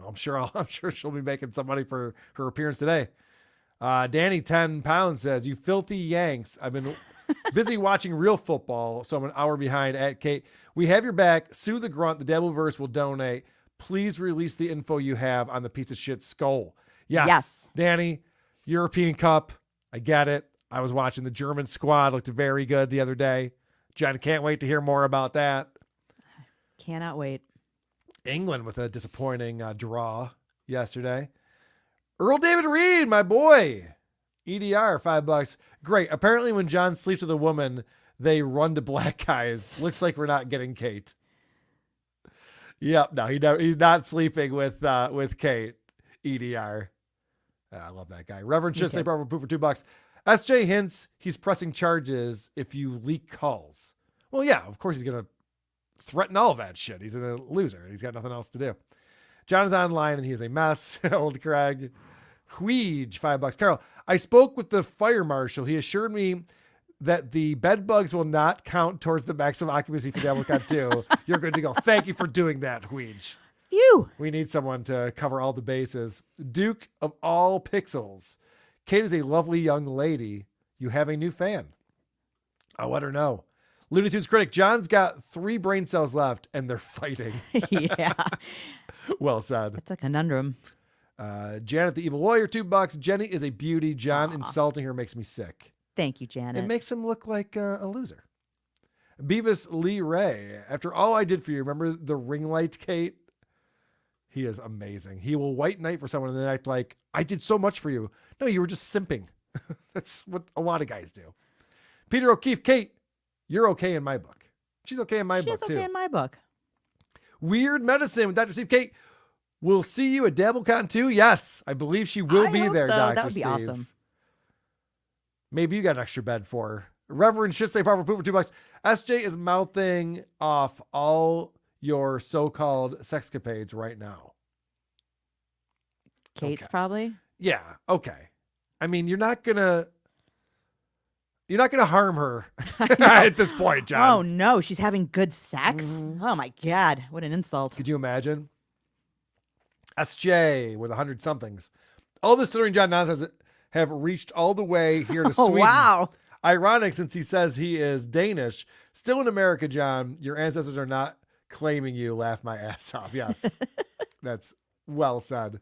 I'm sure she'll be making some money for her appearance today. Danny, 10 pounds, says, you filthy Yanks. I've been busy watching real football, so I'm an hour behind at Kate. We have your back. Sue the Grunt. The Dabbleverse will donate. Please release the info you have on the piece of shit skull. Yes. Danny, European Cup. I get it. I was watching the German squad. Looked very good the other day. John, can't wait to hear more about that. Cannot wait. England with a disappointing draw yesterday. Earl David Reed, my boy. EDR, $5. Great. Apparently when John sleeps with a woman, they run to black guys. Looks like we're not getting Kate. Yep. No, he's not sleeping with Kate. EDR. I love that guy. Reverend Shitsney, Barbara Pooper, $2. SJ hints he's pressing charges if you leak calls. Well, yeah, of course he's going to threaten all of that shit. He's a loser. He's got nothing else to do. John is online and he is a mess. Old Craig. Huige, $5. Karl, I spoke with the fire marshal. He assured me that the bed bugs will not count towards the maximum occupancy for DabbleCon 2. You're good to go. Thank you for doing that, Huige. Phew. We need someone to cover all the bases. Duke of all pixels. Kate is a lovely young lady. You have a new fan. I'll let her know. Looney Tunes critic, John's got 3 brain cells left and they're fighting. Yeah. Well said. It's a conundrum. Janet, the evil lawyer, $2. Jenny is a beauty. John insulting her makes me sick. Thank you, Janet. It makes him look like a loser. Beavis Lee Ray, after all I did for you, remember the ring light, Kate? He is amazing. He will white knight for someone and then act like, I did so much for you. No, you were just simping. That's what a lot of guys do. Peter O'Keefe, Kate, you're okay in my book. She's okay in my book, too. She's okay in my book. Weird Medicine with Dr. Steve. Kate, we'll see you at DabbleCon 2. Yes, I believe she will be there, so. Dr. That would be Steve. awesome. Maybe you got an extra bed for her. Reverend Shitsney Powerful Pooper, $2. SJ is mouthing off all your so-called sexcapades right now. Kate's Okay. probably. Yeah. Okay. I mean, you're not gonna harm her at this point, John. Oh no, she's having good sex. Mm-hmm. Oh my God, what an insult. Could you imagine? SJ with 100 somethings. All the Stuttering John nonsense have reached all the way here to Oh Sweden. wow. Ironic since he says he is Danish. Still in America, John. Your ancestors are not claiming you. Laugh my ass off. Yes. That's well said.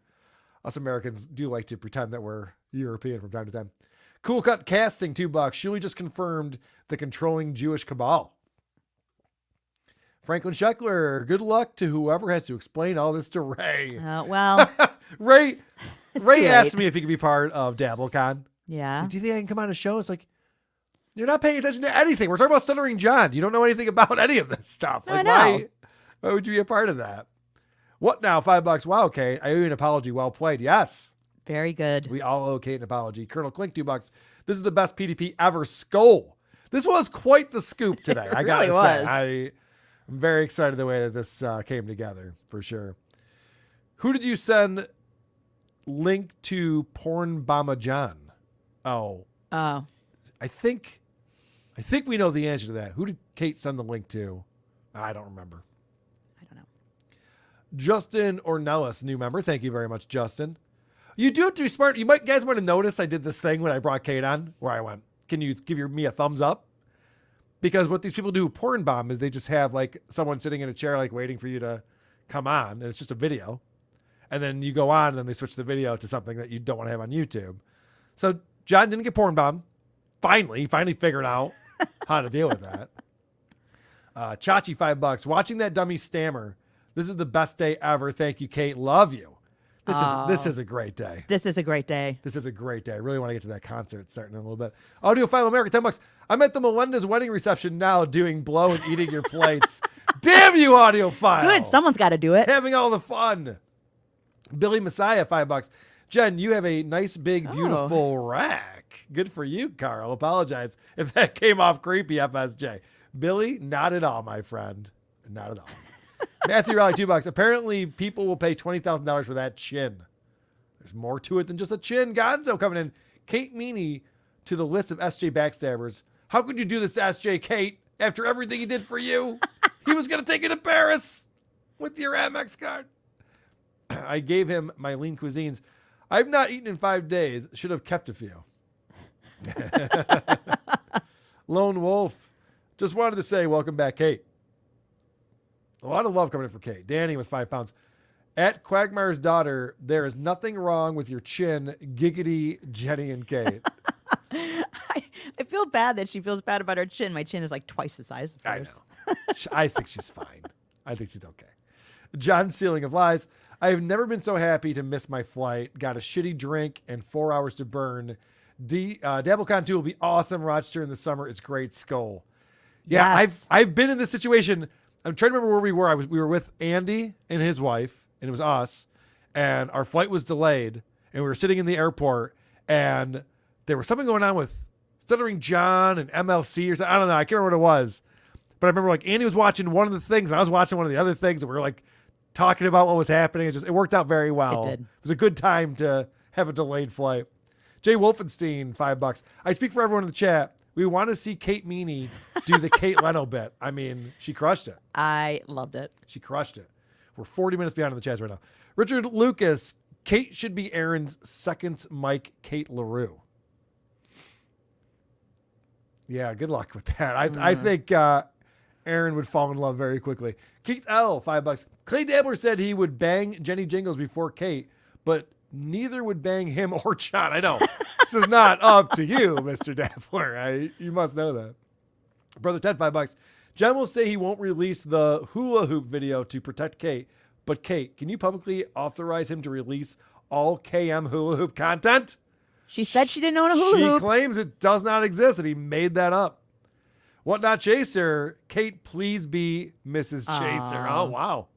Us Americans do like to pretend that we're European from time to time. Cool Cut Casting, $2. Shuli just confirmed the controlling Jewish cabal. Franklin Scheckler, good luck to whoever has to explain all this to Ray. Well, Ray too asked late. me if he could be part of DabbleCon. yeah. Do you think I can come on a show? It's like, you're not paying attention to anything. We're talking about Stuttering John. You don't know anything about any of this stuff. I Like, know. why would you be a part of that? What now? $5. Wow, Kate. I owe you an apology. Well played. Yes. Very good. We all owe Kate an apology. Colonel Clink, $2. This is the best PDP ever. Skull. This was quite the scoop today. I gotta really say. was. I'm very excited the way that this came together for sure. Who did you send link to Porn Bama John? Oh, Oh. I think we know the answer to that. Who did Kate send the link to? I don't remember. I don't know. Justin Ornelas, new member. Thank you very much, Justin. You do have to be smart. Guys might have noticed I did this thing when I brought Kate on where I went, can you give me a thumbs up? Because what these people do, Porn Bomb, is they just have like someone sitting in a chair, like waiting for you to come on. And it's just a video. And then you go on and then they switch the video to something that you don't want to have on YouTube. So John didn't get Porn Bomb. He finally figured out how to deal with that. Chachi, $5. Watching that dummy stammer. This is the best day ever. Thank you, Kate. Love you. This is a great day. This is a great day. This is a great day. I really want to get to that concert starting in a little bit. Audiophile America, $10. I'm at the Melinda's wedding reception now doing blow and eating your plates. Damn you, Audiophile. Good. Someone's got to do it. Having all the fun. Billy Messiah, $5. Jen, you have a nice, big, beautiful rack. Good for you, Karl. Apologize if that came off creepy, FSJ. Billy, not at all, my friend. Not at all. Matthew Raleigh, $2. Apparently, people will pay $20,000 for that chin. There's more to it than just a chin. Gonzo coming in. Kate Meaney to the list of SJ backstabbers. How could you do this to SJ, Kate, after everything he did for you? He was going to take you to Paris with your Amex card. I gave him my lean cuisines. I've not eaten in 5 days. Should have kept a few. Lone Wolf. Just wanted to say welcome back, Kate. A lot of love coming in for Kate. Danny with £5. At Quagmire's daughter, there is nothing wrong with your chin. Giggity, Jenny and Kate. I feel bad that she feels bad about her chin. My chin is like twice the size of hers. I know. I think she's fine. I think she's okay. John Sealing of Lies. I have never been so happy to miss my flight. Got a shitty drink and 4 hours to burn. DabbleCon 2 will be awesome. Rochester in the summer is great. Skull. Yeah, Yes. I've been in this situation. I'm trying to remember where we were. We were with Andy and his wife, and it was us, and our flight was delayed, and we were sitting in the airport, and there was something going on with Stuttering John and MLC or something. I don't know. I can't remember what it was, but I remember like Andy was watching one of the things, and I was watching one of the other things, and we were like talking about what was happening. It worked out very well. It did. It was a good time to have a delayed flight. Jay Wolfenstein, $5. I speak for everyone in the chat. We want to see Kate Meaney do the Kate Leno bit. I mean, she crushed it. I loved it. She crushed it. We're 40 minutes behind in the chats right now. Richard Lucas, Kate should be Aaron's second Mike Kate LaRue. Yeah, good luck with that. I think Aaron would fall in love very quickly. Keith L, $5. Clay Dabbler said he would bang Jenny Jingles before Kate, but neither would bang him or John. I know. This is not up to you, Mr. Dabbler. You must know that. Brother Ted, $5. Jen will say he won't release the hula hoop video to protect Kate, but Kate, can you publicly authorize him to release all KM hula hoop content? She said she didn't own a hula hoop. She claims it does not exist, and he made that up. Whatnot Chaser, Kate, please be Mrs. Chaser. Oh, wow.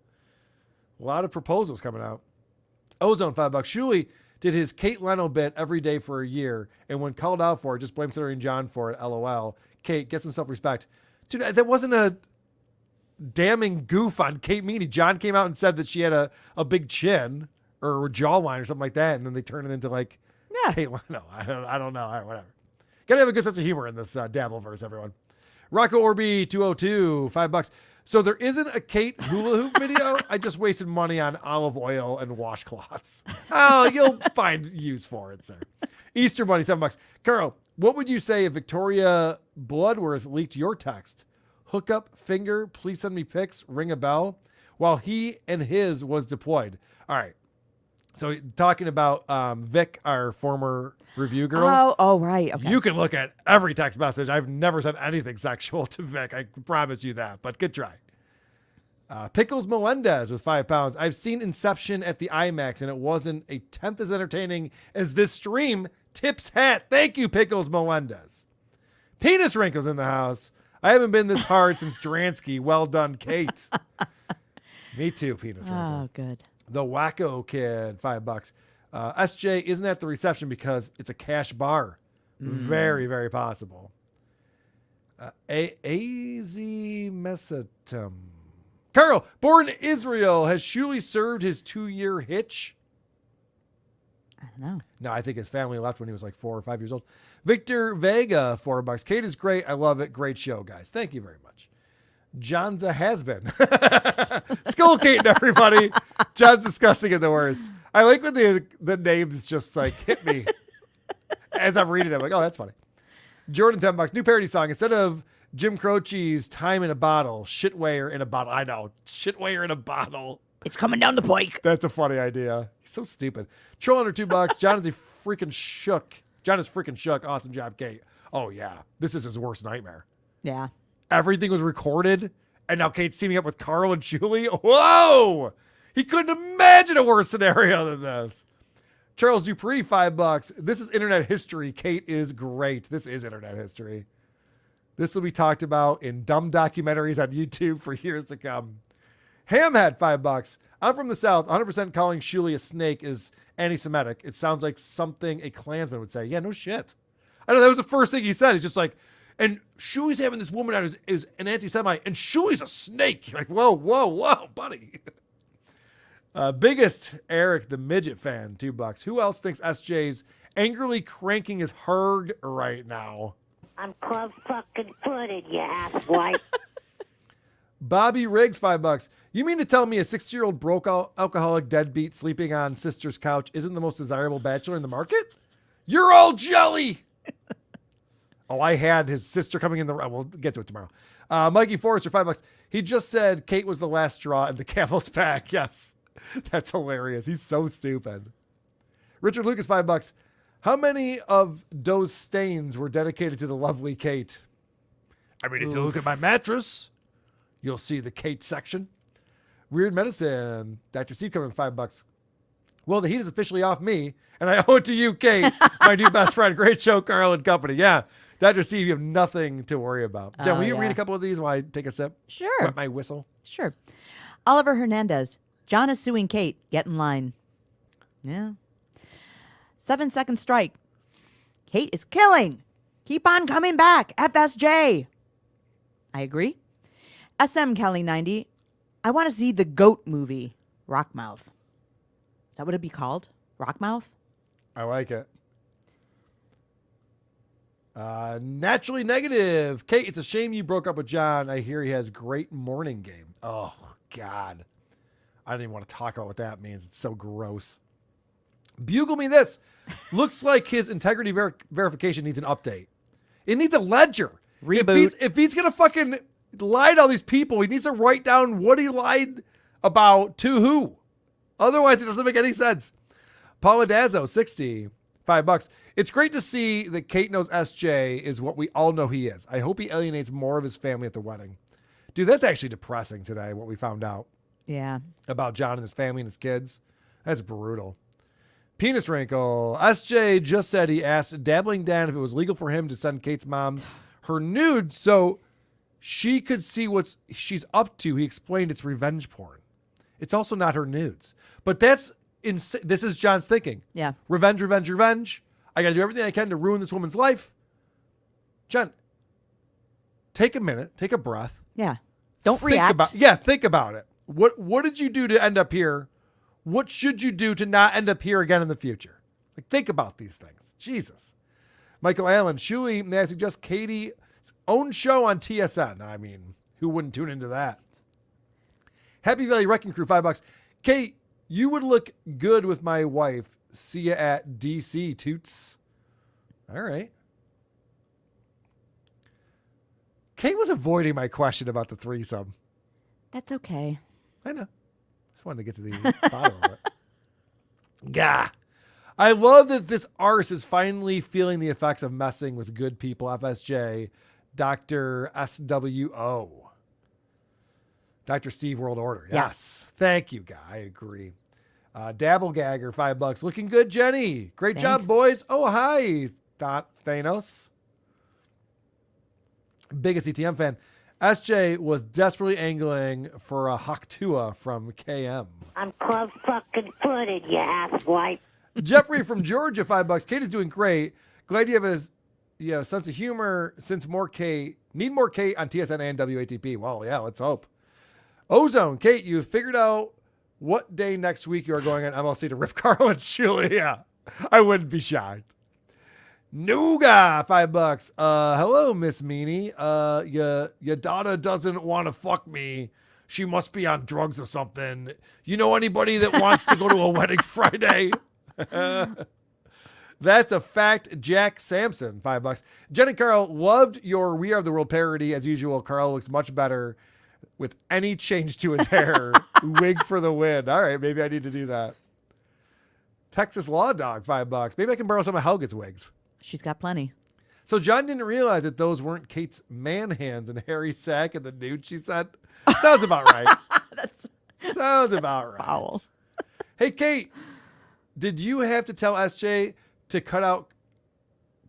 A lot of proposals coming out. Ozone, $5. Shuli did his Kate Leno bit every day for a year, and when called out for it, just blame Stuttering John for it. LOL. Kate, get some self-respect. Dude, that wasn't a damning goof on Kate Meaney. John came out and said that she had a big chin, or jawline or something like that, and then they turn it into like Yeah. Kate. No, I don't know. All right, whatever. Gotta have a good sense of humor in this Dabbleverse, everyone. Rocco Orby 202, $5. So there isn't a Kate hula hoop video. I just wasted money on olive oil and washcloths. Oh, you'll find use for it, sir. Easter Bunny, $7. Karl, what would you say if Victoria Bloodworth leaked your text? Hook up, finger, please send me pics, ring a bell, while he and his was deployed. All right. So talking about Vic, our former review girl. Oh, right. Okay. You can look at every text message. I've never said anything sexual to Vic. I promise you that, but good try. Pickles Melendez with £5. I've seen Inception at the IMAX and it wasn't a tenth as entertaining as this stream. Tips hat. Thank you, Pickles Melendez. Penis Wrinkles in the house. I haven't been this hard since Dransky. Well done, Kate. Me too, Penis Wrinkle. Oh, good. The Wacko Kid, $5. SJ isn't at the reception because it's a cash bar. Very, very possible. AZ Mesatum. Karl, born in Israel, has Shuli served his 2-year hitch? I don't know. No, I think his family left when he was like 4 or 5 years old. Victor Vega, $4. Kate is great. I love it. Great show, guys. Thank you very much. John's a has-been. Skull Kate, everybody. John's disgusting and the worst. I like when the names just like hit me as I'm reading them. Like, oh, that's funny. Jordan, $10. New parody song. Instead of Jim Croce's Time in a Bottle, Shitweigher in a Bottle. I know. Shitweigher in a Bottle. It's coming down the pike. That's a funny idea. He's so stupid. Troll under $2. John is freaking shook. John is freaking shook. Awesome job, Kate. Oh, yeah. This is his worst nightmare. Yeah. Everything was recorded, and now Kate's teaming up with Karl and Shuli. Whoa! He couldn't imagine a worse scenario than this. Charles Dupree, $5. This is internet history. Kate is great. This is internet history. This will be talked about in dumb documentaries on YouTube for years to come. Hamhead, $5. I'm from the South. 100% calling Shuli a snake is anti-Semitic. It sounds like something a Klansman would say. Yeah, no shit. I know that was the first thing he said. He's just like, and Shuli's having this woman out is an anti-Semite, and Shuli's a snake. You're like, whoa, buddy. Biggest Eric the Midget fan, $2. Who else thinks SJ's angrily cranking his herd right now? I'm club fucking footed, you asswipe. Bobby Riggs, $5. You mean to tell me a 60-year-old broke alcoholic deadbeat sleeping on sister's couch isn't the most desirable bachelor in the market? You're all jelly. Oh, I had his sister coming in the... We'll get to it tomorrow. Mikey Forrester, $5. He just said Kate was the last straw in the camel's back. Yes. That's hilarious. He's so stupid. Richard Lucas, $5. How many of those stains were dedicated to the lovely Kate? I mean, if you look at my mattress, you'll see the Kate section. Weird Medicine, Dr. Steve coming with $5. Well, the heat is officially off me, and I owe it to you, Kate, my new best friend. Great show, Karl and company. Yeah. Dr. Steve, you have nothing to worry about. Jen, will you read a couple of these while I take a sip? Sure. Wet my whistle. Sure. Oliver Hernandez. John is suing Kate. Get in line. Yeah. 7-second strike. Kate is killing. Keep on coming back. FSJ. I agree. SM Kelly 90. I want to see the GOAT movie. Rockmouth. Is that what it'd be called? Rockmouth? I like it. Naturally Negative. Kate, it's a shame you broke up with John. I hear he has great morning game. Oh, God. I don't even want to talk about what that means. It's so gross. Bugle me this. Looks like his integrity verification needs an update. It needs a ledger. Reboot. If he's going to fucking lie to all these people, he needs to write down what he lied about to who. Otherwise, it doesn't make any sense. Paula Dazzo, $65. It's great to see that Kate knows SJ is what we all know he is. I hope he alienates more of his family at the wedding. Dude, that's actually depressing today, what we found out. Yeah. About John and his family and his kids. That's brutal. Penis Wrinkle. SJ just said he asked Dabbling Dan if it was legal for him to send Kate's mom her nude so she could see what she's up to. He explained it's revenge porn. It's also not her nudes. But that's this is John's thinking. Yeah. Revenge. I got to do everything I can to ruin this woman's life. John, take a minute. Take a breath. Yeah. Don't react. Think about it. What did you do to end up here What should you do to not end up here again in the future? Like, think about these things. Jesus. Michael Allen, Shuli, may I suggest Katie's own show on TSN? I mean, who wouldn't tune into that? Happy Valley Wrecking Crew, $5. Kate, you would look good with my wife. See ya at DC, toots. All right. Kate was avoiding my question about the threesome. That's okay. I know. Just wanted to get to the bottom of it. Gah. I love that this arse is finally feeling the effects of messing with good people. FSJ, Dr. SWO. Dr. Steve World Order. Yes. Thank you, guy. I agree. Dabble Gagger, $5. Looking good, Jenny. Great job, boys. Oh, hi, Thanos. Biggest ETM fan. SJ was desperately angling for a Haktua from KM. I'm club fucking footed, you asswipe. Jeffrey from Georgia, $5. Kate is doing great. Glad you have a sense of humor since need more Kate on TSN and WATP. Well, yeah, let's hope. Ozone, Kate, you figured out what day next week you are going on MLC to rip Karl and Shuli. Yeah, I wouldn't be shocked. Nougat, $5. Hello, Miss Meaney. Your daughter doesn't want to fuck me. She must be on drugs or something. You know anybody that wants to go to a wedding Friday? That's a fact. Jack Sampson, $5. Jen and Karl, loved your We Are the World parody. As usual, Karl looks much better with any change to his hair. Wig for the win. All right, maybe I need to do that. Texas Law Dog, $5. Maybe I can borrow some of Helga's wigs. She's got plenty. So John didn't realize that those weren't Kate's man hands and hairy sack and the nude she sent. Sounds about right. Sounds about right. Foul. Hey, Kate, did you have to tell SJ to cut out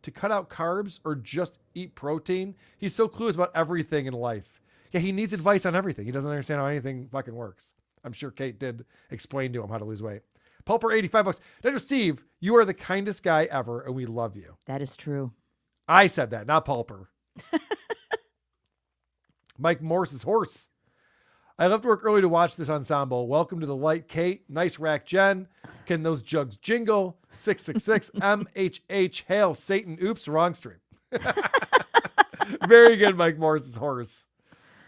carbs or just eat protein? He's so clueless about everything in life. Yeah, he needs advice on everything. He doesn't understand how anything fucking works. I'm sure Kate did explain to him how to lose weight. Pulper, $85. Dr. Steve, you are the kindest guy ever, and we love you. That is true. I said that, not Pulper. Mike Morse's horse. I left work early to watch this ensemble. Welcome to the light, Kate. Nice rack, Jen. Can those jugs jingle? 666 MHH. Hail Satan. Oops, wrong stream. Very good, Mike Morse's horse.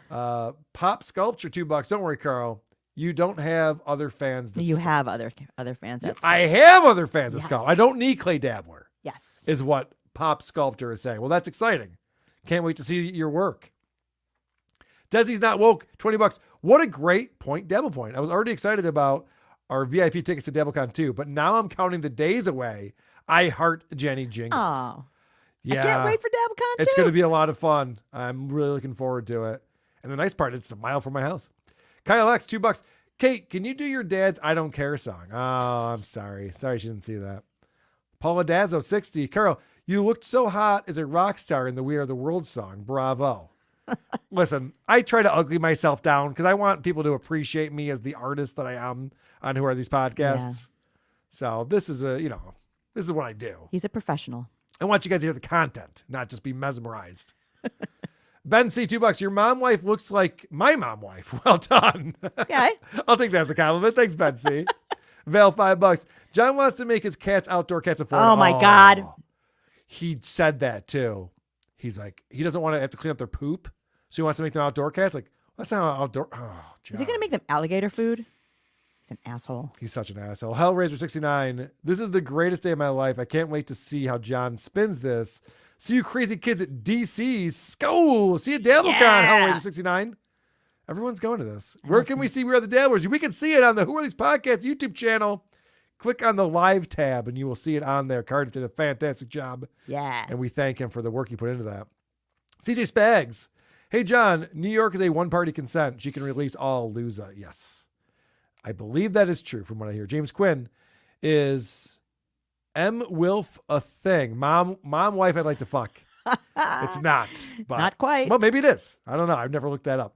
Pop Sculpture, $2. Don't worry, Karl. You don't have other fans. You have other fans. I have other fans that Sculpt. I don't need Clay Dabbler. Yes. Is what Pop Sculptor is saying. Well, that's exciting. Can't wait to see your work. Desi's Not Woke, $20. What a great point, Dabble Point. I was already excited about our VIP tickets to DabbleCon 2, but now I'm counting the days away. I heart Jenny Jingles. Oh. Yeah. I can't wait for DabbleCon 2. It's going to be a lot of fun. I'm really looking forward to it. And the nice part, it's a mile from my house. Kyle X, $2. Kate, can you do your dad's I Don't Care song? Oh, I'm sorry. Sorry she didn't see that. Paula Dazzo, 60. Karl, you looked so hot as a rock star in the We Are the World song. Bravo. Listen, I try to ugly myself down because I want people to appreciate me as the artist that I am on Who Are These Podcasts. Yeah. So this is this is what I do. He's a professional. I want you guys to hear the content, not just be mesmerized. Ben C, $2. Your mom wife looks like my mom wife. Well done. Okay. I'll take that as a compliment. Thanks, Ben C. Val, $5. John wants to make his cats outdoor cats affordable. Oh my God. He said that too. He's like, he doesn't want to have to clean up their poop. So he wants to make them outdoor cats. Like, that's not outdoor. Oh, John. Is he going to make them alligator food? He's an asshole. He's such an asshole. Hellraiser 69. This is the greatest day of my life. I can't wait to see how John spins this. See you crazy kids at DC's school. See you at DabbleCon, Hellraiser 69. Everyone's going to this. Where can we see We Are the Dabblers? We can see it on the Who Are These Podcasts YouTube channel. Click on the live tab and you will see it on there. Cardiff did a fantastic job. Yeah. And we thank him for the work he put into that. CJ Spags. Hey, John, New York is a one-party consent. She can release all Lusa. Yes. I believe that is true from what I hear. James Quinn is M-Wilf a thing. Mom, wife I'd like to fuck. It's not. But, not quite. Well, maybe it is. I don't know. I've never looked that up.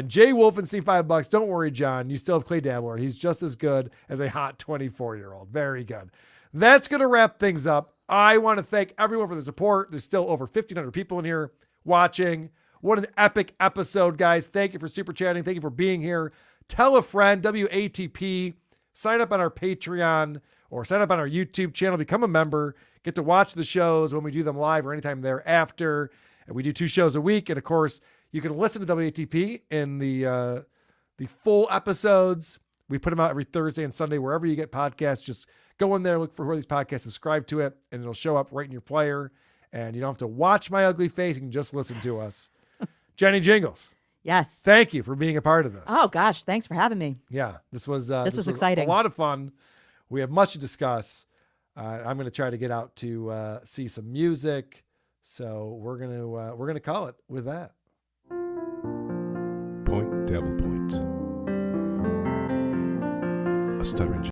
Jay Wolfenstein, $5. Don't worry, John. You still have Clay Dabbler. He's just as good as a hot 24-year-old. Very good. That's going to wrap things up. I want to thank everyone for the support. There's still over 1,500 people in here watching. What an epic episode, guys. Thank you for super chatting. Thank you for being here. Tell a friend, WATP sign up on our Patreon or sign up on our YouTube channel, become a member, get to watch the shows when we do them live or anytime thereafter. And we do 2 shows a week. And of course, you can listen to WATP in the full episodes. We put them out every Thursday and Sunday, wherever you get podcasts. Just go in there, look for who are these podcasts, subscribe to it, and it'll show up right in your player. And you don't have to watch my ugly face. You can just listen to us. Jenny Jingles. Yes. Thank you for being a part of this. Oh, gosh. Thanks for having me. Yeah, this was exciting. A lot of fun. We have much to discuss. I'm going to try to get out to see some music. So we're gonna call it with that. Point, Dabble, Point. A Stuttering John.